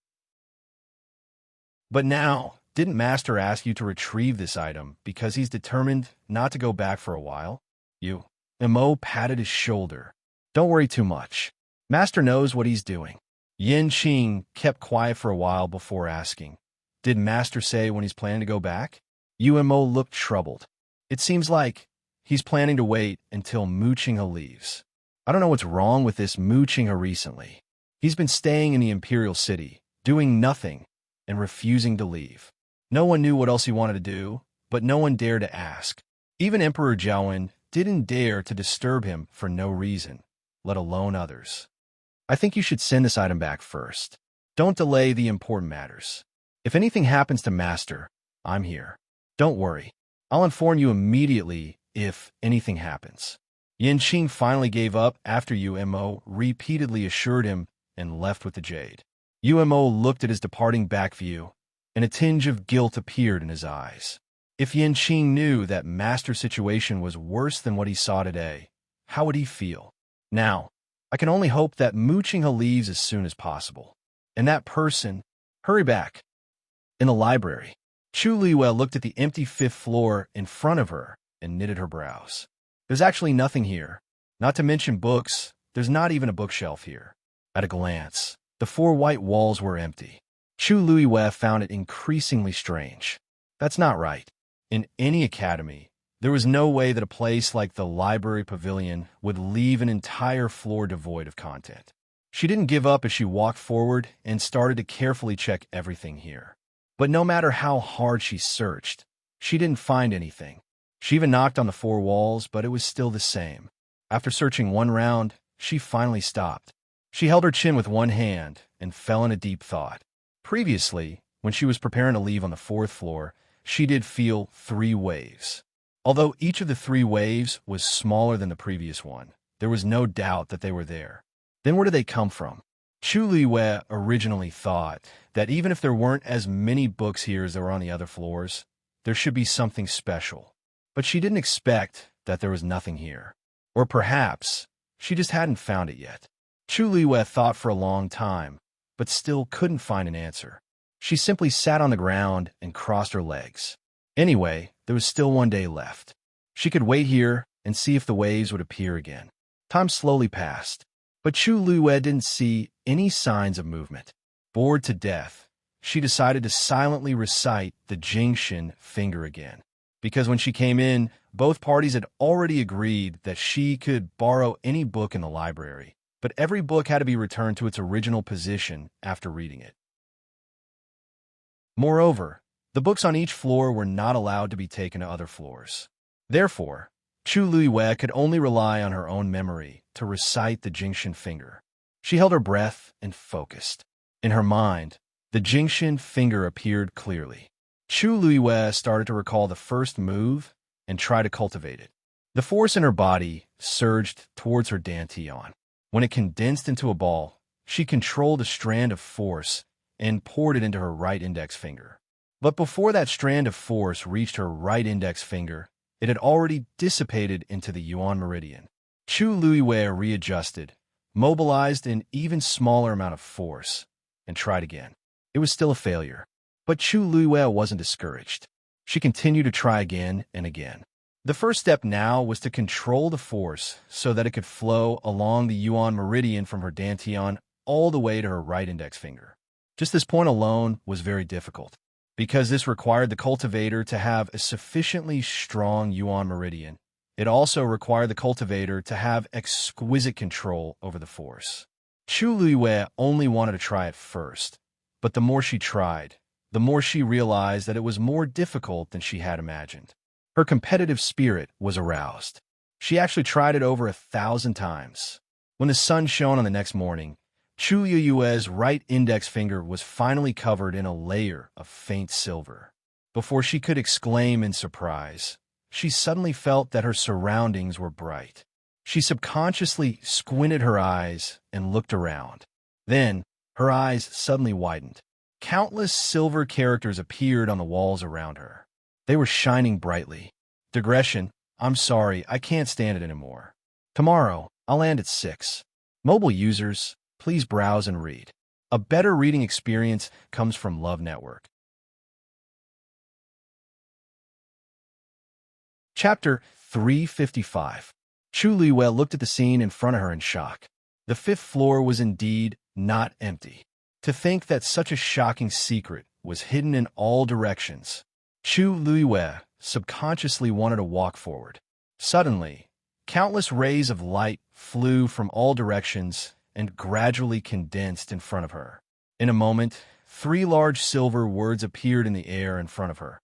"But now, didn't Master ask you to retrieve this item because he's determined not to go back for a while?" Umo patted his shoulder. "Don't worry too much. Master knows what he's doing." Yanqing kept quiet for a while before asking, "Did Master say when he's planning to go back?" Umo looked troubled. "It seems like he's planning to wait until Muqinghe leaves. I don't know what's wrong with this Muqinghe recently. He's been staying in the Imperial City, doing nothing, and refusing to leave. No one knew what else he wanted to do, but no one dared to ask. Even Emperor Zhaowen didn't dare to disturb him for no reason, let alone others. I think you should send this item back first. Don't delay the important matters. If anything happens to Master, I'm here. Don't worry. I'll inform you immediately if anything happens." Yanqing finally gave up after Umo repeatedly assured him and left with the jade. Umo looked at his departing back view, and a tinge of guilt appeared in his eyes. If Yanqing knew that Master's situation was worse than what he saw today, how would he feel? Now, I can only hope that Muqinghe leaves as soon as possible. And that person, hurry back. In the library, Chu Liyue looked at the empty fifth floor in front of her and knitted her brows. There's actually nothing here. Not to mention books, there's not even a bookshelf here. At a glance, the four white walls were empty. Chu Luiwei found it increasingly strange. That's not right. In any academy, there was no way that a place like the library pavilion would leave an entire floor devoid of content. She didn't give up as she walked forward and started to carefully check everything here. But no matter how hard she searched, she didn't find anything. She even knocked on the four walls, but it was still the same. After searching one round, she finally stopped. She held her chin with one hand and fell in a deep thought. Previously, when she was preparing to leave on the fourth floor, she did feel 3 waves. Although each of the 3 waves was smaller than the previous one, there was no doubt that they were there. Then where did they come from? Chu Luiwei originally thought that even if there weren't as many books here as there were on the other floors, there should be something special. But she didn't expect that there was nothing here. Or perhaps she just hadn't found it yet. Chu Luiwei thought for a long time, but still couldn't find an answer. She simply sat on the ground and crossed her legs. Anyway, there was still one day left. She could wait here and see if the waves would appear again. Time slowly passed, but Chu Luiwei didn't see any signs of movement. Bored to death, she decided to silently recite the Jingxin finger again. Because when she came in, both parties had already agreed that she could borrow any book in the library, but every book had to be returned to its original position after reading it. Moreover, the books on each floor were not allowed to be taken to other floors. Therefore, Chu Luiwei could only rely on her own memory to recite the Jingxin finger. She held her breath and focused. In her mind, the Jingxin finger appeared clearly. Chu Luiwei started to recall the first move and try to cultivate it. The force in her body surged towards her dantian. When it condensed into a ball, she controlled a strand of force and poured it into her right index finger. But before that strand of force reached her right index finger, it had already dissipated into the yuan meridian. Chu Luiwei readjusted, mobilized an even smaller amount of force, and tried again. It was still a failure. But Chu Luiwei wasn't discouraged. She continued to try again and again. The first step now was to control the force so that it could flow along the yuan meridian from her dantian all the way to her right index finger. Just this point alone was very difficult, because this required the cultivator to have a sufficiently strong yuan meridian. It also required the cultivator to have exquisite control over the force. Chu Luiwei only wanted to try it first, but the more she tried, the more she realized that it was more difficult than she had imagined. Her competitive spirit was aroused. She actually tried it over 1,000 times. When the sun shone on the next morning, Chu Luiwei's right index finger was finally covered in a layer of faint silver. Before she could exclaim in surprise, she suddenly felt that her surroundings were bright. She subconsciously squinted her eyes and looked around. Then, her eyes suddenly widened. Countless silver characters appeared on the walls around her. They were shining brightly. Digression, I'm sorry, I can't stand it anymore. Tomorrow, I'll land at 6. Mobile users, please browse and read. A better reading experience comes from Love Network. Chapter 355. Chu Luiwei looked at the scene in front of her in shock. The 5th floor was indeed not empty. To think that such a shocking secret was hidden in all directions. Chu Luiwei subconsciously wanted to walk forward. Suddenly, countless rays of light flew from all directions and gradually condensed in front of her. In a moment, 3 large silver words appeared in the air in front of her.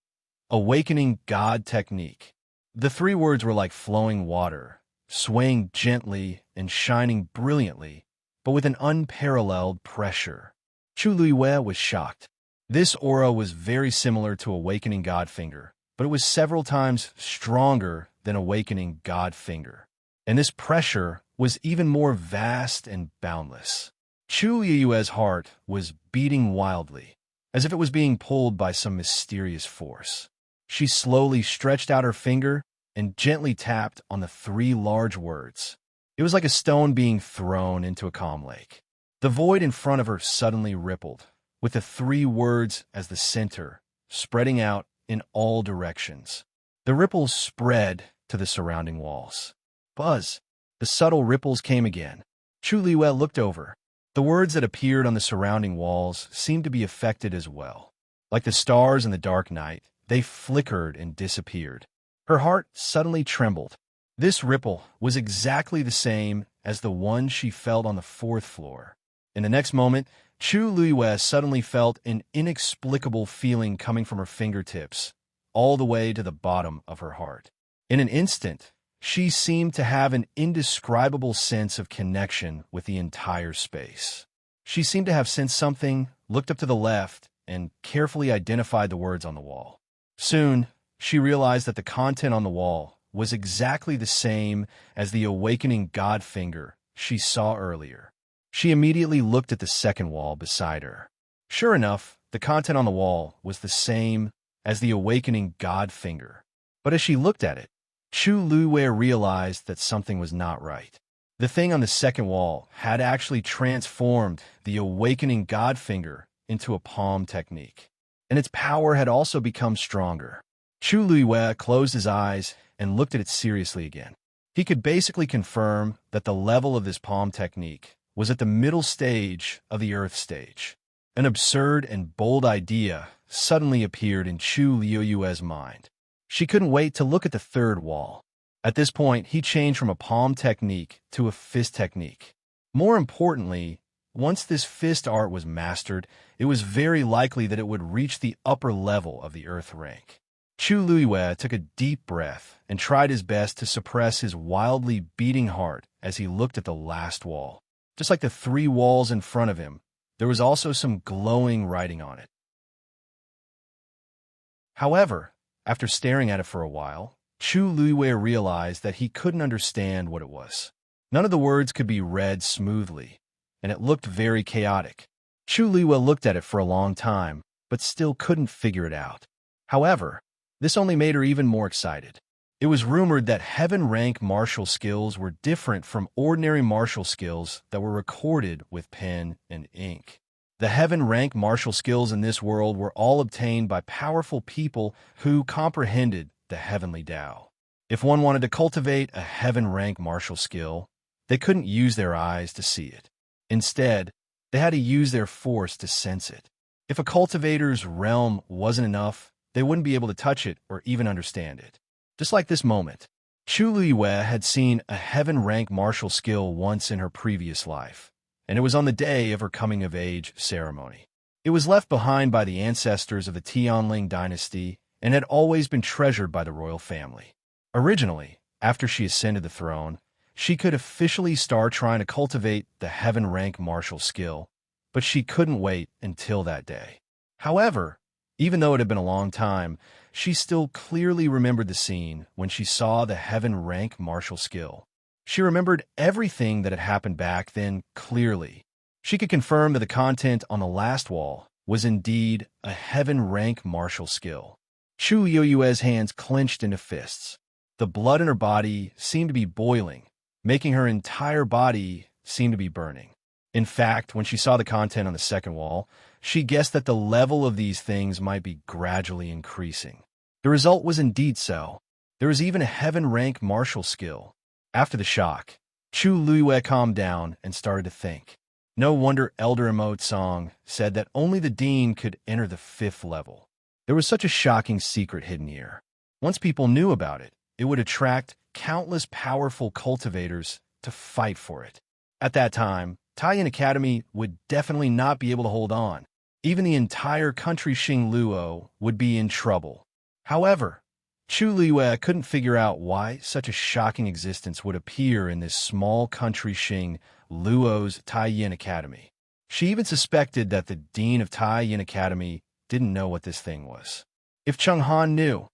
Awakening God Technique. The 3 words were like flowing water, swaying gently and shining brilliantly, but with an unparalleled pressure. Chu Luiwei was shocked. This aura was very similar to Awakening God Finger, but it was several times stronger than Awakening God Finger. And this pressure was even more vast and boundless. Chu Luiwei's heart was beating wildly, as if it was being pulled by some mysterious force. She slowly stretched out her finger and gently tapped on the 3 large words. It was like a stone being thrown into a calm lake. The void in front of her suddenly rippled, with the 3 words as the center, spreading out in all directions. The ripples spread to the surrounding walls. Buzz! The subtle ripples came again. Chu Luiwei looked over. The words that appeared on the surrounding walls seemed to be affected as well. Like the stars in the dark night, they flickered and disappeared. Her heart suddenly trembled. This ripple was exactly the same as the one she felt on the fourth floor. In the next moment, Chu Luiyue suddenly felt an inexplicable feeling coming from her fingertips, all the way to the bottom of her heart. In an instant, she seemed to have an indescribable sense of connection with the entire space. She seemed to have sensed something, looked up to the left, and carefully identified the words on the wall. Soon, she realized that the content on the wall was exactly the same as the awakening God finger she saw earlier. She immediately looked at the second wall beside her. Sure enough, the content on the wall was the same as the awakening God finger. But as she looked at it, Chu Luiyue realized that something was not right. The thing on the second wall had actually transformed the awakening God finger into a palm technique, and its power had also become stronger. Chu Luiyue closed his eyes and looked at it seriously again. He could basically confirm that the level of this palm technique was at the middle stage of the Earth stage. An absurd and bold idea suddenly appeared in Chu Luiyue's mind. She couldn't wait to look at the third wall. At this point, he changed from a palm technique to a fist technique. More importantly, once this fist art was mastered, it was very likely that it would reach the upper level of the Earth rank. Chu Luiyue took a deep breath and tried his best to suppress his wildly beating heart as he looked at the last wall. Just like the three walls in front of him, there was also some glowing writing on it. However, after staring at it for a while, Chu Luiyue realized that he couldn't understand what it was. None of the words could be read smoothly, and it looked very chaotic. Chu Luiyue looked at it for a long time, but still couldn't figure it out. However, this only made her even more excited. It was rumored that heaven rank martial skills were different from ordinary martial skills that were recorded with pen and ink. The heaven rank martial skills in this world were all obtained by powerful people who comprehended the heavenly Tao. If one wanted to cultivate a heaven rank martial skill, they couldn't use their eyes to see it. Instead, they had to use their force to sense it. If a cultivator's realm wasn't enough, they wouldn't be able to touch it or even understand it. Just like this moment, Chu Luiyue had seen a heaven-rank martial skill once in her previous life, and it was on the day of her coming-of-age ceremony. It was left behind by the ancestors of the Tianling dynasty and had always been treasured by the royal family. Originally, after she ascended the throne, she could officially start trying to cultivate the heaven-rank martial skill, but she couldn't wait until that day. However, even though it had been a long time, she still clearly remembered the scene when she saw the heaven-rank martial skill. She remembered everything that had happened back then clearly. She could confirm that the content on the last wall was indeed a heaven-rank martial skill. Chu Luiyue's hands clenched into fists. The blood in her body seemed to be boiling, making her entire body seem to be burning. In fact, when she saw the content on the second wall, she guessed that the level of these things might be gradually increasing. The result was indeed so. There was even a heaven-rank martial skill. After the shock, Chu Luiyue calmed down and started to think. No wonder Elder Emote Song said that only the dean could enter the 5th level. There was such a shocking secret hidden here. Once people knew about it, it would attract countless powerful cultivators to fight for it. At that time, Taiyan Academy would definitely not be able to hold on. Even the entire country Xing Luo would be in trouble. However, Chu Luiyue couldn't figure out why such a shocking existence would appear in this small country Xing Luo's Taiyan Academy. She even suspected that the dean of Taiyan Academy didn't know what this thing was. If Cheng Han knew,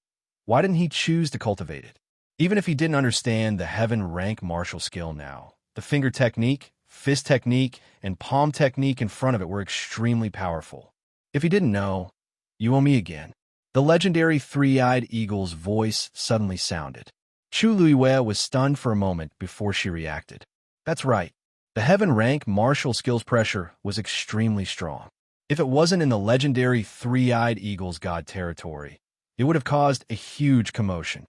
why didn't he choose to cultivate it? Even if he didn't understand the heaven-rank martial skill now, the finger technique, fist technique, and palm technique in front of it were extremely powerful. If he didn't know, you owe me again. The legendary three-eyed eagle's voice suddenly sounded. Chu Luiyue was stunned for a moment before she reacted. That's right. The heaven-rank martial skills pressure was extremely strong. If it wasn't in the legendary three-eyed eagle's god territory, it would have caused a huge commotion.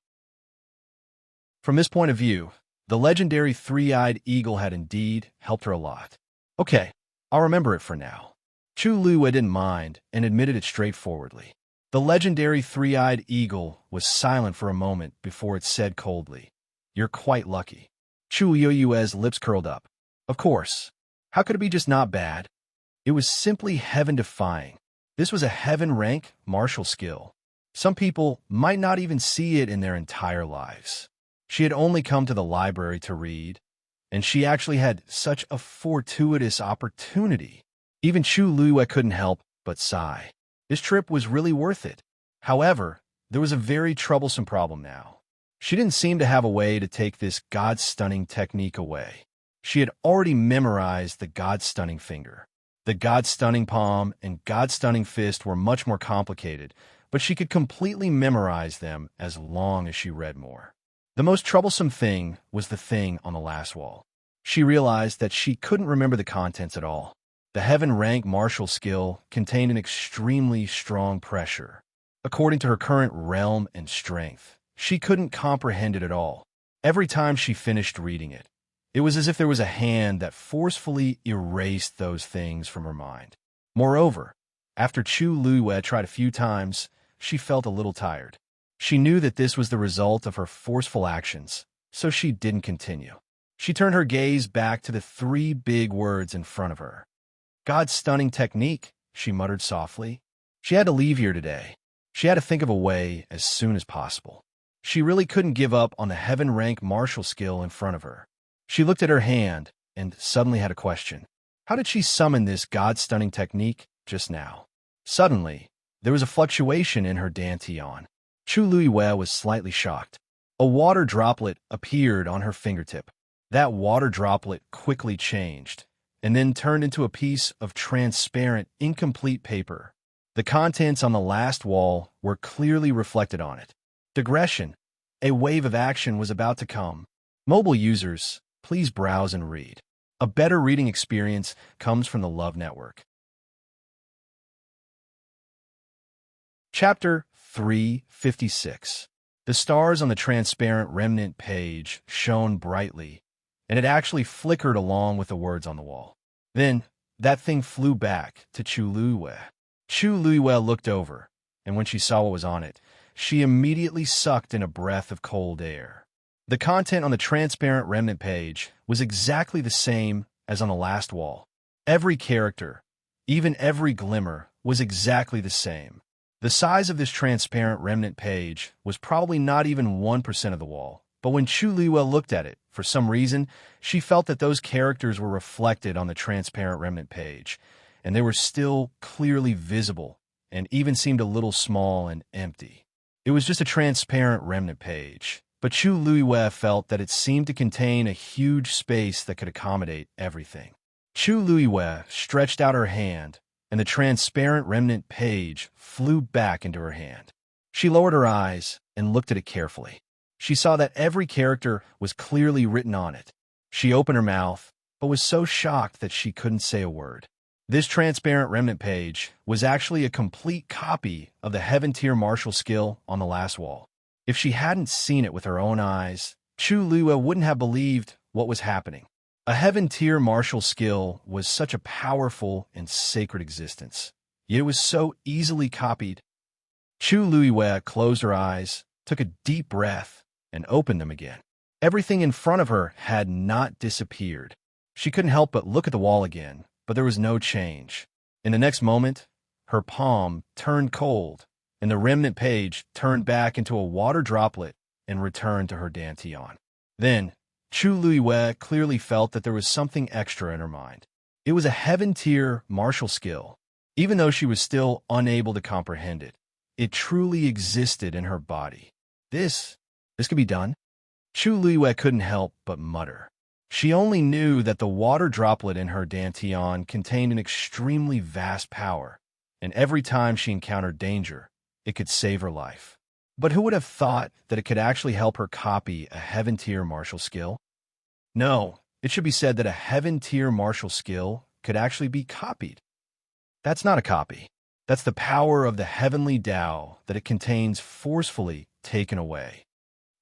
From this point of view, the legendary three-eyed eagle had indeed helped her a lot. Okay, I'll remember it for now. Chu Luiwei didn't mind and admitted it straightforwardly. The legendary three-eyed eagle was silent for a moment before it said coldly, "You're quite lucky." Chu Luiwei's lips curled up. Of course. How could it be just not bad? It was simply heaven-defying. This was a heaven-rank martial skill. Some people might not even see it in their entire lives. She had only come to the library to read, and she actually had such a fortuitous opportunity. Even Chu Luiwei couldn't help but sigh. This trip was really worth it. However, there was a very troublesome problem now. She didn't seem to have a way to take this God-stunning technique away. She had already memorized the God-stunning finger. The God-stunning palm and God-stunning fist were much more complicated, but she could completely memorize them as long as she read more. The most troublesome thing was the thing on the last wall. She realized that she couldn't remember the contents at all. The heaven-rank martial skill contained an extremely strong pressure. According to her current realm and strength, she couldn't comprehend it at all. Every time she finished reading it, it was as if there was a hand that forcefully erased those things from her mind. Moreover, after Chu Luiwei tried a few times, she felt a little tired. She knew that this was the result of her forceful actions, so she didn't continue. She turned her gaze back to the three big words in front of her. "God's stunning technique," she muttered softly. She had to leave here today. She had to think of a way as soon as possible. She really couldn't give up on the heaven-rank martial skill in front of her. She looked at her hand and suddenly had a question. How did she summon this God-stunning technique just now? Suddenly, there was a fluctuation in her dantian. Chu Luiwei was slightly shocked. A water droplet appeared on her fingertip. That water droplet quickly changed, and then turned into a piece of transparent, incomplete paper. The contents on the last wall were clearly reflected on it. Digression. A wave of action was about to come. Mobile users, please browse and read. A better reading experience comes from the Love Network. Chapter 356. The stars on the transparent remnant page shone brightly, and it actually flickered along with the words on the wall. Then, that thing flew back to Chu Luiwei. Chu Luiwei looked over, and when she saw what was on it, she immediately sucked in a breath of cold air. The content on the transparent remnant page was exactly the same as on the last wall. Every character, even every glimmer, was exactly the same. The size of this transparent remnant page was probably not even 1% of the wall, but when Chu Luiwei looked at it, for some reason, she felt that those characters were reflected on the transparent remnant page, and they were still clearly visible and even seemed a little small and empty. It was just a transparent remnant page, but Chu Luiwei felt that it seemed to contain a huge space that could accommodate everything. Chu Luiwei stretched out her hand, and the transparent remnant page flew back into her hand. She lowered her eyes and looked at it carefully. She saw that every character was clearly written on it. She opened her mouth, but was so shocked that she couldn't say a word. This transparent remnant page was actually a complete copy of the Heaven Tier martial skill on the last wall. If she hadn't seen it with her own eyes, Chu Luiwei wouldn't have believed what was happening. A Heaven Tier martial skill was such a powerful and sacred existence, yet it was so easily copied. Chu Luiwei closed her eyes, took a deep breath, and opened them again. Everything in front of her had not disappeared. She couldn't help but look at the wall again, but there was no change. In the next moment, her palm turned cold, and the remnant page turned back into a water droplet and returned to her dantian. Then, Chu Luiwei clearly felt that there was something extra in her mind. It was a Heaven Tier martial skill. Even though she was still unable to comprehend it, it truly existed in her body. This could be done? Chu Luiwei couldn't help but mutter. She only knew that the water droplet in her dantian contained an extremely vast power, and every time she encountered danger, it could save her life. But who would have thought that it could actually help her copy a Heaven Tier martial skill? No, it should be said that a Heaven Tier martial skill could actually be copied. That's not a copy. That's the power of the heavenly Tao that it contains forcefully taken away.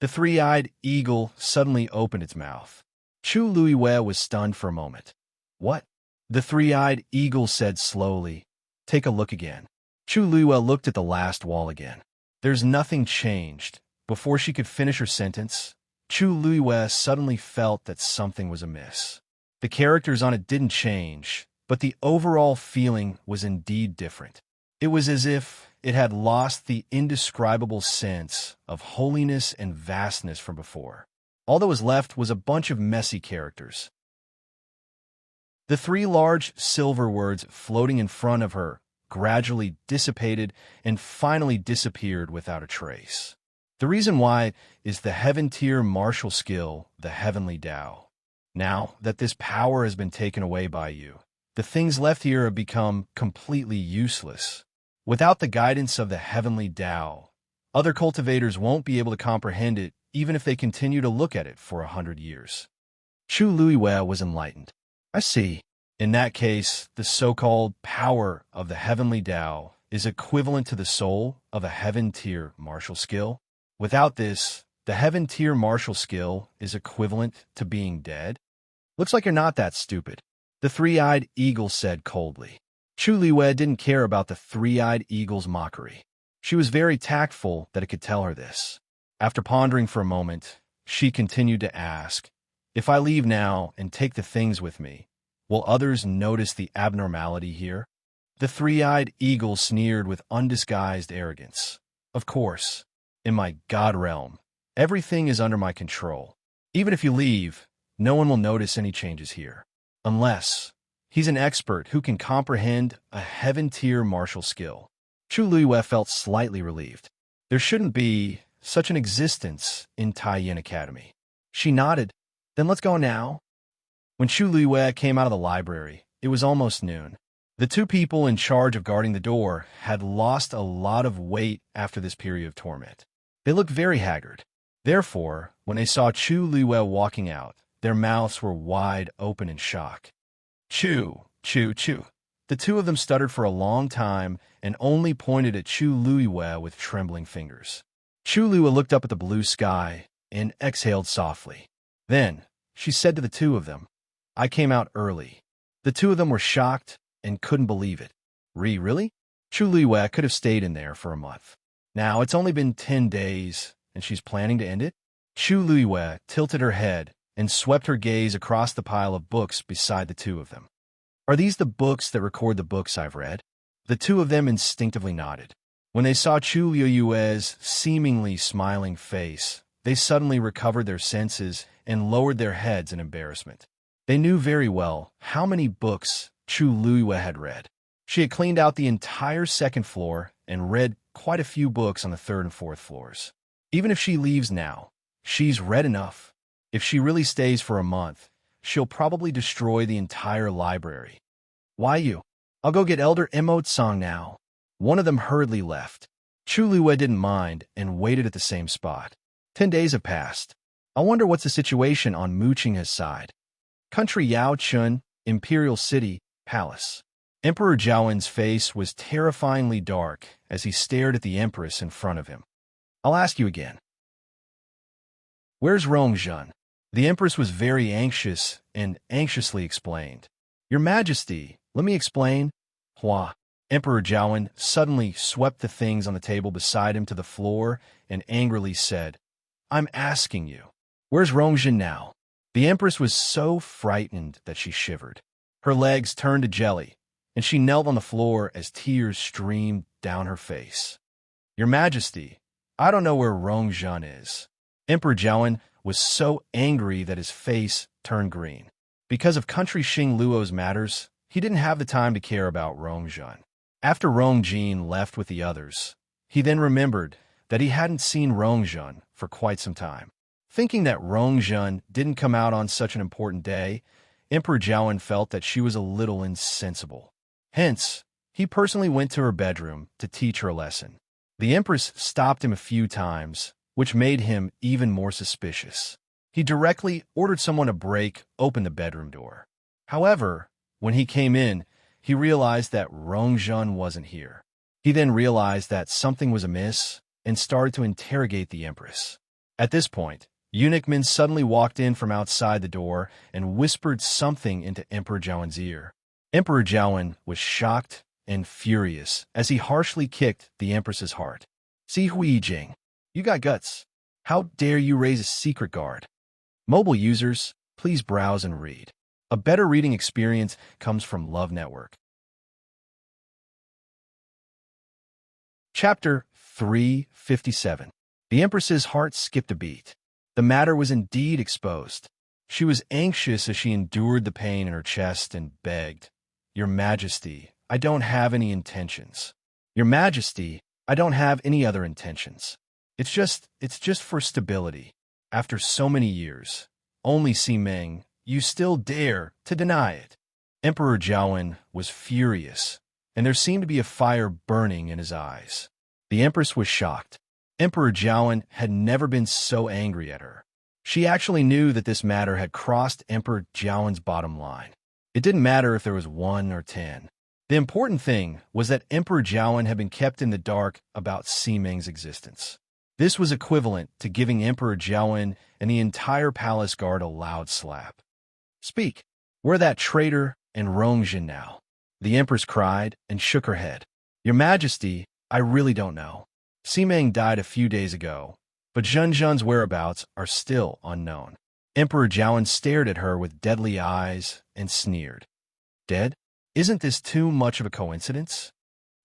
The three-eyed eagle suddenly opened its mouth. Chu Luiwei was stunned for a moment. What? The three-eyed eagle said slowly, "Take a look again." Chu Luiyue looked at the last wall again. There's nothing changed. Before she could finish her sentence, Chu Luiyue suddenly felt that something was amiss. The characters on it didn't change, but the overall feeling was indeed different. It was as if it had lost the indescribable sense of holiness and vastness from before. All that was left was a bunch of messy characters. The three large silver words floating in front of her gradually dissipated and finally disappeared without a trace. The reason why is the heaven-tier martial skill, the heavenly Tao. Now that this power has been taken away by you, the things left here have become completely useless. Without the guidance of the heavenly Tao, other cultivators won't be able to comprehend it even if they continue to look at it for 100 years. Chu Luiyue was enlightened. I see. In that case, the so-called power of the heavenly Tao is equivalent to the soul of a heaven-tier martial skill. Without this, the heaven-tier martial skill is equivalent to being dead. Looks like you're not that stupid, the three-eyed eagle said coldly. Chu Luiyue didn't care about the three-eyed eagle's mockery. She was very tactful that it could tell her this. After pondering for a moment, she continued to ask, "If I leave now and take the things with me, will others notice the abnormality here?" The three-eyed eagle sneered with undisguised arrogance. "Of course. In my god realm, everything is under my control. Even if you leave, no one will notice any changes here. Unless he's an expert who can comprehend a heaven-tier martial skill." Chu Luiyue felt slightly relieved. There shouldn't be such an existence in Taiyin Academy. She nodded. "Then let's go now." When Chu Luiyue came out of the library, it was almost noon. The two people in charge of guarding the door had lost a lot of weight after this period of torment. They looked very haggard. Therefore, when they saw Chu Luiyue walking out, their mouths were wide open in shock. "Chu, Chu, Chu." The two of them stuttered for a long time and only pointed at Chu Luiyue with trembling fingers. Chu Luiyue looked up at the blue sky and exhaled softly. Then, she said to the two of them, "I came out early." The two of them were shocked and couldn't believe it. Really? Chu Luiyue could have stayed in there for a month. Now it's only been 10 days, and she's planning to end it? Chu Luiyue tilted her head and swept her gaze across the pile of books beside the two of them. "Are these the books that record the books I've read?" The two of them instinctively nodded. When they saw Chu Luiyue's seemingly smiling face, they suddenly recovered their senses and lowered their heads in embarrassment. They knew very well how many books Chu Luiyue had read. She had cleaned out the entire second floor and read quite a few books on the third and fourth floors. Even if she leaves now, she's read enough. If she really stays for a month, she'll probably destroy the entire library. "Why you? I'll go get Elder Emote's song now." One of them hurriedly left. Chu Luiyue didn't mind and waited at the same spot. 10 days have passed. I wonder what's the situation on Muqing's side. Country Yaochun, Imperial City, Palace. Emperor Zhaowen's face was terrifyingly dark as he stared at the Empress in front of him. "I'll ask you again. Where's Rongzhen?" The Empress was very anxious and anxiously explained. "Your Majesty, let me explain." Hua. Emperor Zhaowen suddenly swept the things on the table beside him to the floor and angrily said, "I'm asking you, where's Rongzhen now?" The Empress was so frightened that she shivered. Her legs turned to jelly, and she knelt on the floor as tears streamed down her face. "Your Majesty, I don't know where Rongzhen is." Emperor Zhaowen was so angry that his face turned green. Because of country Xing Luo's matters, he didn't have the time to care about Rongzhen. After Rongjin left with the others, he then remembered that he hadn't seen Rongzhen for quite some time. Thinking that Rongzhen didn't come out on such an important day, Emperor Zhaowen felt that she was a little insensible. Hence, he personally went to her bedroom to teach her a lesson. The Empress stopped him a few times, which made him even more suspicious. He directly ordered someone to break open the bedroom door. However, when he came in, he realized that Rongzhen wasn't here. He then realized that something was amiss and started to interrogate the Empress. At this point, Eunuch Min suddenly walked in from outside the door and whispered something into Emperor Zhaowen's ear. Emperor Jiawen was shocked and furious as he harshly kicked the Empress's heart. "Si Huijing, you got guts. How dare you raise a secret guard?" Mobile users, please browse and read. A better reading experience comes from Love Network. Chapter 357. The Empress's heart skipped a beat. The matter was indeed exposed. She was anxious as she endured the pain in her chest and begged, "Your Majesty, I don't have any intentions. Your Majesty, I don't have any other intentions. It's just for stability. After so many years, only Ximeng, you still dare to deny it." Emperor Jiawen was furious, and there seemed to be a fire burning in his eyes. The Empress was shocked. Emperor Jiawen had never been so angry at her. She actually knew that this matter had crossed Emperor Jiawen's bottom line. It didn't matter if there was 1 or 10. The important thing was that Emperor Jiawen had been kept in the dark about Ximeng's existence. This was equivalent to giving Emperor Jiawen and the entire palace guard a loud slap. "Speak. Where that traitor and Rongjin now?" The Empress cried and shook her head. "Your Majesty, I really don't know. Ximeng died a few days ago, but Zhenzhen's whereabouts are still unknown." Emperor Jiawen stared at her with deadly eyes and sneered. "Dead? Isn't this too much of a coincidence?"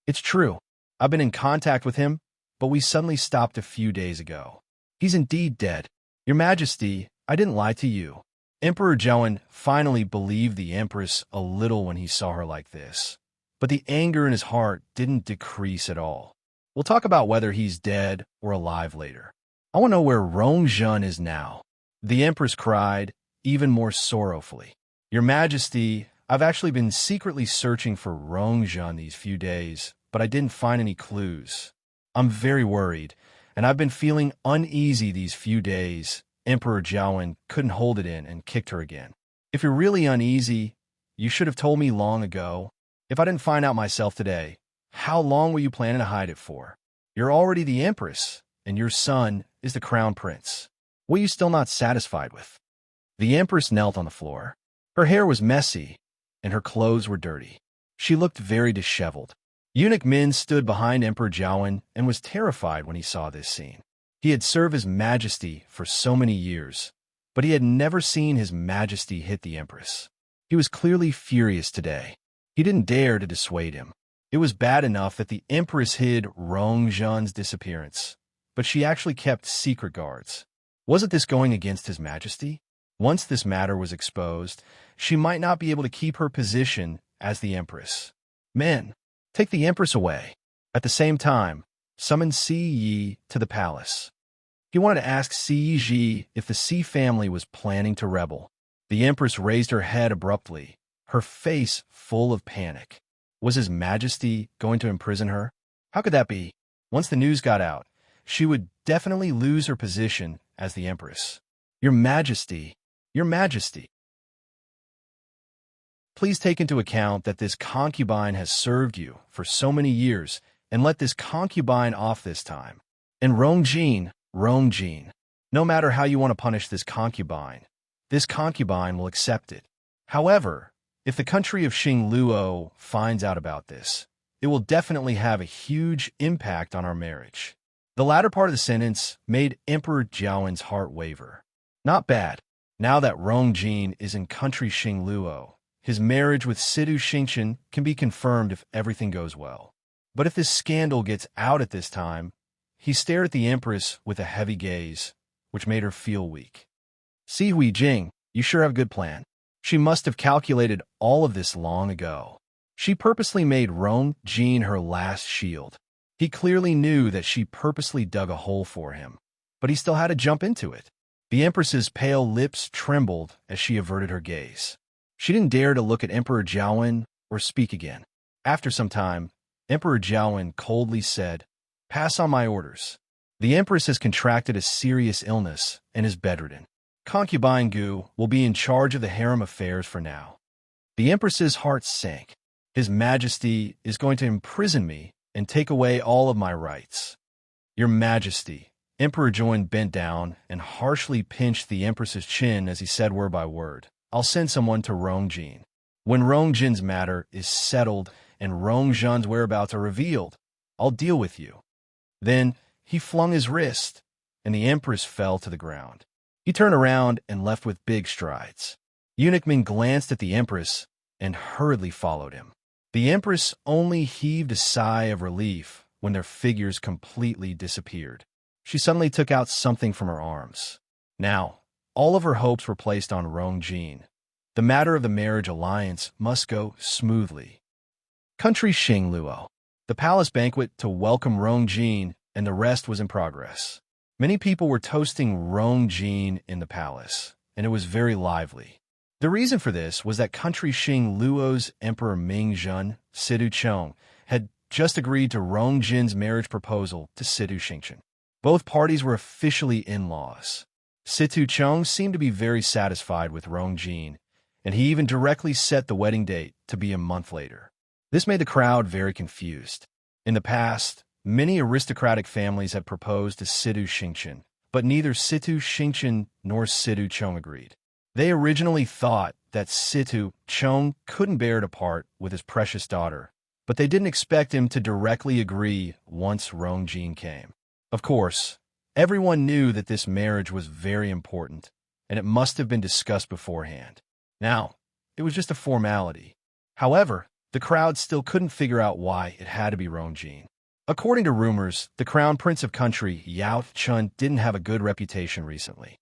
"It's true. I've been in contact with him, but we suddenly stopped a few days ago. He's indeed dead. Your Majesty, I didn't lie to you." Emperor Jiawen finally believed the Empress a little when he saw her like this, but the anger in his heart didn't decrease at all. "We'll talk about whether he's dead or alive later. I want to know where Rongjin is now." The Empress cried, even more sorrowfully. "Your Majesty, I've actually been secretly searching for Rongjin these few days, but I didn't find any clues. I'm very worried, and I've been feeling uneasy these few days." Emperor Jiawen couldn't hold it in and kicked her again. "If you're really uneasy, you should have told me long ago. If I didn't find out myself today, how long were you planning to hide it for? You're already the Empress, and your son is the Crown Prince. What are you still not satisfied with?" The Empress knelt on the floor. Her hair was messy, and her clothes were dirty. She looked very disheveled. Eunuch Min stood behind Emperor Jiawen and was terrified when he saw this scene. He had served His Majesty for so many years, but he had never seen His Majesty hit the Empress. He was clearly furious today. He didn't dare to dissuade him. It was bad enough that the Empress hid Rongjin's disappearance, but she actually kept secret guards. Wasn't this going against His Majesty? Once this matter was exposed, she might not be able to keep her position as the Empress. "Men, take the Empress away." At the same time, summon Si Yi to the palace. He wanted to ask Si Yi if the Si family was planning to rebel. The Empress raised her head abruptly, her face full of panic. Was His Majesty going to imprison her? How could that be? Once the news got out, she would definitely lose her position as the Empress. "Your Majesty, Your Majesty. Please take into account that this concubine has served you for so many years, and let this concubine off this time. And Rongjin, no matter how you want to punish this concubine will accept it. However, if the country of Xingluo finds out about this, it will definitely have a huge impact on our marriage." The latter part of the sentence made Emperor Jiawen's heart waver. Not bad. Now that Rongjin is in country Xingluo, his marriage with Sidu Xingchen can be confirmed if everything goes well. But if this scandal gets out at this time, he stared at the Empress with a heavy gaze, which made her feel weak. "Si Huijing, you sure have a good plan. She must have calculated all of this long ago. She purposely made Rongjin her last shield. He clearly knew that she purposely dug a hole for him, but he still had to jump into it." The Empress's pale lips trembled as she averted her gaze. She didn't dare to look at Emperor Jiawen or speak again. After some time, Emperor Jiawen coldly said, "Pass on my orders. The Empress has contracted a serious illness and is bedridden. Concubine Gu will be in charge of the harem affairs for now." The Empress's heart sank. His Majesty is going to imprison me and take away all of my rights. "Your Majesty." Emperor Jiawen bent down and harshly pinched the Empress's chin as he said word by word, "I'll send someone to Rongjin." When Rong Jin's matter is settled and Rong Zhan's whereabouts are revealed, I'll deal with you." Then he flung his wrist, and the Empress fell to the ground. He turned around and left with big strides. Eunuch Ming glanced at the Empress and hurriedly followed him. The Empress only heaved a sigh of relief when their figures completely disappeared. She suddenly took out something from her arms. Now, all of her hopes were placed on Rong Jin. The matter of the marriage alliance must go smoothly. Country Xing Luo. The palace banquet to welcome Rong Jin and the rest was in progress. Many people were toasting Rong Jin in the palace, and it was very lively. The reason for this was that Country Xing Luo's Emperor Ming Zhen, Sidu Chong, had just agreed to Rong Jin's marriage proposal to Sidu Xingchen. Both parties were officially in-laws. Situ Chong seemed to be very satisfied with Rong Jin, and he even directly set the wedding date to be a month later. This made the crowd very confused. In the past, many aristocratic families had proposed to Sidu Xingchen, but neither Situ Xingchen nor Sidu Chong agreed. They originally thought that Situ Chong couldn't bear to part with his precious daughter, but they didn't expect him to directly agree once Rong Jin came. Of course, everyone knew that this marriage was very important, and it must have been discussed beforehand. Now, it was just a formality. However, the crowd still couldn't figure out why it had to be Rong Jin. According to rumors, the crown prince of country, Yao Chun, didn't have a good reputation recently.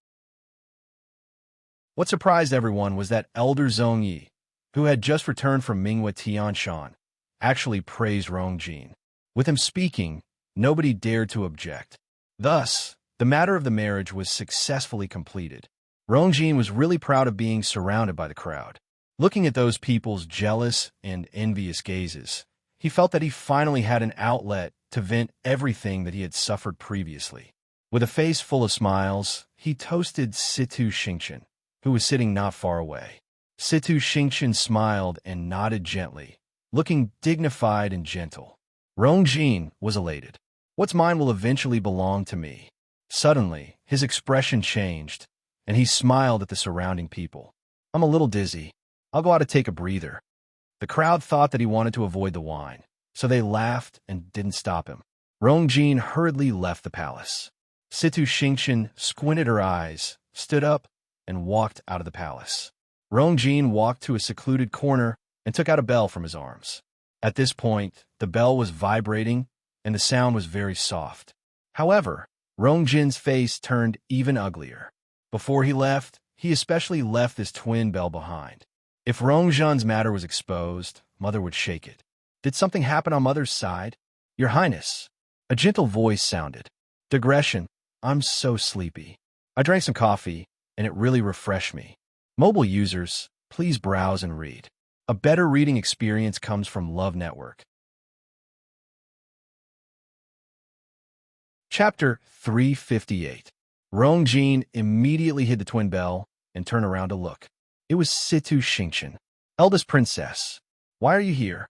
What surprised everyone was that Elder Zhong Yi, who had just returned from Minghua Tianshan, actually praised Rong Jin. With him speaking, nobody dared to object. Thus, the matter of the marriage was successfully completed. Rong Jin was really proud of being surrounded by the crowd. Looking at those people's jealous and envious gazes, he felt that he finally had an outlet to vent everything that he had suffered previously. With a face full of smiles, he toasted Situ Xingchen, who was sitting not far away. Situ Xingchen smiled and nodded gently, looking dignified and gentle. Rong Jin was elated. "What's mine will eventually belong to me." Suddenly, his expression changed, and he smiled at the surrounding people. "I'm a little dizzy. I'll go out to take a breather." The crowd thought that he wanted to avoid the wine, so they laughed and didn't stop him. Rong Jin hurriedly left the palace. Situ Xingchen squinted her eyes, stood up, and walked out of the palace. Rong Jin walked to a secluded corner and took out a bell from his arms. At this point, the bell was vibrating, and the sound was very soft. However, Rong Jin's face turned even uglier. Before he left, he especially left this twin bell behind. If Rong Zhan's matter was exposed, Mother would shake it. "Did something happen on Mother's side?" "Your Highness." A gentle voice sounded. "Digression. I'm so sleepy. I drank some coffee, and it really refreshed me." Mobile users, please browse and read. A better reading experience comes from Love Network. Chapter 358. Rong Jin immediately hid the twin bell and turned around to look. It was Situ Xingchen. "Eldest princess, why are you here?"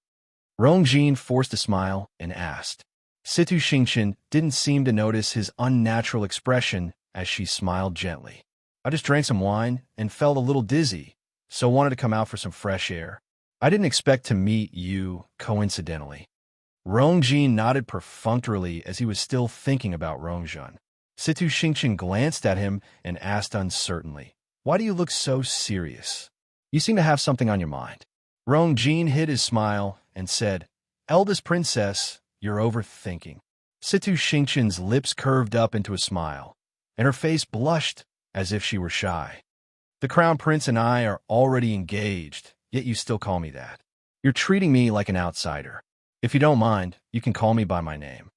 Rong Jin forced a smile and asked. Situ Xingchen didn't seem to notice his unnatural expression as she smiled gently. "I just drank some wine and felt a little dizzy, so wanted to come out for some fresh air. I didn't expect to meet you coincidentally." Rong Jin nodded perfunctorily as he was still thinking about Rong Zhan. Situ Xingchen glanced at him and asked uncertainly, "Why do you look so serious? You seem to have something on your mind." Rong Jin hid his smile and said, "Eldest princess, you're overthinking." Situ Xingchen's lips curved up into a smile, and her face blushed as if she were shy. "The crown prince and I are already engaged, yet you still call me that. You're treating me like an outsider. If you don't mind, you can call me by my name."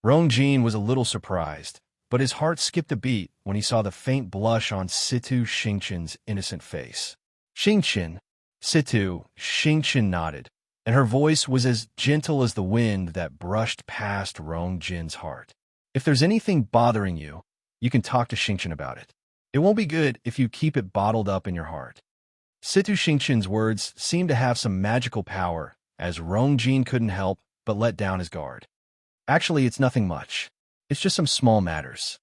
Rong Jin was a little surprised, but his heart skipped a beat when he saw the faint blush on Situ Xingchen's innocent face. "Xingchen." Situ Xingchen nodded, and her voice was as gentle as the wind that brushed past Rong Jin's heart. "If there's anything bothering you, you can talk to Xingchen about it. It won't be good if you keep it bottled up in your heart." Situ Xingchen's words seemed to have some magical power, as Rong Jin couldn't help but let down his guard. "Actually, it's nothing much. It's just some small matters."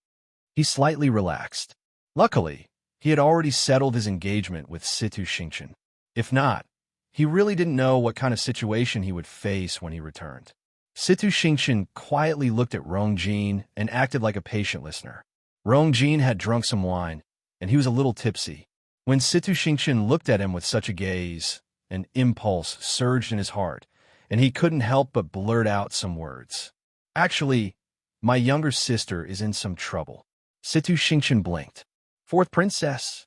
He slightly relaxed. Luckily, he had already settled his engagement with Situ Xingchen. If not, He really didn't know what kind of situation he would face when he returned. Situ Xingqian quietly looked at Rongjin and acted like a patient listener. Rongjin had drunk some wine, and he was a little tipsy. When Situ Xingqian looked at him with such a gaze, an impulse surged in his heart, and he couldn't help but blurt out some words. Actually, my younger sister is in some trouble. Situ Xingqian blinked. Fourth princess?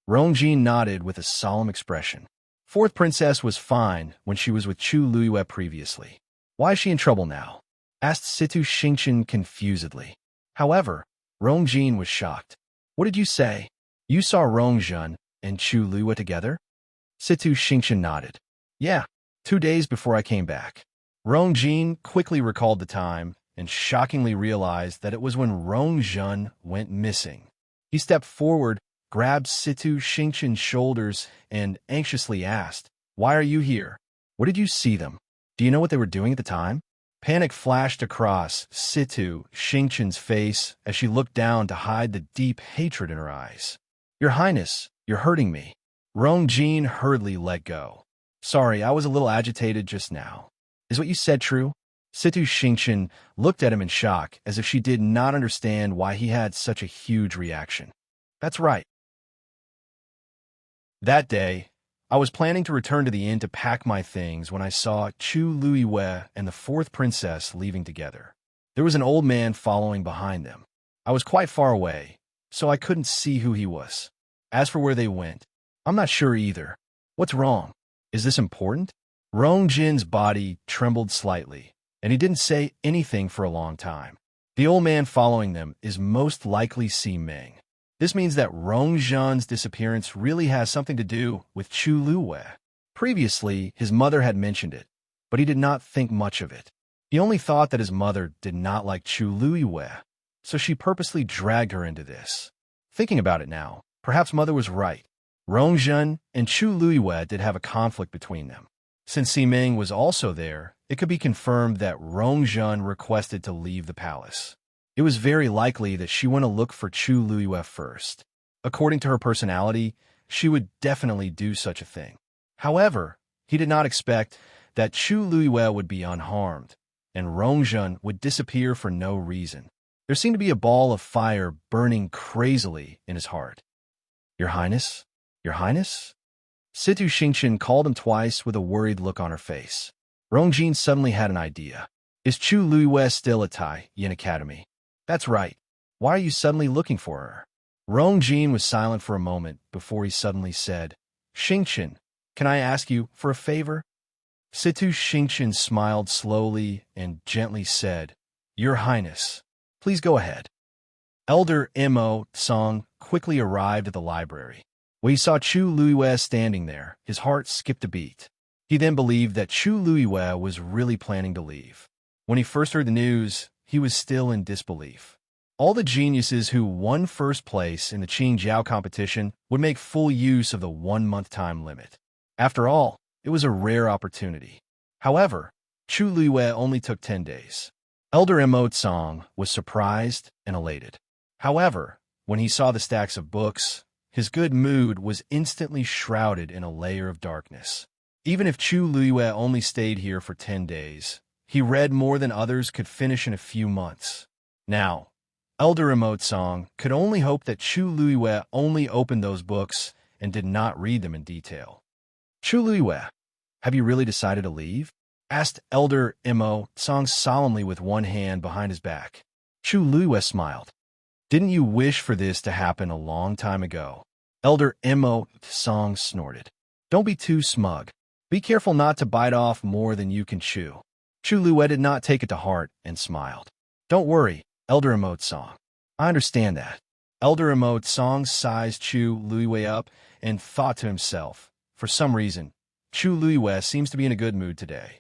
Rongjin nodded with a solemn expression. Fourth princess was fine when she was with Chu Luiyue previously. Why is she in trouble now? Asked Situ Xingqian confusedly. However, Rongjin was shocked. What did you say? You saw Rongjun and Chu Luiyue together? Situ Xingqian nodded. Yeah, 2 days before I came back. Rongjin quickly recalled the time and shockingly realized that it was when Rongjun went missing. He stepped forward, grabbed Situ Xingqian's shoulders, and anxiously asked, Why are you here? What did you see them? Do you know what they were doing at the time? Panic flashed across Situ Xingqian's face as she looked down to hide the deep hatred in her eyes. Your Highness, you're hurting me. Rongjin hurriedly let go. Sorry, I was a little agitated just now. Is what you said true? Situ Xingqian looked at him in shock as if she did not understand why he had such a huge reaction. That's right. That day, I was planning to return to the inn to pack my things when I saw Chu Luiyue and the fourth princess leaving together. There was an old man following behind them. I was quite far away, so I couldn't see who he was. As for where they went, I'm not sure either. What's wrong? Is this important? Rongjin's body trembled slightly, and he didn't say anything for a long time. The old man following them is most likely Si Ming. This means that Rongjun's disappearance really has something to do with Chu Luiyue. Previously, his mother had mentioned it, but he did not think much of it. He only thought that his mother did not like Chu Luiyue, so she purposely dragged her into this. Thinking about it now, perhaps mother was right. Rongjun and Chu Luiyue did have a conflict between them. Since Si Ming was also there, it could be confirmed that Rongjun requested to leave the palace. It was very likely that she went to look for Chu Luiyue first. According to her personality, she would definitely do such a thing. However, he did not expect that Chu Luiyue would be unharmed, and Rongjun would disappear for no reason. There seemed to be a ball of fire burning crazily in his heart. Your Highness? Your Highness? Situ Xingqian called him twice with a worried look on her face. Rongjin suddenly had an idea. Is Chu Luiyue still at Tai Yin Academy? That's right. Why are you suddenly looking for her? Rongjin was silent for a moment before he suddenly said, Xingqian, can I ask you for a favor? Situ Xingqian smiled slowly and gently said, Your Highness, please go ahead. Elder Mo Song quickly arrived at the library. When he saw Chu Luiyue standing there, his heart skipped a beat. He then believed that Chu Luiyue was really planning to leave. When he first heard the news, he was still in disbelief. All the geniuses who won first place in the Qingjiao competition would make full use of the 1-month time limit. After all, it was a rare opportunity. However, Chu Luiyue only took 10 days. Elder Mo Song was surprised and elated. However, when he saw the stacks of books, his good mood was instantly shrouded in a layer of darkness. Even if Chu Luiyue only stayed here for 10 days, he read more than others could finish in a few months. Now, Elder Mo Song could only hope that Chu Luiyue only opened those books and did not read them in detail. Chu Luiyue, have you really decided to leave? Asked Elder Mo Song solemnly with one hand behind his back. Chu Luiyue smiled. Didn't you wish for this to happen a long time ago? Elder Mo Song snorted. Don't be too smug. Be careful not to bite off more than you can chew. Chu Luiyue did not take it to heart and smiled. Don't worry, Elder Mo Song. I understand that. Elder Mo Song sized Chu Luiyue up and thought to himself, for some reason, Chu Luiyue seems to be in a good mood today.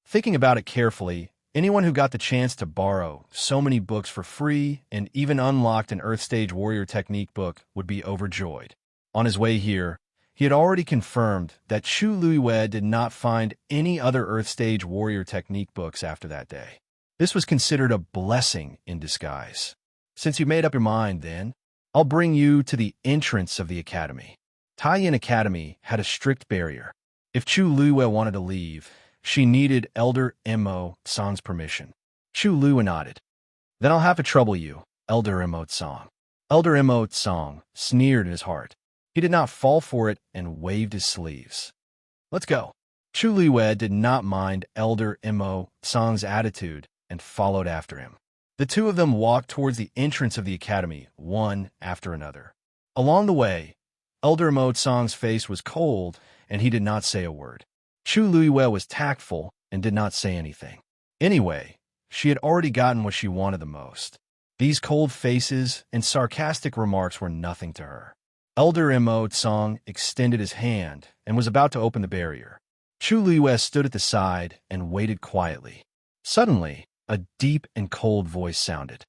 Thinking about it carefully, anyone who got the chance to borrow so many books for free and even unlocked an Earth Stage Warrior Technique book would be overjoyed. On his way here, he had already confirmed that Chu Luiyue did not find any other Earth Stage Warrior Technique books after that day. This was considered a blessing in disguise. Since you made up your mind, then, I'll bring you to the entrance of the academy. Taiyin Academy had a strict barrier. If Chu Luiyue wanted to leave, she needed Elder Mo Song's permission. Chu Luiyue nodded. Then I'll have to trouble you, Elder Mo Song. Elder Mo Song sneered in his heart. He did not fall for it and waved his sleeves. Let's go. Chu Luiyue did not mind Elder Mo Song's attitude and followed after him. The two of them walked towards the entrance of the academy, one after another. Along the way, Elder Mo Song's face was cold, and he did not say a word. Chu Luiyue was tactful and did not say anything. Anyway, she had already gotten what she wanted the most. These cold faces and sarcastic remarks were nothing to her. Elder Mo Song extended his hand and was about to open the barrier. Chu Luiyue stood at the side and waited quietly. Suddenly, a deep and cold voice sounded.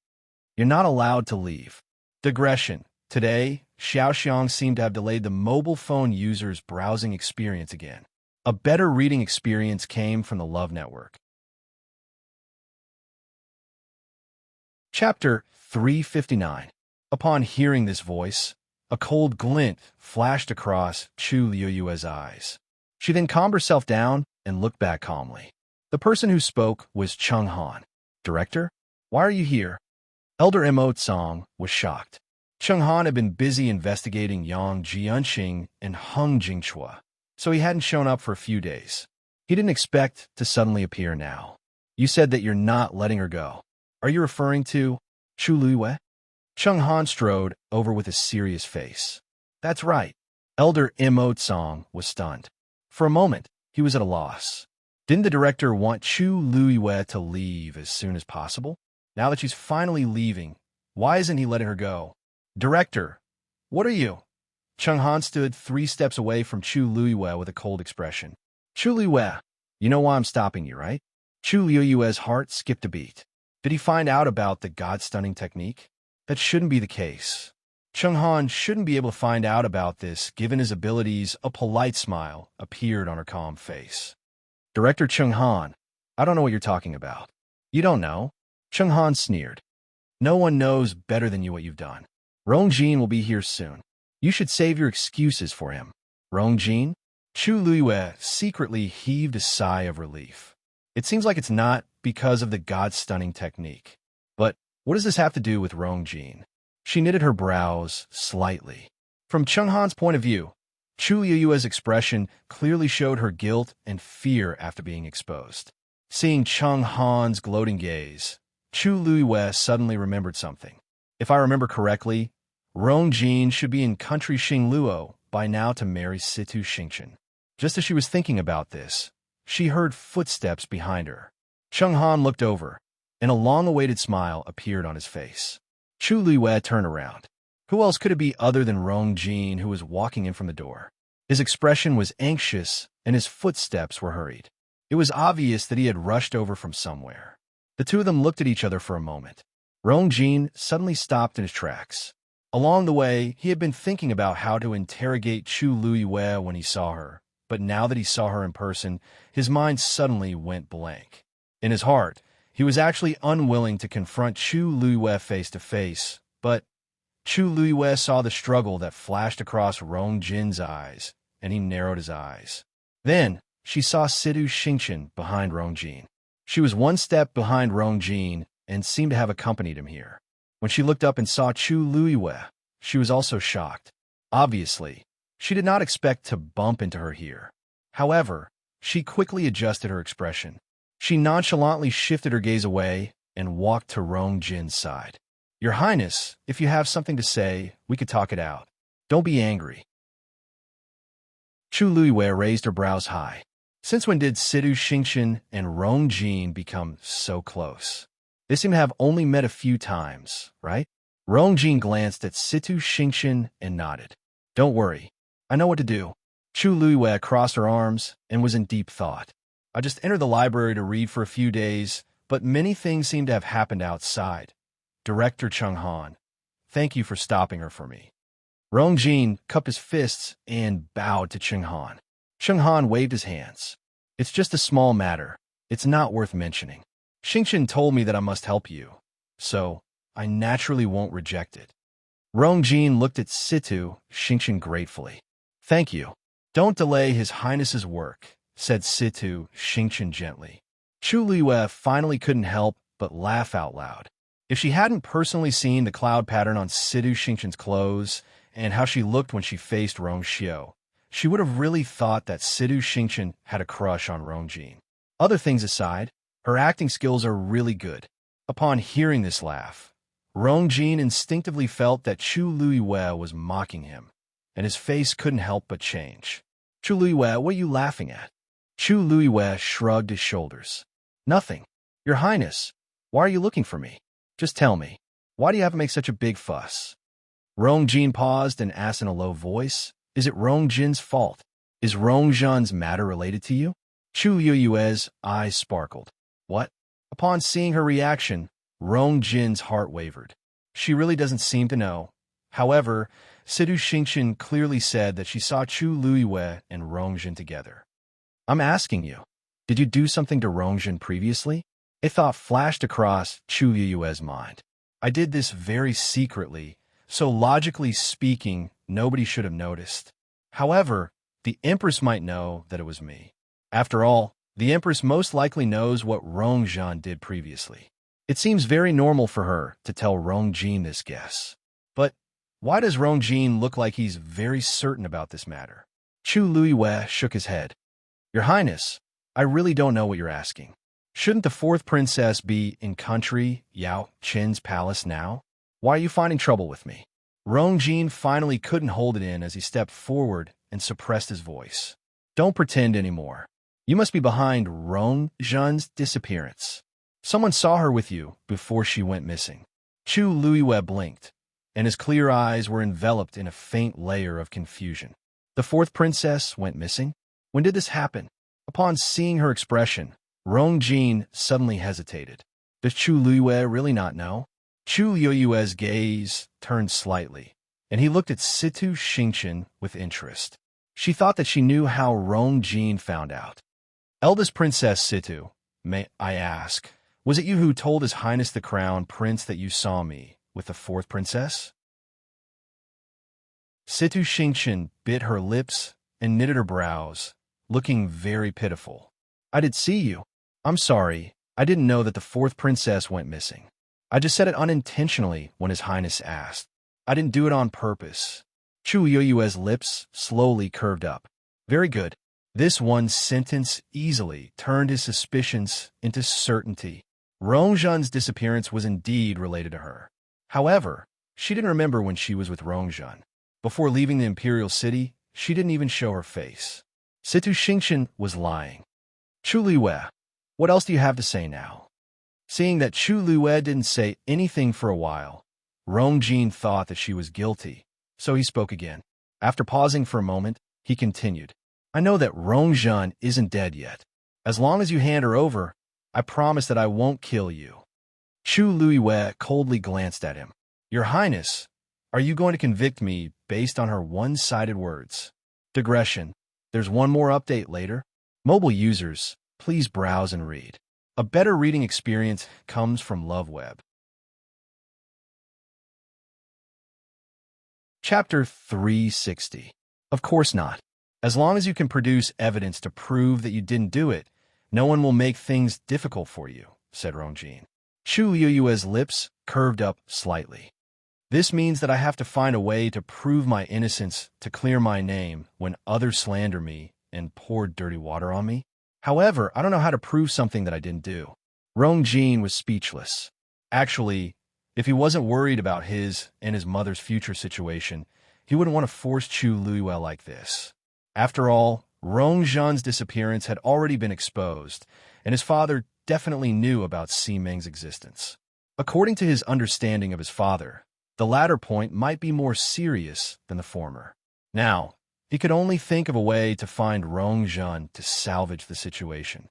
You're not allowed to leave. Digression. Today, Xiaoxiang seemed to have delayed the mobile phone user's browsing experience again. A better reading experience came from the Love Network. Chapter 359. Upon hearing this voice, a cold glint flashed across Chu Luiyue's eyes. She then calmed herself down and looked back calmly. The person who spoke was Chung Han. Director, why are you here? Elder Mo Song was shocked. Chung Han had been busy investigating Yang Jianxing and Hung Jingchua, so he hadn't shown up for a few days. He didn't expect to suddenly appear now. You said that you're not letting her go. Are you referring to Chu Luiyue? Chung Han strode over with a serious face. That's right. Elder Mo Song was stunned. For a moment, he was at a loss. Didn't the director want Chu Luiyue to leave as soon as possible? Now that she's finally leaving, why isn't he letting her go? Director, what are you? Chung Han stood 3 steps away from Chu Luiyue with a cold expression. Chu Luiyue, you know why I'm stopping you, right? Chu Luiyue's heart skipped a beat. Did he find out about the God-stunning technique? That shouldn't be the case. Chung Han shouldn't be able to find out about this, given his abilities. A polite smile appeared on her calm face. Director Chung Han, I don't know what you're talking about. You don't know? Chung Han sneered. No one knows better than you what you've done. Rongjin will be here soon. You should save your excuses for him. Rongjin? Chu Luiyue secretly heaved a sigh of relief. It seems like it's not because of the God-stunning technique. But what does this have to do with Rongjin? She knitted her brows slightly. From Chung Han's point of view, Chu Luiyue's expression clearly showed her guilt and fear after being exposed. Seeing Chung Han's gloating gaze, Chu Luiyue suddenly remembered something. If I remember correctly, Rongjin should be in country Xingluo by now to marry Situ Xingchen. Just as she was thinking about this, she heard footsteps behind her. Chung Han looked over, and a long-awaited smile appeared on his face. Chu Luiyue turned around. Who else could it be other than Rongjin who was walking in from the door? His expression was anxious, and his footsteps were hurried. It was obvious that he had rushed over from somewhere. The two of them looked at each other for a moment. Rongjin suddenly stopped in his tracks. Along the way, he had been thinking about how to interrogate Chu Luiyue when he saw her, but now that he saw her in person, his mind suddenly went blank. In his heart, he was actually unwilling to confront Chu Luiyue face to face, but Chu Luiyue saw the struggle that flashed across Rongjin's eyes, and he narrowed his eyes. Then, she saw Situ Xingchen behind Rongjin. She was 1 step behind Rongjin and seemed to have accompanied him here. When she looked up and saw Chu Luiyue, she was also shocked. Obviously, she did not expect to bump into her here. However, she quickly adjusted her expression. She nonchalantly shifted her gaze away and walked to Rongjin's side. Your Highness, if you have something to say, we could talk it out. Don't be angry. Chu Luiyue raised her brows high. Since when did Situ Xingchen and Rongjin become so close? They seem to have only met a few times, right? Rongjin glanced at Situ Xingchen and nodded. Don't worry, I know what to do. Chu Luiyue crossed her arms and was in deep thought. I just entered the library to read for a few days, but many things seem to have happened outside. Director Chung Han, thank you for stopping her for me. Rongjin cupped his fists and bowed to Chung Han. Chung Han waved his hands. It's just a small matter. It's not worth mentioning. Xingchen told me that I must help you, so I naturally won't reject it. Rongjin looked at Situ Xingchen gratefully. Thank you. Don't delay His Highness's work, said Situ Xingqian gently. Chu Liyue finally couldn't help but laugh out loud. If she hadn't personally seen the cloud pattern on Situ Xingqian's clothes and how she looked when she faced Rong Xiu, she would have really thought that Situ Xingqian had a crush on Rong Jin. Other things aside, her acting skills are really good. Upon hearing this laugh, Rong Jin instinctively felt that Chu Liyue was mocking him, and his face couldn't help but change. Chu Liyue, what are you laughing at? Chu Liyue shrugged his shoulders. Nothing. Your Highness, why are you looking for me? Just tell me, why do you have to make such a big fuss? Rong Jin paused and asked in a low voice, is it Rong Jin's fault? Is Rong Zhan's matter related to you? Chu Liyue's eyes sparkled. What? Upon seeing her reaction, Rong Jin's heart wavered. She really doesn't seem to know. However, Situ Xingqian clearly said that she saw Chu Liyue and Rong Jin together. I'm asking you, did you do something to Rong Jin previously? A thought flashed across Chu Liyue's mind. I did this very secretly, so logically speaking, nobody should have noticed. However, the Empress might know that it was me. After all, the Empress most likely knows what Rong Zhan did previously. It seems very normal for her to tell Rong Jin this guess. But why does Rong Jin look like he's very certain about this matter? Chu Liyue shook his head. Your Highness, I really don't know what you're asking. Shouldn't the fourth princess be in country Yao Qin's palace now? Why are you finding trouble with me? Rong Jin finally couldn't hold it in as he stepped forward and suppressed his voice. Don't pretend anymore. You must be behind Rong Zhan's disappearance. Someone saw her with you before she went missing. Chu Liyue blinked, and his clear eyes were enveloped in a faint layer of confusion. The fourth princess went missing? When did this happen? Upon seeing her expression, Rong Jin suddenly hesitated. Does Chu Liyue really not know? Chu Liyue's gaze turned slightly, and he looked at Situ Xingqian with interest. She thought that she knew how Rong Jin found out. Eldest Princess Situ, may I ask, was it you who told His Highness the Crown Prince that you saw me with the fourth princess? Situ Xingqian bit her lips and knitted her brows, looking very pitiful. I did see you. I'm sorry, I didn't know that the fourth princess went missing. I just said it unintentionally when His Highness asked. I didn't do it on purpose. Chu Liyue's lips slowly curved up. Very good. This one sentence easily turned his suspicions into certainty. Rong Zhan's disappearance was indeed related to her. However, she didn't remember when she was with Rong Zhan. Before leaving the Imperial City, she didn't even show her face. Situ Xingqian was lying. Chu Liyue, what else do you have to say now? Seeing that Chu Liyue didn't say anything for a while, Rong Jin thought that she was guilty, so he spoke again. After pausing for a moment, he continued. I know that Rong Zhan isn't dead yet. As long as you hand her over, I promise that I won't kill you. Chu Liyue coldly glanced at him. Your Highness, are you going to convict me based on her one-sided words? Digression. There's one more update later. Mobile users, please browse and read. A better reading experience comes from LoveWeb. Chapter 360. Of course not. As long as you can produce evidence to prove that you didn't do it, no one will make things difficult for you, said Rong Jin. Chu Liyue's lips curved up slightly. This means that I have to find a way to prove my innocence to clear my name when others slander me and pour dirty water on me? However, I don't know how to prove something that I didn't do. Rong Jin was speechless. Actually, if he wasn't worried about his and his mother's future situation, he wouldn't want to force Chu Liyue like this. After all, Rong Zhan's disappearance had already been exposed, and his father definitely knew about Si Meng's existence. According to his understanding of his father, the latter point might be more serious than the former. Now, he could only think of a way to find Rong Zhan to salvage the situation.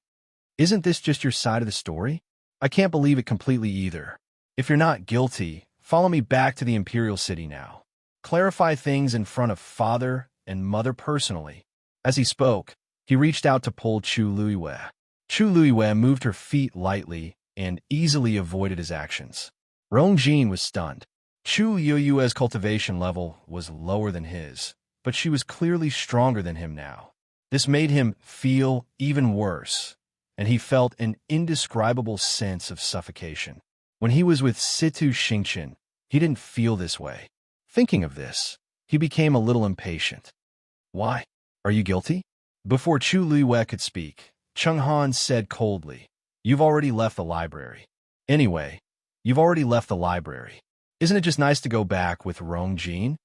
Isn't this just your side of the story? I can't believe it completely either. If you're not guilty, follow me back to the Imperial City now. Clarify things in front of father and mother personally. As he spoke, he reached out to pull Chu Liyue. Chu Liyue moved her feet lightly and easily avoided his actions. Rong Jin was stunned. Chu Liyue's cultivation level was lower than his, but she was clearly stronger than him now. This made him feel even worse, and he felt an indescribable sense of suffocation. When he was with Situ Xingqian, he didn't feel this way. Thinking of this, he became a little impatient. Why? Are you guilty? Before Chu Luiwei could speak, Cheng Han said coldly, You've already left the library. Anyway, you've already left the library. Isn't it just nice to go back with Rong Jin?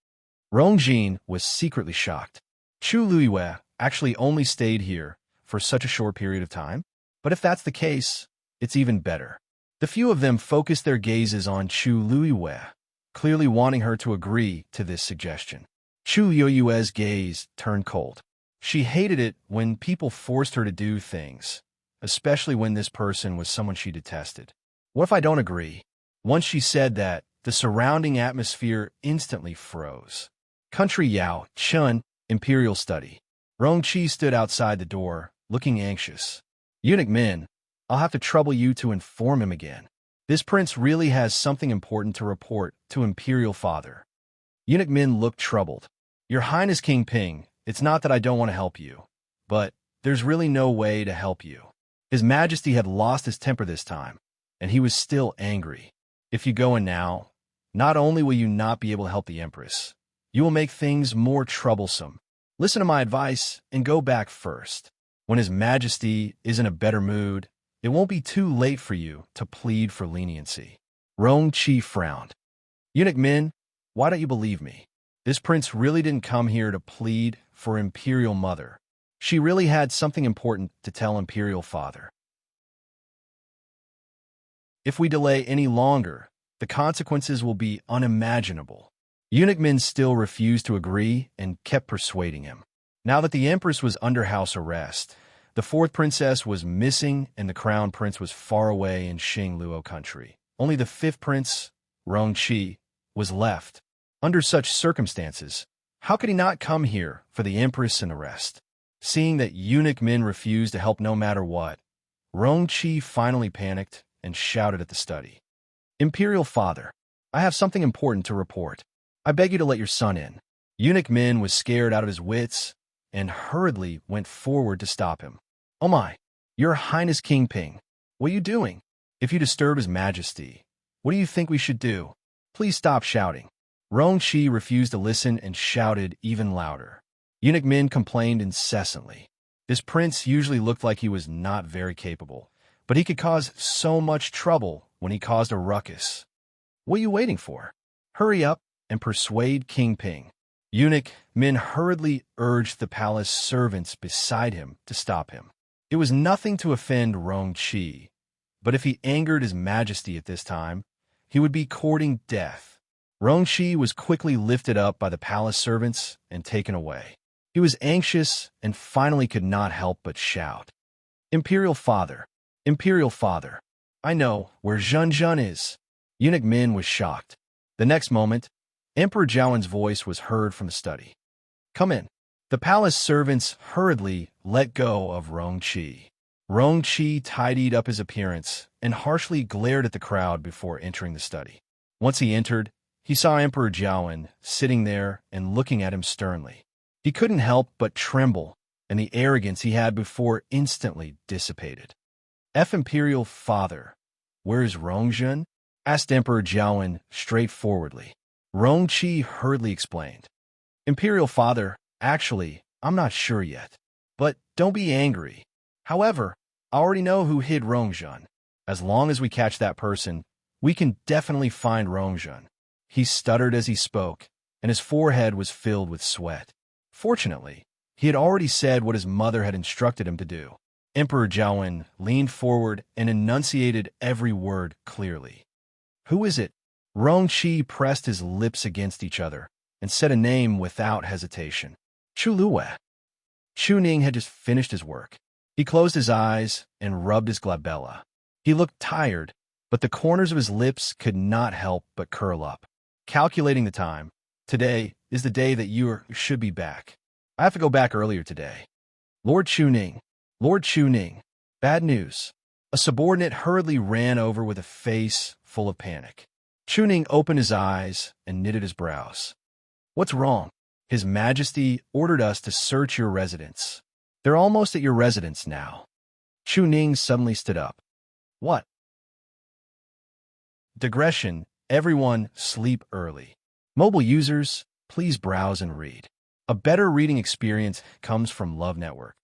Rong Jin was secretly shocked. Chu Luiwei actually only stayed here for such a short period of time? But if that's the case, it's even better. The few of them focused their gazes on Chu Luiwei, clearly wanting her to agree to this suggestion. Chu Luiwei's gaze turned cold. She hated it when people forced her to do things, especially when this person was someone she detested. What if I don't agree? Once she said that, the surrounding atmosphere instantly froze. Country Yao, Chun, Imperial Study. Rong Qi stood outside the door, looking anxious. Eunuch Min, I'll have to trouble you to inform him again. This prince really has something important to report to Imperial Father. Eunuch Min looked troubled. Your Highness King Ping, it's not that I don't want to help you, but there's really no way to help you. His Majesty had lost his temper this time, and he was still angry. If you go in now, not only will you not be able to help the Empress, you will make things more troublesome. Listen to my advice and go back first. When His Majesty is in a better mood, it won't be too late for you to plead for leniency. Rong Qi frowned. Eunuch Min, why don't you believe me? This prince really didn't come here to plead for Imperial Mother. She really had something important to tell Imperial Father. If we delay any longer, the consequences will be unimaginable. Eunuch Min still refused to agree and kept persuading him. Now that the Empress was under house arrest, the fourth princess was missing and the crown prince was far away in Xingluo country. Only the fifth prince, Rong Qi, was left. Under such circumstances, how could he not come here for the Empress and the rest? Seeing that Eunuch Min refused to help no matter what, Rong Qi finally panicked and shouted at the study. Imperial Father, I have something important to report. I beg you to let your son in. Eunuch Min was scared out of his wits and hurriedly went forward to stop him. Oh my, Your Highness King Ping, what are you doing? If you disturb His Majesty, what do you think we should do? Please stop shouting. Rong Qi refused to listen and shouted even louder. Eunuch Min complained incessantly. This prince usually looked like he was not very capable, but he could cause so much trouble when he caused a ruckus. What are you waiting for? Hurry up and persuade King Ping. Eunuch Min hurriedly urged the palace servants beside him to stop him. It was nothing to offend Rong Qi, but if he angered His Majesty at this time, he would be courting death. Rong Qi was quickly lifted up by the palace servants and taken away. He was anxious and finally could not help but shout, Imperial Father, I know where Zhen is. Eunuch Min was shocked. The next moment, Emperor Zhaowen's voice was heard from the study. Come in. The palace servants hurriedly let go of Rong Qi. Rong Qi tidied up his appearance and harshly glared at the crowd before entering the study. Once he entered, he saw Emperor Zhaowen sitting there and looking at him sternly. He couldn't help but tremble, and the arrogance he had before instantly dissipated. Imperial Father, where is Rongzhen? Asked Emperor Zhaowen straightforwardly. Rong Qi hurriedly explained. Imperial Father, actually, I'm not sure yet. But don't be angry. However, I already know who hid Rongzhen. As long as we catch that person, we can definitely find Rongzhen. He stuttered as he spoke, and his forehead was filled with sweat. Fortunately, he had already said what his mother had instructed him to do. Emperor Zhaowen leaned forward and enunciated every word clearly. Who is it? Rong Qi pressed his lips against each other and said a name without hesitation. Chu Luiwei. Chu Ning had just finished his work. He closed his eyes and rubbed his glabella. He looked tired, but the corners of his lips could not help but curl up. Calculating the time, today is the day that you should be back. I have to go back earlier today. Lord Chu Ning. Bad news. A subordinate hurriedly ran over with a face full of panic. Chu Ning opened his eyes and knitted his brows. What's wrong? His Majesty ordered us to search your residence. They're almost at your residence now. Chu Ning suddenly stood up. What? Digression. Everyone, sleep early. Mobile users, please browse and read. A better reading experience comes from Love Network.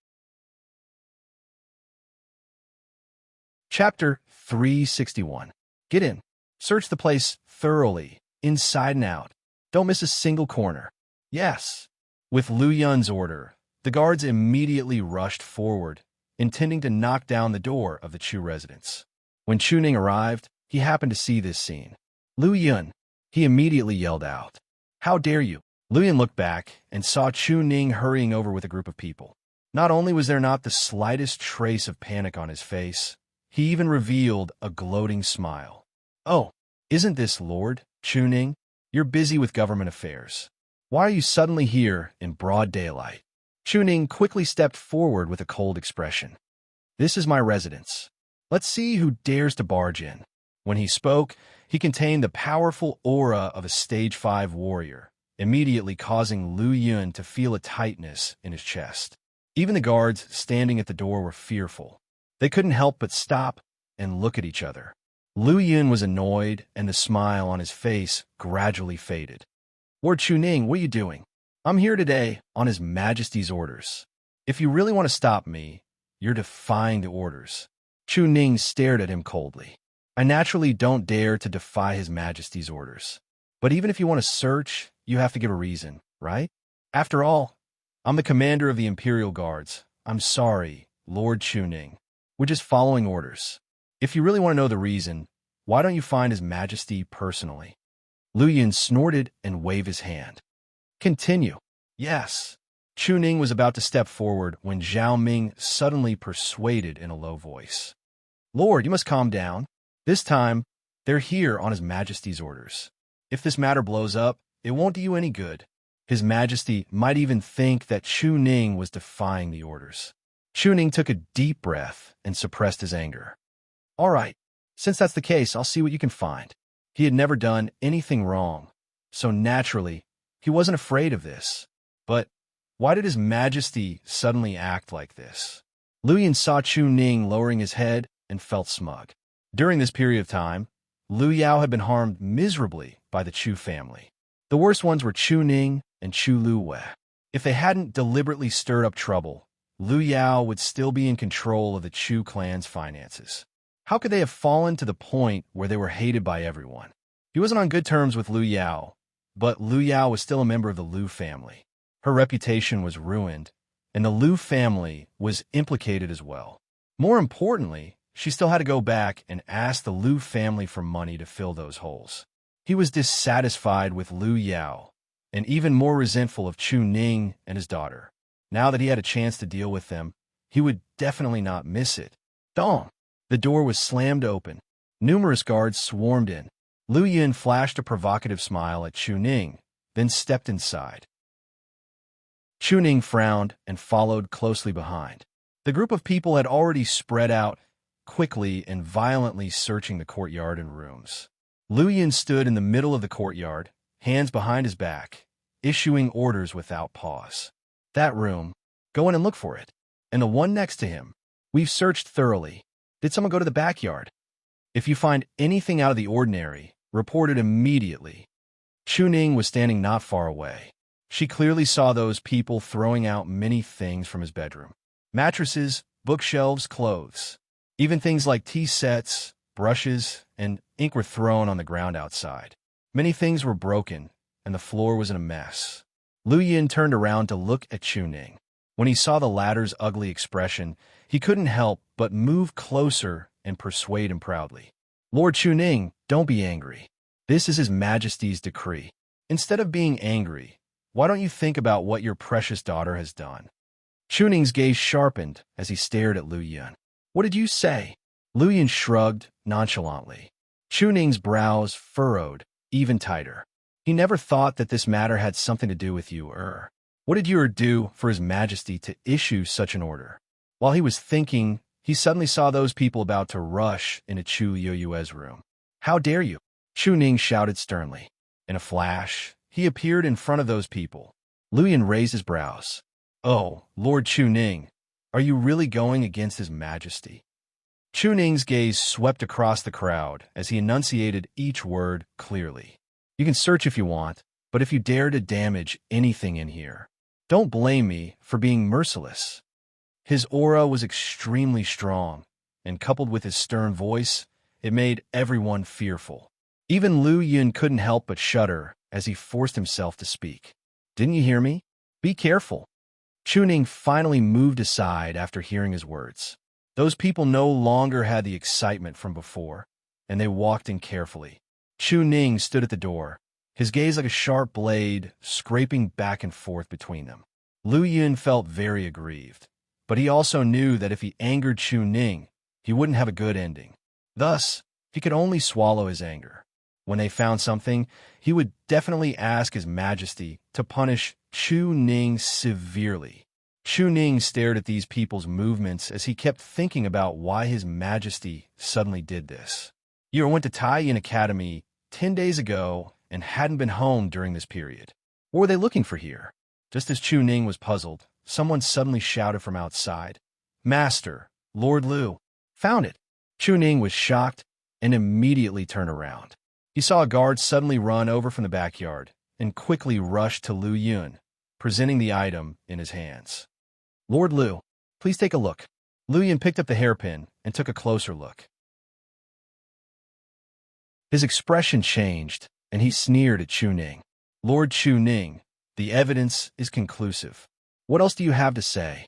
Chapter 361. Get in. Search the place thoroughly, inside and out. Don't miss a single corner. Yes. With Lu Yun's order, the guards immediately rushed forward, intending to knock down the door of the Chu residence. When Chu Ning arrived, he happened to see this scene. Lu Yun, he immediately yelled out. How dare you? Lu Yun looked back and saw Chu Ning hurrying over with a group of people. Not only was there not the slightest trace of panic on his face, he even revealed a gloating smile. Oh, isn't this Lord Chu Ning? You're busy with government affairs. Why are you suddenly here in broad daylight? Chu Ning quickly stepped forward with a cold expression. This is my residence. Let's see who dares to barge in. When he spoke, he contained the powerful aura of a stage 5 warrior, immediately causing Lu Yun to feel a tightness in his chest. Even the guards standing at the door were fearful. They couldn't help but stop and look at each other. Lu Yun was annoyed, and the smile on his face gradually faded. Lord Chu Ning, what are you doing? I'm here today on His Majesty's orders. If you really want to stop me, you're defying the orders. Chu Ning stared at him coldly. I naturally don't dare to defy His Majesty's orders. But even if you want to search, you have to give a reason, right? After all, I'm the commander of the Imperial Guards. I'm sorry, Lord Chu Ning. We're just following orders. If you really want to know the reason, why don't you find His Majesty personally? Lu Yun snorted and waved his hand. Continue. Yes. Chu Ning was about to step forward when Zhao Ming suddenly persuaded in a low voice. Lord, you must calm down. This time, they're here on His Majesty's orders. If this matter blows up, it won't do you any good. His Majesty might even think that Chu Ning was defying the orders. Chu Ning took a deep breath and suppressed his anger. All right, since that's the case, I'll see what you can find. He had never done anything wrong, so naturally, he wasn't afraid of this. But why did His Majesty suddenly act like this? Lu Yun saw Chu Ning lowering his head and felt smug. During this period of time, Lu Yao had been harmed miserably by the Chu family. The worst ones were Chu Ning and Chu Luwei. If they hadn't deliberately stirred up trouble, Lu Yao would still be in control of the Chu clan's finances. How could they have fallen to the point where they were hated by everyone? He wasn't on good terms with Lu Yao, but Lu Yao was still a member of the Lu family. Her reputation was ruined, and the Lu family was implicated as well. More importantly, she still had to go back and ask the Lu family for money to fill those holes. He was dissatisfied with Lu Yao, and even more resentful of Chu Ning and his daughter. Now that he had a chance to deal with them, he would definitely not miss it. Dong! The door was slammed open. Numerous guards swarmed in. Lu Yun flashed a provocative smile at Chu Ning, then stepped inside. Chu Ning frowned and followed closely behind. The group of people had already spread out, quickly and violently searching the courtyard and rooms. Lu Yun stood in the middle of the courtyard, hands behind his back, issuing orders without pause. That room, go in and look for it. And the one next to him, we've searched thoroughly. Did someone go to the backyard? If you find anything out of the ordinary, report it immediately. Chu Ning was standing not far away. She clearly saw those people throwing out many things from his bedroom. Mattresses, bookshelves, clothes. Even things like tea sets, brushes, and ink were thrown on the ground outside. Many things were broken, and the floor was in a mess. Lu Yun turned around to look at Chu Ning. When he saw the latter's ugly expression, he couldn't help but move closer and persuade him proudly. Lord Chu Ning, don't be angry. This is His Majesty's decree. Instead of being angry, why don't you think about what your precious daughter has done? Chu Ning's gaze sharpened as he stared at Lu Yun. What did you say? Lu Yun shrugged nonchalantly. Chu Ning's brows furrowed even tighter. He never thought that this matter had something to do with you, What did you do for His Majesty to issue such an order? While he was thinking, he suddenly saw those people about to rush into Chu Yoyue's room. How dare you? Chu Ning shouted sternly. In a flash, he appeared in front of those people. Lu Yin raised his brows. Oh, Lord Chu Ning, are you really going against His Majesty? Chu Ning's gaze swept across the crowd as he enunciated each word clearly. You can search if you want, but if you dare to damage anything in here, don't blame me for being merciless. His aura was extremely strong, and coupled with his stern voice, it made everyone fearful. Even Lu Yin couldn't help but shudder as he forced himself to speak. Didn't you hear me? Be careful. Chu Ning finally moved aside after hearing his words. Those people no longer had the excitement from before, and they walked in carefully. Chu Ning stood at the door, his gaze like a sharp blade, scraping back and forth between them. Lu Yin felt very aggrieved, but he also knew that if he angered Chu Ning, he wouldn't have a good ending. Thus, he could only swallow his anger. When they found something, he would definitely ask His Majesty to punish Chu Ning severely. Chu Ning stared at these people's movements as he kept thinking about why His Majesty suddenly did this. You went to Tai Yin Academy 10 days ago and hadn't been home during this period. What were they looking for here? Just as Chu Ning was puzzled, someone suddenly shouted from outside, Master, Lord Lu. Found it. Chu Ning was shocked and immediately turned around. He saw a guard suddenly run over from the backyard and quickly rushed to Lu Yun, presenting the item in his hands. Lord Lu, please take a look. Lu Yun picked up the hairpin and took a closer look. His expression changed, and he sneered at Chu Ning. Lord Chu Ning, the evidence is conclusive. What else do you have to say?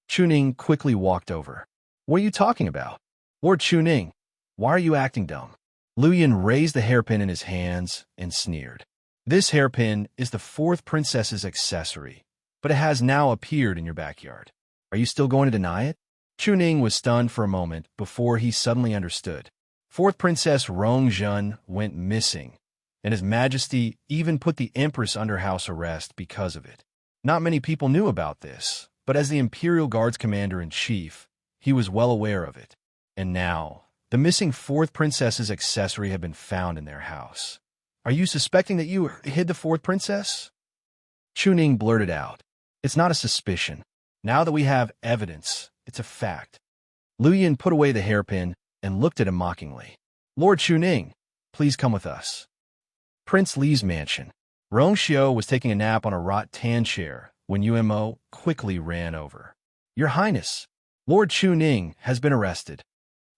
Chu Ning quickly walked over. What are you talking about? Lord Chu Ning, why are you acting dumb? Lu Yin raised the hairpin in his hands and sneered. This hairpin is the fourth princess's accessory, but it has now appeared in your backyard. Are you still going to deny it? Chu Ning was stunned for a moment before he suddenly understood. Fourth Princess Rongjun went missing, and His Majesty even put the Empress under house arrest because of it. Not many people knew about this, but as the Imperial Guard's commander-in-chief, he was well aware of it. And now, the missing fourth princess's accessory had been found in their house. Are you suspecting that you hid the fourth princess? Chu Ning blurted out. It's not a suspicion. Now that we have evidence, it's a fact. Lu Yin put away the hairpin and looked at him mockingly. Lord Chu Ning, please come with us. Prince Li's mansion. Rong Xiao was taking a nap on a rattan chair when Umo quickly ran over. Your Highness, Lord Chu Ning has been arrested.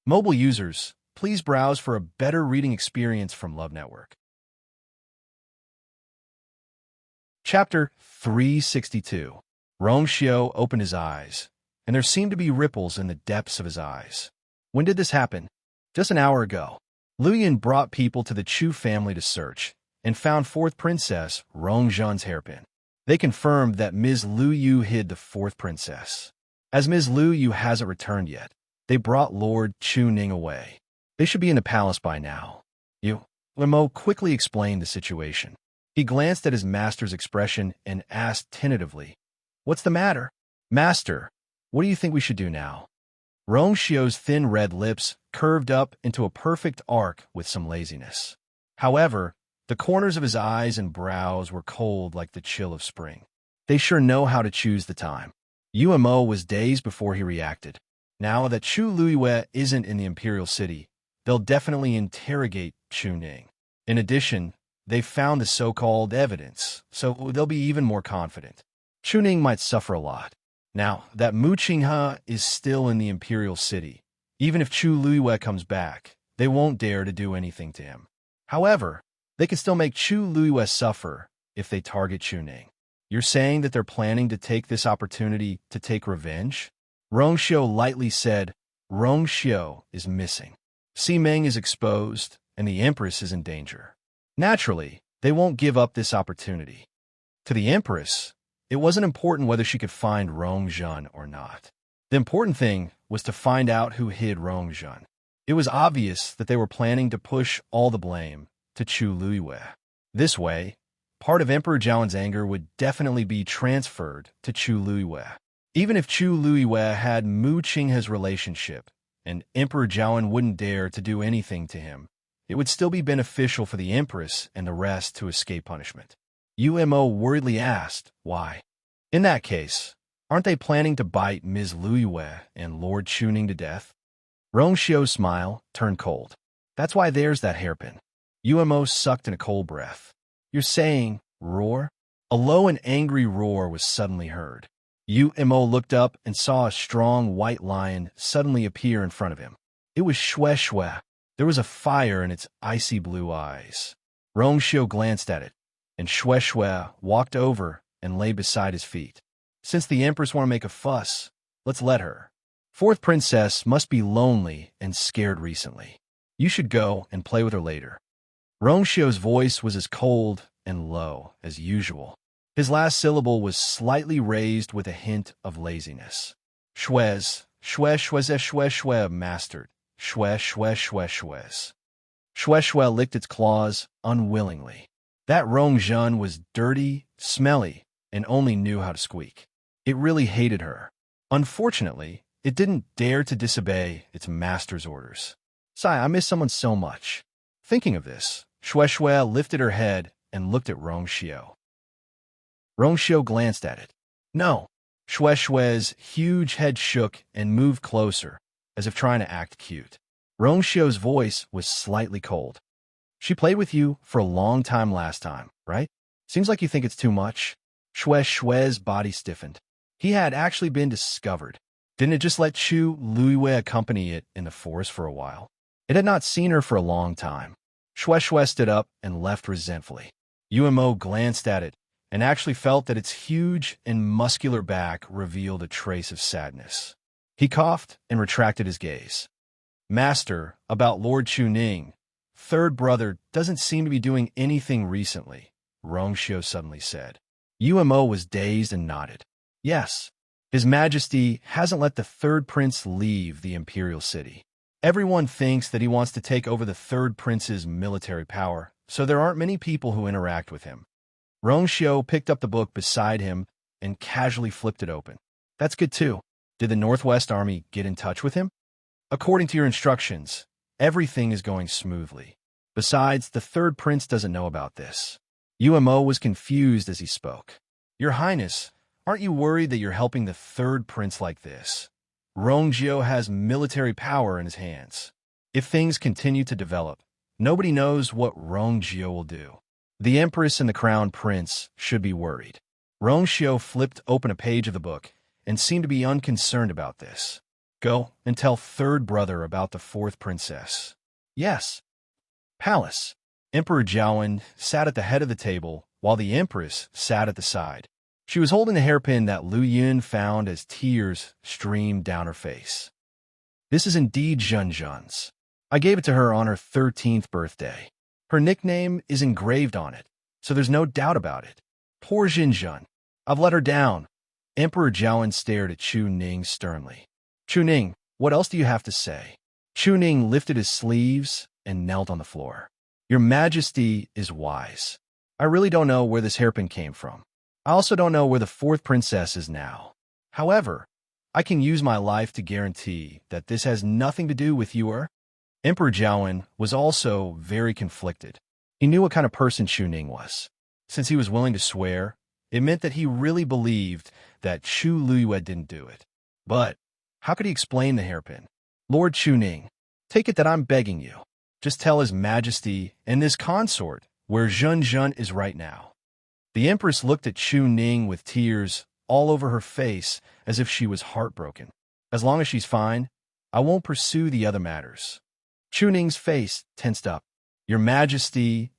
Mobile users, please browse for a better reading experience from Love Network. Chapter 362. Rong Xiao opened his eyes, and there seemed to be ripples in the depths of his eyes. When did this happen? Just an hour ago. Lu Yin brought people to the Chu family to search, and found fourth princess Rong Zhan's hairpin. They confirmed that Ms. Lu Yu hid the fourth princess. As Ms. Lu Yu hasn't returned yet, they brought Lord Chu Ning away. They should be in the palace by now. Limo quickly explained the situation. He glanced at his master's expression and asked tentatively, What's the matter? Master, what do you think we should do now? Rong Xiao's thin red lips curved up into a perfect arc with some laziness. However, the corners of his eyes and brows were cold like the chill of spring. They sure know how to choose the time. Umo was dazed before he reacted. Now that Chu Luiyue isn't in the Imperial City, they'll definitely interrogate Chu Ning. In addition, they've found the so-called evidence, so they'll be even more confident. Chu Ning might suffer a lot. Now that Mu Qinghe is still in the Imperial City, even if Chu Luiyue comes back, they won't dare to do anything to him. However, they can still make Chu Luiyue suffer if they target Chu Ning. You're saying that they're planning to take this opportunity to take revenge? Rong Xiao lightly said, Rong Xiao is missing. Si Meng is exposed, and the Empress is in danger. Naturally, they won't give up this opportunity. To the Empress, it wasn't important whether she could find Rong Zhan or not. The important thing was to find out who hid Rong Zhan. It was obvious that they were planning to push all the blame to Chu Luiyue. This way, part of Emperor Zhaoen's anger would definitely be transferred to Chu Luiyue. Even if Chu Luiyue had Mu Qinghe's relationship, and Emperor Zhaoen wouldn't dare to do anything to him, it would still be beneficial for the Empress and the rest to escape punishment. Umo worriedly asked, why? In that case, aren't they planning to bite Ms. Luiyue and Lord Chuning to death? Rongshio's smile turned cold. That's why there's that hairpin. Umo sucked in a cold breath. You're saying, roar? A low and angry roar was suddenly heard. Umo looked up and saw a strong white lion suddenly appear in front of him. It was Shue Shue. There was a fire in its icy blue eyes. Rongshio glanced at it, and Shue Shue walked over and lay beside his feet. Since the Empress want to make a fuss, let's let her. Fourth princess must be lonely and scared recently. You should go and play with her later. Rongshio's voice was as cold and low as usual. His last syllable was slightly raised with a hint of laziness. Shuez, Shue Shueze Shue Shue mastered. Shue Shue Shue Shuez. Shue Shue licked its claws unwillingly. That Rongjun was dirty, smelly, and only knew how to squeak. It really hated her. Unfortunately, it didn't dare to disobey its master's orders. Sigh, I miss someone so much. Thinking of this, Shue Shue lifted her head and looked at Rongshio. Rongshio glanced at it. No. Shue Shue's huge head shook and moved closer, as if trying to act cute. Rongshio's voice was slightly cold. She played with you for a long time last time, right? Seems like you think it's too much. Shue Shue's body stiffened. He had actually been discovered. Didn't it just let Chu Luiyue accompany it in the forest for a while? It had not seen her for a long time. Shue Shue stood up and left resentfully. Umo glanced at it and actually felt that its huge and muscular back revealed a trace of sadness. He coughed and retracted his gaze. Master, about Lord Chuning, third brother doesn't seem to be doing anything recently, Rongshio suddenly said. Umo was dazed and nodded. Yes, His Majesty hasn't let the third prince leave the Imperial city. Everyone thinks that he wants to take over the third prince's military power, so there aren't many people who interact with him. Rongshio picked up the book beside him and casually flipped it open. That's good too. Did the Northwest Army get in touch with him? According to your instructions, everything is going smoothly. Besides, the third prince doesn't know about this. Umo was confused as he spoke. Your Highness, aren't you worried that you're helping the third prince like this? Rongshio has military power in his hands. If things continue to develop, nobody knows what Rongshio will do. The Empress and the Crown Prince should be worried. Rongshio flipped open a page of the book and seemed to be unconcerned about this. Go and tell third brother about the fourth princess. Yes. Palace. Emperor Jiawen sat at the head of the table while the Empress sat at the side. She was holding the hairpin that Lu Yun found as tears streamed down her face. This is indeed Zhenzhen's. I gave it to her on her 13th birthday. Her nickname is engraved on it, so there's no doubt about it. Poor Zhenzhen. I've let her down. Emperor Jiawen stared at Chu Ning sternly. Chu Ning, what else do you have to say? Chu Ning lifted his sleeves and knelt on the floor. Your Majesty is wise. I really don't know where this hairpin came from. I also don't know where the fourth princess is now. However, I can use my life to guarantee that this has nothing to do with you or... Emperor Jiawen was also very conflicted. He knew what kind of person Chu Ning was. Since he was willing to swear, it meant that he really believed that Chu Luiyue didn't do it. But how could he explain the hairpin? Lord Chu Ning, take it that I'm begging you. Just tell His Majesty and this consort where Zhenzhen is right now. The Empress looked at Chu Ning with tears all over her face as if she was heartbroken. As long as she's fine, I won't pursue the other matters. Chu Ning's face tensed up. Your Majesty,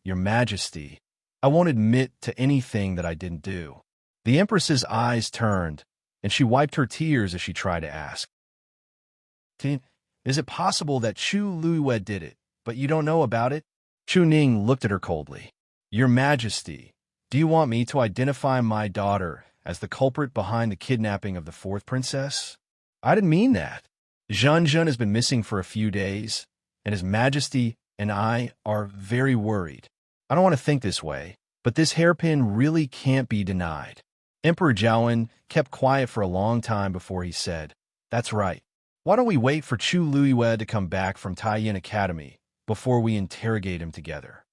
I won't admit to anything that I didn't do. The Empress's eyes turned, and she wiped her tears as she tried to ask. Is it possible that Chu Luiyue did it, but you don't know about it? Chu Ning looked at her coldly. Your Majesty, do you want me to identify my daughter as the culprit behind the kidnapping of the fourth princess? I didn't mean that. Zhenzhen has been missing for a few days, and His Majesty and I are very worried. I don't want to think this way, but this hairpin really can't be denied. Emperor Jiawen kept quiet for a long time before he said, That's right. Why don't we wait for Chu Luiyue to come back from Taiyin Academy before we interrogate him together?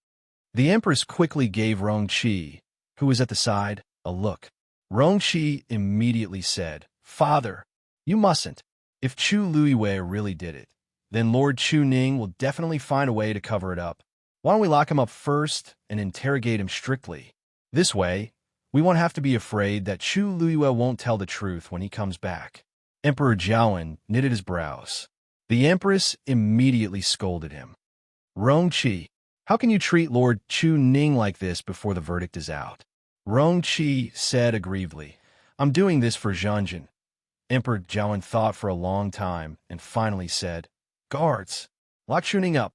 The Empress quickly gave Rongqi who was at the side, a look. Rongqi immediately said, "Father, you mustn't. If Chu Luiwei really did it, then Lord Chu Ning will definitely find a way to cover it up. Why don't we lock him up first and interrogate him strictly? This way, we won't have to be afraid that Chu Luiwei won't tell the truth when he comes back." Emperor Jiawen knitted his brows. The Empress immediately scolded him. "Rongqi, how can you treat Lord Chu Ning like this before the verdict is out?" Rongqi said aggrievedly, "I'm doing this for Zhanzhan." Emperor Jiawen thought for a long time and finally said, "Guards, lock Chu Ning up."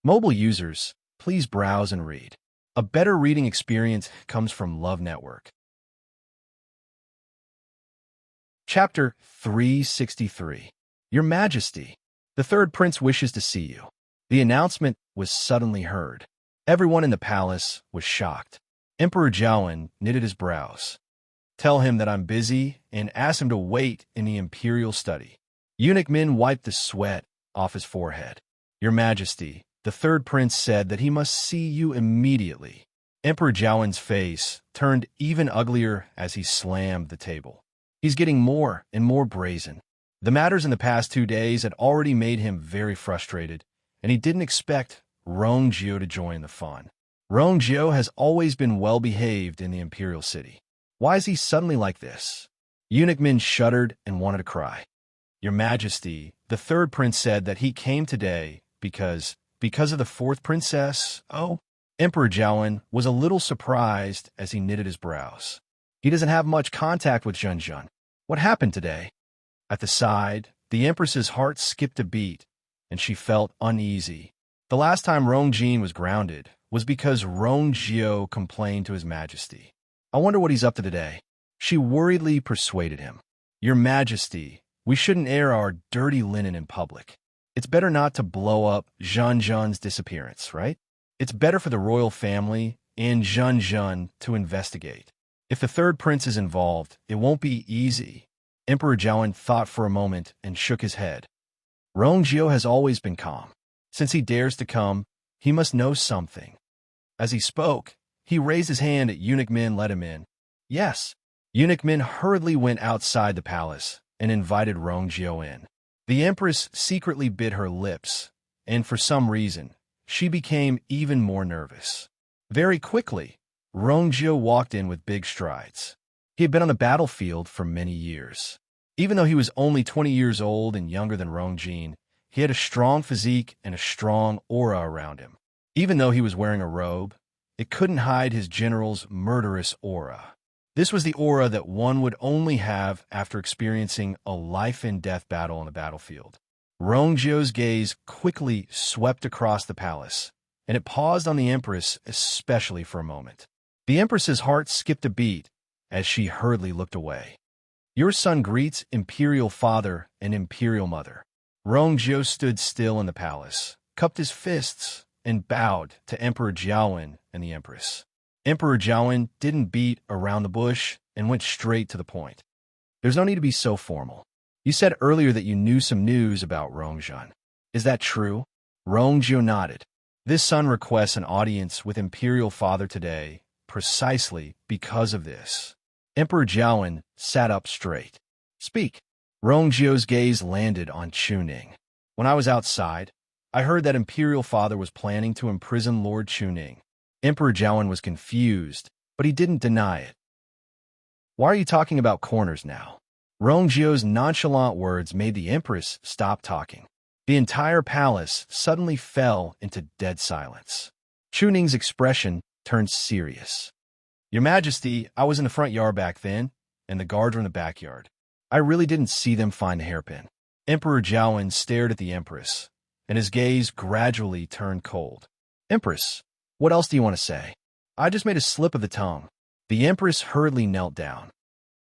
Mobile users, please browse and read. A better reading experience comes from Love Network. Chapter 363. Your Majesty, the third prince wishes to see you. The announcement was suddenly heard. Everyone in the palace was shocked. Emperor Jiawen knitted his brows. "Tell him that I'm busy and ask him to wait in the Imperial study." Eunuch Min wiped the sweat off his forehead. "Your Majesty, the third prince said that he must see you immediately." Emperor Jiawen's face turned even uglier as he slammed the table. He's getting more and more brazen. The matters in the past 2 days had already made him very frustrated, and he didn't expect Rongjio to join the fun. Rongjio has always been well-behaved in the Imperial city. Why is he suddenly like this? Eunuch Min shuddered and wanted to cry. "Your Majesty, the third prince said that he came today because of the fourth princess." Oh, Emperor Jiawen was a little surprised as he knitted his brows. He doesn't have much contact with Zhanzhan. What happened today? At the side, the Empress's heart skipped a beat, and she felt uneasy. The last time Rongjin was grounded was because Rongjio complained to His Majesty. I wonder what he's up to today. She worriedly persuaded him. "Your Majesty, we shouldn't air our dirty linen in public. It's better not to blow up Zhanzhan's disappearance, right? It's better for the royal family and Zhanzhan to investigate. If the third prince is involved, it won't be easy." Emperor Jiawen thought for a moment and shook his head. Rongjio has always been calm. Since he dares to come, he must know something. As he spoke, he raised his hand at Eunuch Min, let him in. Yes. Eunuch Min hurriedly went outside the palace and invited Rongjio in. The Empress secretly bit her lips, and for some reason, she became even more nervous. Very quickly, Rongjio walked in with big strides. He had been on the battlefield for many years. Even though he was only 20 years old and younger than Rongjin, he had a strong physique and a strong aura around him. Even though he was wearing a robe, it couldn't hide his general's murderous aura. This was the aura that one would only have after experiencing a life-and-death battle on the battlefield. Rongjio's gaze quickly swept across the palace, and it paused on the Empress especially for a moment. The Empress's heart skipped a beat as she hurriedly looked away. "Your son greets Imperial father and Imperial mother." Rongjio stood still in the palace, cupped his fists, and bowed to Emperor Jiawen and the Empress. Emperor Jiawen didn't beat around the bush and went straight to the point. "There's no need to be so formal. You said earlier that you knew some news about Rongzhan. Is that true?" Rongjio nodded. "This son requests an audience with Imperial father today, precisely because of this." Emperor Jiawen sat up straight. "Speak." Rongjio's gaze landed on Chuning. "When I was outside, I heard that Imperial father was planning to imprison Lord Chuning." Emperor Jiawen was confused, but he didn't deny it. "Why are you talking about corners now?" Rongjio's nonchalant words made the Empress stop talking. The entire palace suddenly fell into dead silence. Chuning's expression turned serious. "Your Majesty, I was in the front yard back then, and the guards were in the backyard. I really didn't see them find the hairpin." Emperor Jiawen stared at the Empress, and his gaze gradually turned cold. "Empress, what else do you want to say?" "I just made a slip of the tongue." The Empress hurriedly knelt down.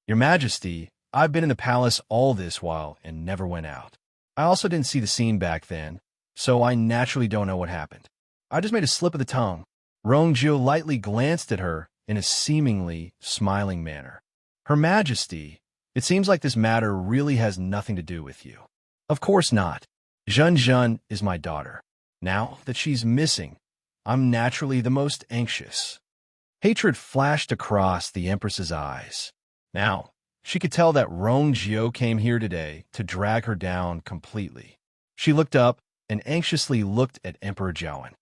"Your Majesty, I've been in the palace all this while and never went out. I also didn't see the scene back then, so I naturally don't know what happened. I just made a slip of the tongue." Rongjio lightly glanced at her in a seemingly smiling manner. "Her Majesty, it seems like this matter really has nothing to do with you." "Of course not. Zhanzhan is my daughter. Now that she's missing, I'm naturally the most anxious." Hatred flashed across the Empress's eyes. Now, she could tell that Rongjio came here today to drag her down completely. She looked up and anxiously looked at Emperor Jiawen.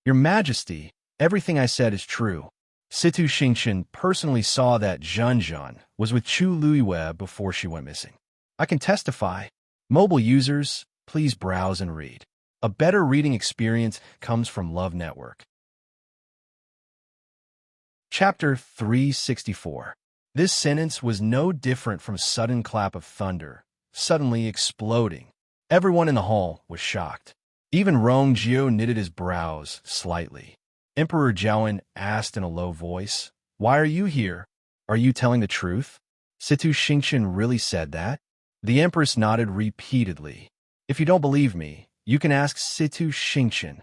Your Majesty, everything I said is true. Situ Xingqian personally saw that Zhenzhen was with Chu Luiwei before she went missing. I can testify. Mobile users, please browse and read. A better reading experience comes from Love Network. Chapter 364. This sentence was no different from a sudden clap of thunder, suddenly exploding. Everyone in the hall was shocked. Even Rongjio knitted his brows slightly. Emperor Jiawen asked in a low voice, "Why are you here? Are you telling the truth?" Situ Xingqian really said that? The Empress nodded repeatedly. "If you don't believe me, you can ask Situ Xingqian."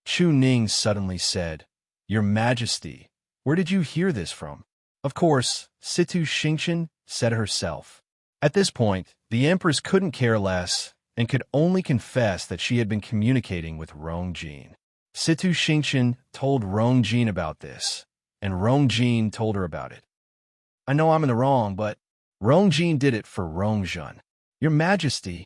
Chu Ning suddenly said, "Your Majesty, where did you hear this from?" Of course, Situ Xingqian said herself. At this point, the Empress couldn't care less and could only confess that she had been communicating with Rongjin. Situ Xingqian told Rongjin about this, and Rongjin told her about it. "I know I'm in the wrong, but Rongjin did it for Rongjun." "Your Majesty."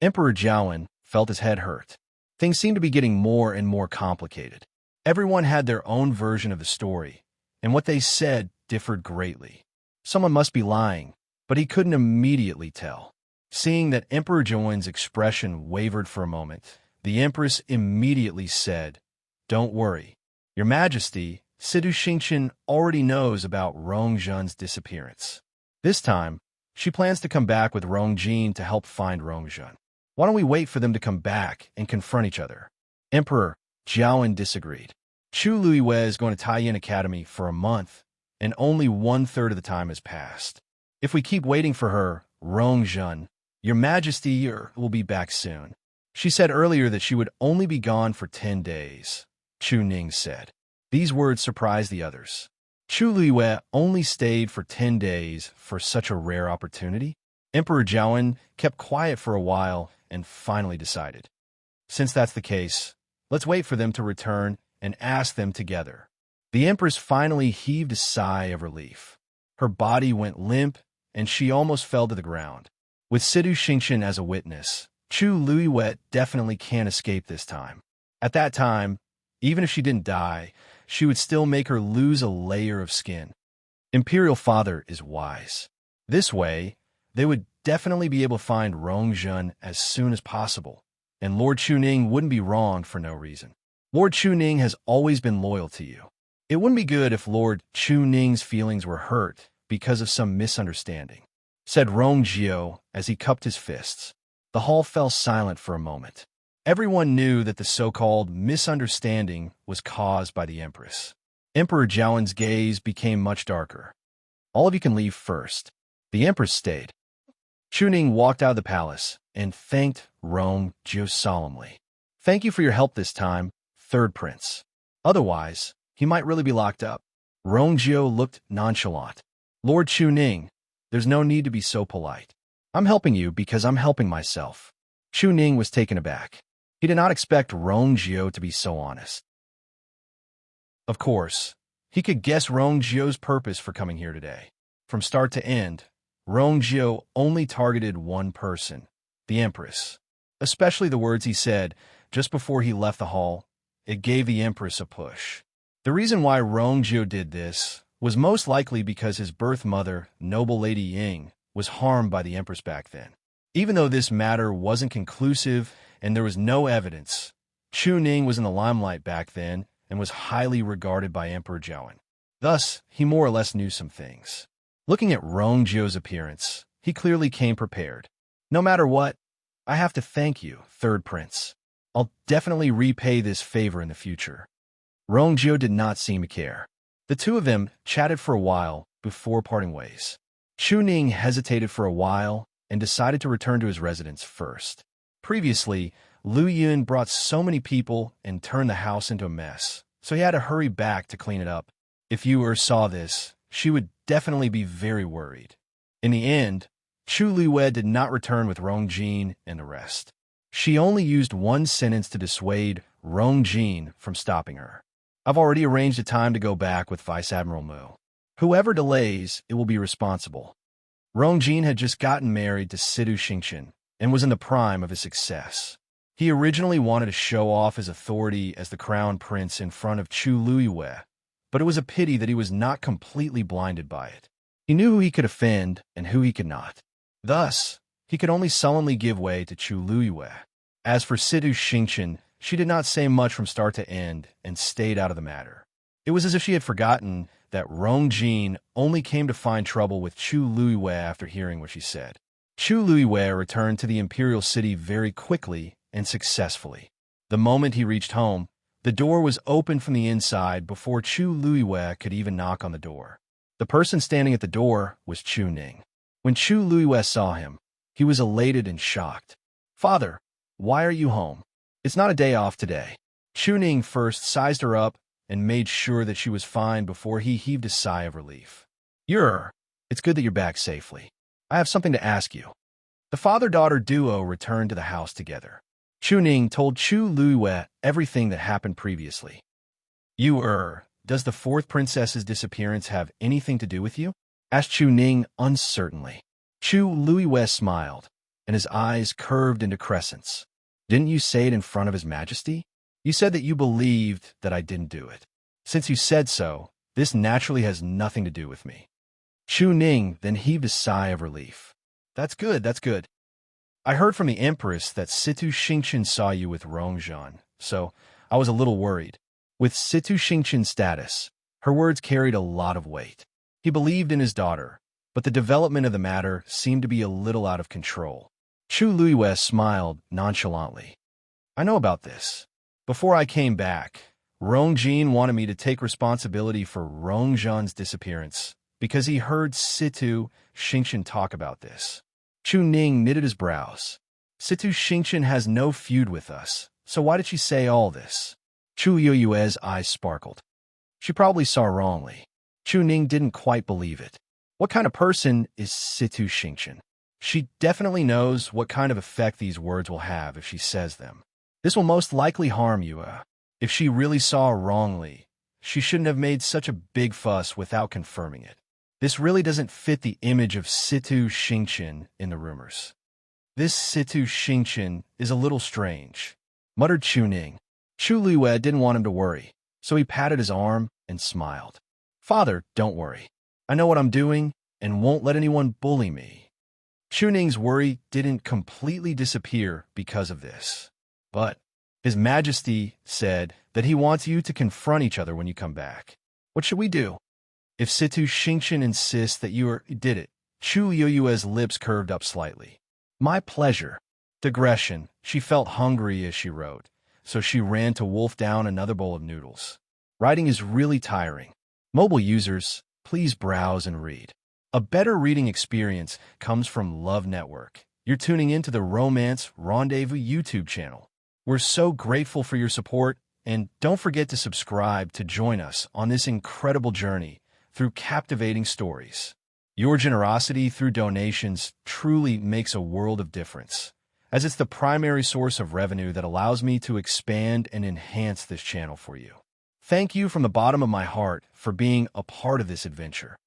Emperor Jiawen felt his head hurt. Things seemed to be getting more and more complicated. Everyone had their own version of the story, and what they said differed greatly. Someone must be lying, but he couldn't immediately tell. Seeing that Emperor Jiawen's expression wavered for a moment, the Empress immediately said, "Don't worry. Your Majesty, Situ Xingqian already knows about Rongjun's disappearance. This time, she plans to come back with Rongjin to help find Rongjun. Why don't we wait for them to come back and confront each other?" Emperor Jiawen disagreed. Chu Luiwei is going to Taiyin Academy for a month, and only 1/3 of the time has passed. If we keep waiting for her, Rongjun, Your Majesty will be back soon. She said earlier that she would only be gone for 10 days, Chu Ning said. These words surprised the others. Chu Luiwei only stayed for 10 days for such a rare opportunity. Emperor Jiawen kept quiet for a while and finally decided. Since that's the case, let's wait for them to return and ask them together. The Empress finally heaved a sigh of relief. Her body went limp, and she almost fell to the ground. With Situ Xingqian as a witness, Chu Luiwei definitely can't escape this time. At that time, even if she didn't die, she would still make her lose a layer of skin. Imperial Father is wise. This way, they would definitely be able to find Rongjun as soon as possible, and Lord Chuning wouldn't be wrong for no reason. Lord Chuning has always been loyal to you. It wouldn't be good if Lord Chuning's feelings were hurt because of some misunderstanding, said Rongjio as he cupped his fists. The hall fell silent for a moment. Everyone knew that the so-called misunderstanding was caused by the Empress. Emperor Jiawen's gaze became much darker. All of you can leave first. The Empress stayed. Chuning walked out of the palace and thanked Rongjio solemnly. Thank you for your help this time, Third Prince. Otherwise, he might really be locked up. Rongjio looked nonchalant. Lord Chuning, there's no need to be so polite. I'm helping you because I'm helping myself. Chuning was taken aback. He did not expect Rongjio to be so honest. Of course, he could guess Rongjio's purpose for coming here today. From start to end, Rongjio only targeted one person, the Empress. Especially the words he said just before he left the hall. It gave the Empress a push. The reason why Rongjio did this was most likely because his birth mother, Noble Lady Ying, was harmed by the Empress back then. Even though this matter wasn't conclusive and there was no evidence, Chu Ning was in the limelight back then and was highly regarded by Emperor Jiawen. Thus, he more or less knew some things. Looking at Rongjio's appearance, he clearly came prepared. No matter what, I have to thank you, Third Prince. I'll definitely repay this favor in the future. Rongjio did not seem to care. The two of them chatted for a while before parting ways. Chu Ning hesitated for a while and decided to return to his residence first. Previously, Lu Yun brought so many people and turned the house into a mess, so he had to hurry back to clean it up. If Yu saw this, she would definitely be very worried. In the end, Chu Luiwei did not return with Rongjin and the rest. She only used one sentence to dissuade Rongjin from stopping her. I've already arranged a time to go back with Vice Admiral Mu. Whoever delays, it will be responsible. Rongjin had just gotten married to Sidu Xingqian and was in the prime of his success. He originally wanted to show off his authority as the crown prince in front of Chu Luiyue, but it was a pity that he was not completely blinded by it. He knew who he could offend and who he could not. Thus, he could only sullenly give way to Chu Luiyue. As for Sidu Xingqian, she did not say much from start to end and stayed out of the matter. It was as if she had forgotten that Rongjin only came to find trouble with Chu Luiyue after hearing what she said. Chu Luiyue returned to the Imperial city very quickly and successfully. The moment he reached home, the door was opened from the inside before Chu Luiyue could even knock on the door. The person standing at the door was Chu Ning. When Chu Luiyue saw him, he was elated and shocked. "Father, why are you home? It's not a day off today." Chu Ning first sized her up and made sure that she was fine before he heaved a sigh of relief. It's good that you're back safely. I have something to ask you." The father-daughter duo returned to the house together. Chu Ning told Chu Luiyue everything that happened previously. Does the fourth princess's disappearance have anything to do with you?" asked Chu Ning uncertainly. Chu Luiyue smiled, and his eyes curved into crescents. "Didn't you say it in front of His Majesty? You said that you believed that I didn't do it. Since you said so, this naturally has nothing to do with me." Chu Ning then heaved a sigh of relief. That's good. I heard from the Empress that Situ Xingqian saw you with Rongjin, so I was a little worried. With Situ Xingqian's status, her words carried a lot of weight. He believed in his daughter, but the development of the matter seemed to be a little out of control. Chu Luiyue smiled nonchalantly. "I know about this. Before I came back, Rongjin wanted me to take responsibility for Rongjin's disappearance because he heard Situ Xingqian talk about this." Chu Ning knitted his brows. "Situ Xingqian has no feud with us, so why did she say all this?" Chu Luiyue's eyes sparkled. She probably saw wrongly. Chu Ning didn't quite believe it. What kind of person is Situ Xingqian? She definitely knows what kind of effect these words will have if she says them. This will most likely harm you. If she really saw wrongly, she shouldn't have made such a big fuss without confirming it. This really doesn't fit the image of Situ Xingqian in the rumors. "This Situ Xingqian is a little strange," muttered Chu Ning. Chu Luiyue didn't want him to worry, so he patted his arm and smiled. "Father, don't worry. I know what I'm doing and won't let anyone bully me." Chu Ning's worry didn't completely disappear because of this. But His Majesty said that he wants you to confront each other when you come back. What should we do? If Situ Xingqian insists that you did it, Chu Luiyue's lips curved up slightly. "My pleasure." Digression. She felt hungry as she wrote, so she ran to wolf down another bowl of noodles. Writing is really tiring. Mobile users, please browse and read. A better reading experience comes from Love Network. You're tuning into the Romance Rendezvous YouTube channel. We're so grateful for your support, and don't forget to subscribe to join us on this incredible journey through captivating stories. Your generosity through donations truly makes a world of difference, as it's the primary source of revenue that allows me to expand and enhance this channel for you. Thank you from the bottom of my heart for being a part of this adventure.